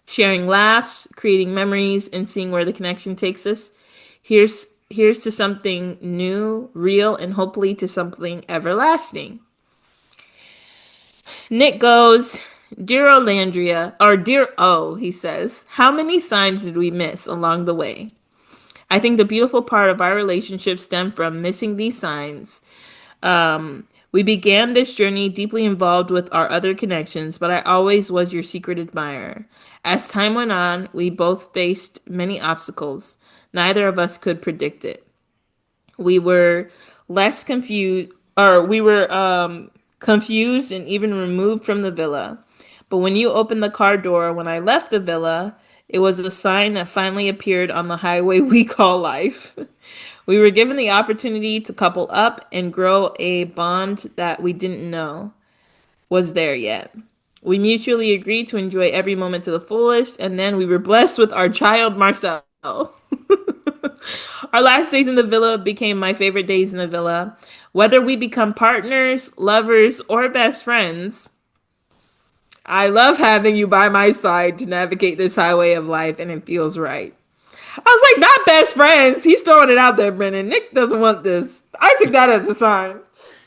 B: sharing laughs, creating memories, and seeing where the connection takes us. Here's to something new, real, and hopefully to something everlasting. Nic goes, Dear Olandria, or Dear O, he says, how many signs did we miss along the way? I think the beautiful part of our relationship stemmed from missing these signs. We began this journey deeply involved with our other connections, but I always was your secret admirer. As time went on, we both faced many obstacles. Neither of us could predict it. We were less confused, or we were confused and even removed from the villa. But when you opened the car door when I left the villa, it was a sign that finally appeared on the highway we call life. We were given the opportunity to couple up and grow a bond that we didn't know was there yet. We mutually agreed to enjoy every moment to the fullest, and then we were blessed with our child, Marcel. Our last days in the villa became my favorite days in the villa. Whether we become partners, lovers, or best friends, I love having you by my side to navigate this highway of life, and it feels right. I was like, not best friends. He's throwing it out there, Brennan. Nic doesn't want this. I took that as a sign.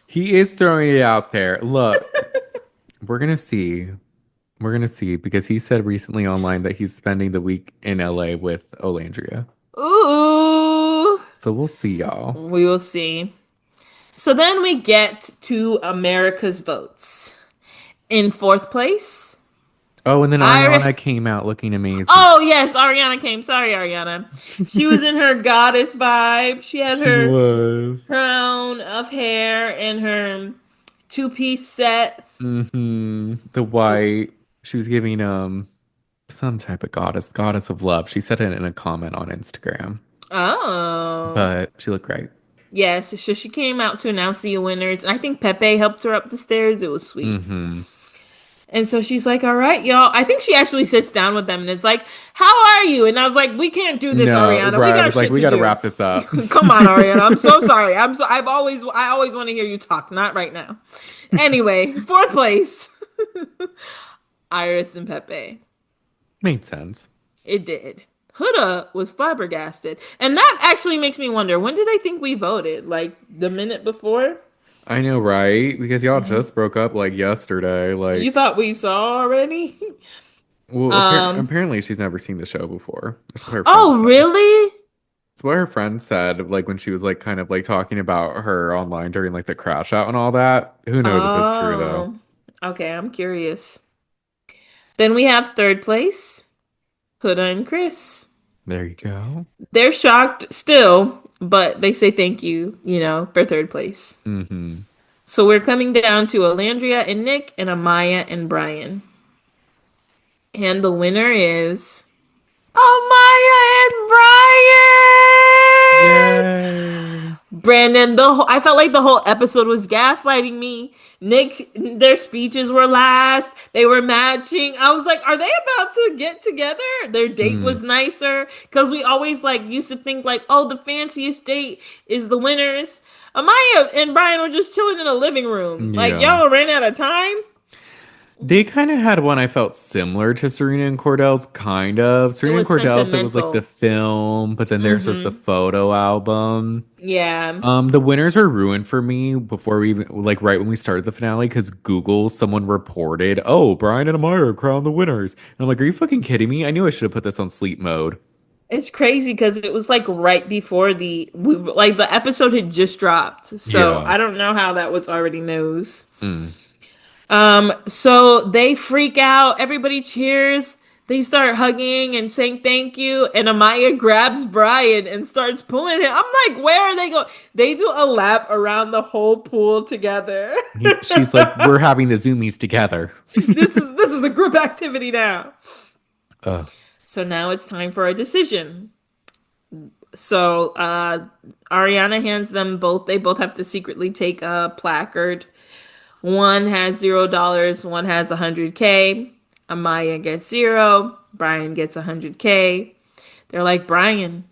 A: He is throwing it out there. Look, we're gonna see. We're gonna see because he said recently online that he's spending the week in LA with Olandria.
B: Ooh.
A: So we'll see, y'all.
B: We will see. So then we get to America's votes. In fourth place,
A: Oh, and then
B: I.
A: Ariana came out looking amazing.
B: Oh yes, Ariana came. Sorry, Ariana. She was in her goddess vibe. She had
A: She
B: her
A: was.
B: crown of hair and her two-piece set.
A: The white. She was giving some type of goddess of love. She said it in a comment on Instagram.
B: Oh.
A: But she looked great.
B: Yes, so she came out to announce the winners. And I think Pepe helped her up the stairs. It was sweet. And so she's like, all right, y'all. I think she actually sits down with them and it's like, how are you? And I was like, we can't do this,
A: No,
B: Ariana. We
A: right. I
B: got
A: was like,
B: shit
A: we
B: to
A: got to
B: do.
A: wrap this up.
B: Come on, Ariana. I'm so sorry. I always want to hear you talk. Not right now. Anyway, fourth place. Iris and Pepe.
A: Made sense.
B: It did. Huda was flabbergasted. And that actually makes me wonder, when did they think we voted? Like the minute before?
A: I know, right? Because y'all just broke up like yesterday.
B: You
A: Like,
B: thought we saw already?
A: well,
B: um
A: apparently she's never seen the show before. That's what her friend
B: Oh,
A: said.
B: really?
A: That's what her friend said, like when she was like kind of like talking about her online during like the crash out and all that. Who knows if it's true though?
B: Oh. Okay, I'm curious. Then we have third place, Huda and Chris.
A: There you go.
B: They're shocked still, but they say thank you, for third place.
A: Hmm.
B: So we're coming down to Olandria and Nic and Amaya and Bryan. And the winner is Amaya and Bryan!
A: Yay.
B: Brandon, I felt like the whole episode was gaslighting me. Nick, their speeches were last. They were matching. I was like, are they about to get together? Their date
A: Mm,
B: was nicer because we always like used to think like, oh, the fanciest date is the winners. Amaya and Bryan were just chilling in a living room. Like
A: yeah.
B: y'all ran out of time.
A: They kind of had one I felt similar to Serena and Cordell's, kind of.
B: It
A: Serena and
B: was
A: Cordell's, it was like the
B: sentimental.
A: film, but then theirs was the photo album.
B: Yeah.
A: The winners were ruined for me before we even, like, right when we started the finale, because Google, someone reported, oh, Brian and Amara crowned the winners. And I'm like, are you fucking kidding me? I knew I should have put this on sleep mode.
B: It's crazy because it was like right before like the episode had just dropped. So
A: Yeah.
B: I don't know how that was already news.
A: Mm.
B: So they freak out, everybody cheers, they start hugging and saying thank you, and Amaya grabs Bryan and starts pulling him. I'm like, where are they going? They do a lap around the whole pool together.
A: She's like, we're having the zoomies together.
B: This is a group activity now.
A: Ugh.
B: So now it's time for a decision. So Ariana hands them both. They both have to secretly take a placard. One has $0. One has 100K. Amaya gets 0. Bryan gets 100K. They're like, Bryan,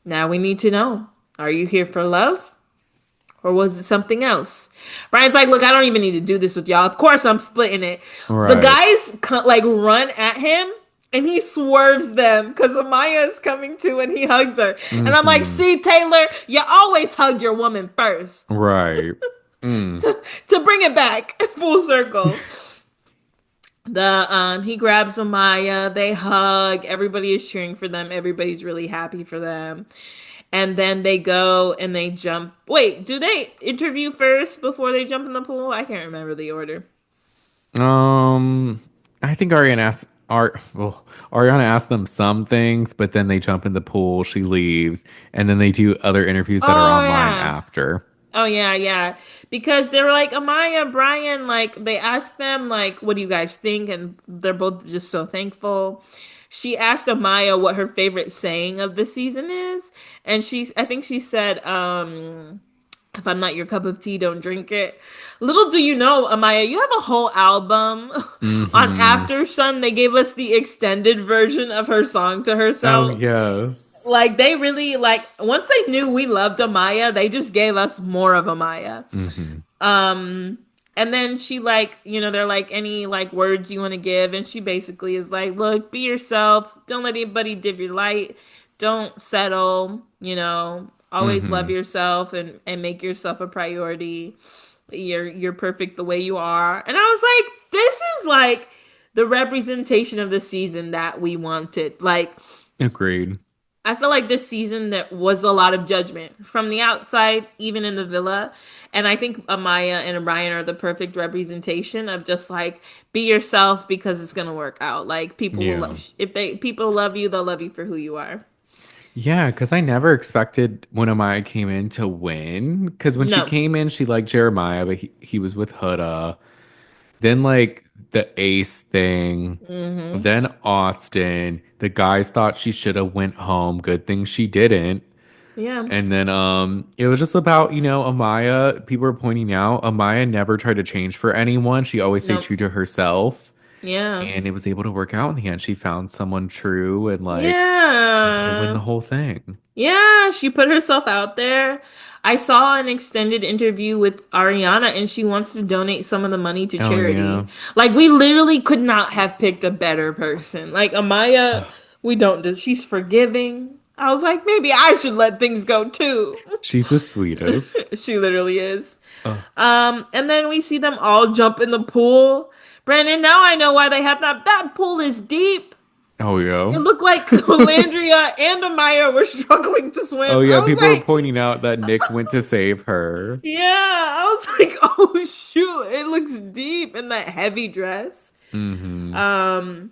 B: now we need to know. Are you here for love? Or was it something else? Bryan's like, look, I don't even need to do this with y'all. Of course I'm splitting it. The
A: Right.
B: guys like run at him and he swerves them because Amaya is coming to and he hugs her. And I'm like,
A: Hmm.
B: see, Taylor, you always hug your woman first
A: Right. Mm.
B: to bring it back full circle. He grabs Amaya, they hug, everybody is cheering for them, everybody's really happy for them. And then they go and they jump. Wait, do they interview first before they jump in the pool? I can't remember the order.
A: Um, I think Ariana asked them some things, but then they jump in the pool, she leaves, and then they do other interviews that are
B: Oh
A: online
B: yeah.
A: after.
B: Oh yeah, yeah. Because they were like Amaya, Bryan, like they asked them like, what do you guys think? And they're both just so thankful. She asked Amaya what her favorite saying of the season is, and I think she said, if I'm not your cup of tea, don't drink it. Little do you know, Amaya, you have a whole album on
A: Hmm.
B: Aftersun. They gave us the extended version of her song to
A: Oh,
B: herself.
A: yes.
B: Like they really like once they knew we loved Amaya, they just gave us more of Amaya.
A: Hmm.
B: And then she like, they're like any like words you want to give, and she basically is like, look, be yourself. Don't let anybody dim your light. Don't settle. Always love
A: Hmm.
B: yourself and make yourself a priority. You're perfect the way you are. And I was like, this is like the representation of the season that we wanted. Like
A: Agreed.
B: I feel like this season there was a lot of judgment from the outside, even in the villa. And I think Amaya and Bryan are the perfect representation of just like be yourself because it's gonna work out. Like people will
A: Yeah.
B: love if they people love you, they'll love you for who you are.
A: Yeah, because I never expected when Amaya came in to win. Because when she
B: No.
A: came in, she liked Jeremiah, but he was with Huda. Then like the Ace thing,
B: Mm-hmm.
A: then Austin. The guys thought she should have went home. Good thing she didn't.
B: Yeah.
A: And then it was just about, Amaya, people were pointing out Amaya never tried to change for anyone. She always stayed
B: No.
A: true to herself.
B: Yeah.
A: And it was able to work out in the end. She found someone true and like able to win
B: Yeah.
A: the whole thing.
B: Yeah, she put herself out there. I saw an extended interview with Ariana and she wants to donate some of the money to
A: Oh yeah.
B: charity. Like we literally could not have picked a better person. Like Amaya, we don't do she's forgiving. I was like, maybe I should let things go too.
A: She's the sweetest.
B: She literally is.
A: Oh,
B: And then we see them all jump in the pool. Brandon, now I know why they have that pool is deep.
A: oh
B: It
A: yeah.
B: looked like Olandria and Amaya were struggling to
A: Oh
B: swim.
A: yeah.
B: I was
A: People were
B: like,
A: pointing out that Nick went to save her.
B: yeah. I was like, oh shoot, it looks deep in that heavy dress.
A: Mm-hmm.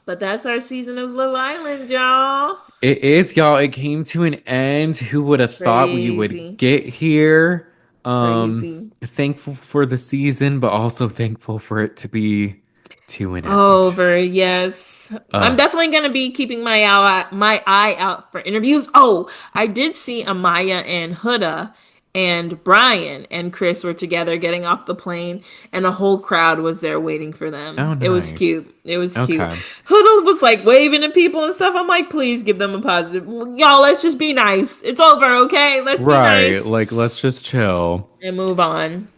B: But that's our season of Love Island, y'all.
A: It is, y'all. It came to an end. Who would have thought we would
B: Crazy.
A: get here?
B: Crazy.
A: Thankful for the season, but also thankful for it to be to an end.
B: Over, yes. I'm
A: Uh,
B: definitely gonna be keeping my eye out for interviews. Oh, I did see Amaya and Huda and Brian and Chris were together getting off the plane, and a whole crowd was there waiting for
A: oh,
B: them. It was
A: nice.
B: cute. It was cute.
A: Okay.
B: Huda was like waving at people and stuff. I'm like, please give them a positive. Y'all, let's just be nice. It's over, okay? Let's be
A: Right.
B: nice
A: Like, let's just chill.
B: and move on.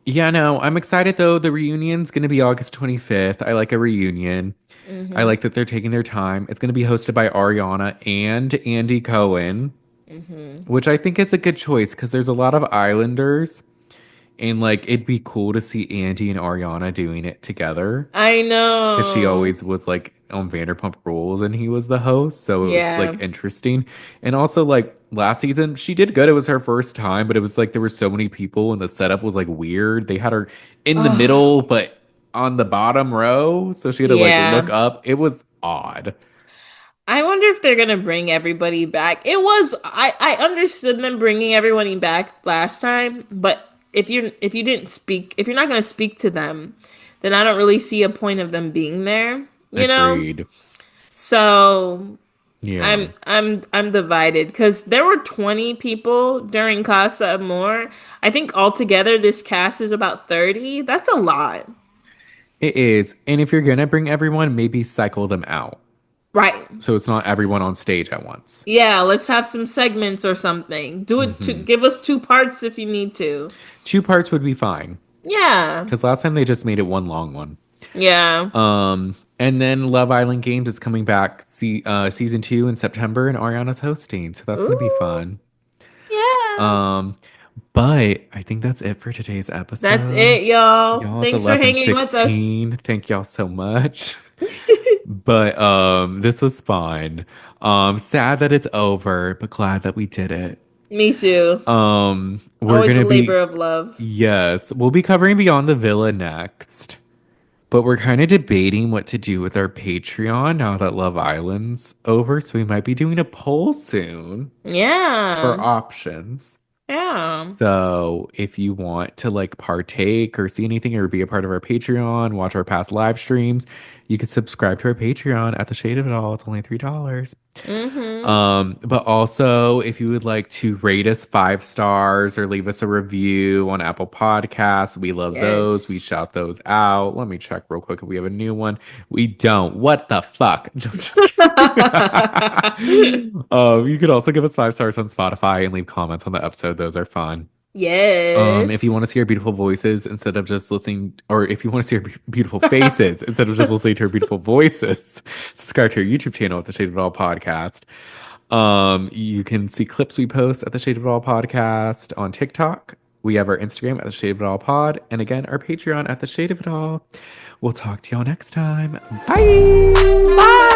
A: Yeah, no, I'm excited though. The reunion's gonna be August 25th. I like a reunion. I
B: Mm-hmm.
A: like that they're taking their time. It's gonna be hosted by Ariana and Andy Cohen,
B: Mm-hmm.
A: which I think is a good choice because there's a lot of Islanders, and like it'd be cool to see Andy and Ariana doing it together
B: I
A: because she
B: know.
A: always was like on Vanderpump Rules and he was the host, so it was like
B: Yeah.
A: interesting. And also like last season she did good. It was her first time, but it was like there were so many people and the setup was like weird. They had her in the
B: Oh,
A: middle but on the bottom row, so she had to like look
B: yeah.
A: up. It was odd.
B: I wonder if they're gonna bring everybody back. I understood them bringing everybody back last time, but if you're not gonna speak to them, then I don't really see a point of them being there, you know?
A: Agreed.
B: So
A: Yeah.
B: I'm divided because there were 20 people during Casa Amor. I think altogether this cast is about 30. That's a lot.
A: It is. And if you're gonna bring everyone, maybe cycle them out.
B: Right.
A: So it's not everyone on stage at once.
B: Yeah, let's have some segments or something. Do it to
A: Hmm.
B: give us two parts if you need to.
A: Two parts would be fine.
B: Yeah.
A: Because last time they just made it one long one.
B: Yeah.
A: And then Love Island Games is coming back season 2 in September, and Ariana's hosting. So that's gonna be
B: Ooh.
A: fun.
B: Yeah.
A: Um, but I think that's it for today's
B: That's
A: episode.
B: it, y'all.
A: Y'all, it's
B: Thanks for hanging with us.
A: 11:16. Thank y'all so much. But this was fun. Sad that it's over, but glad that we did it.
B: Me too.
A: We're
B: Always a
A: gonna
B: labor
A: be
B: of love.
A: yes, we'll be covering Beyond the Villa next. But we're kind of debating what to do with our Patreon now that Love Island's over, so we might be doing a poll soon for
B: Yeah.
A: options.
B: Yeah.
A: So if you want to like partake or see anything or be a part of our Patreon, watch our past live streams, you can subscribe to our Patreon at the Shade of It All. It's only $3.
B: Mm-hmm.
A: But also if you would like to rate us 5 stars or leave us a review on Apple Podcasts, we love those. We
B: Yes.
A: shout those out. Let me check real quick if we have a new one. We don't. What the fuck? I'm just kidding. You could also give us 5 stars on Spotify and leave comments on the episode. Those are fun. If you
B: Yes.
A: want to see our beautiful voices instead of just listening, or if you want to see our beautiful faces instead of just listening to our beautiful voices, subscribe to our YouTube channel at the Shade of It All Podcast. You can see clips we post at the Shade of It All Podcast on TikTok. We have our Instagram at the Shade of It All Pod, and again, our Patreon at the Shade of It All. We'll talk to y'all next time. Bye.
B: Bye.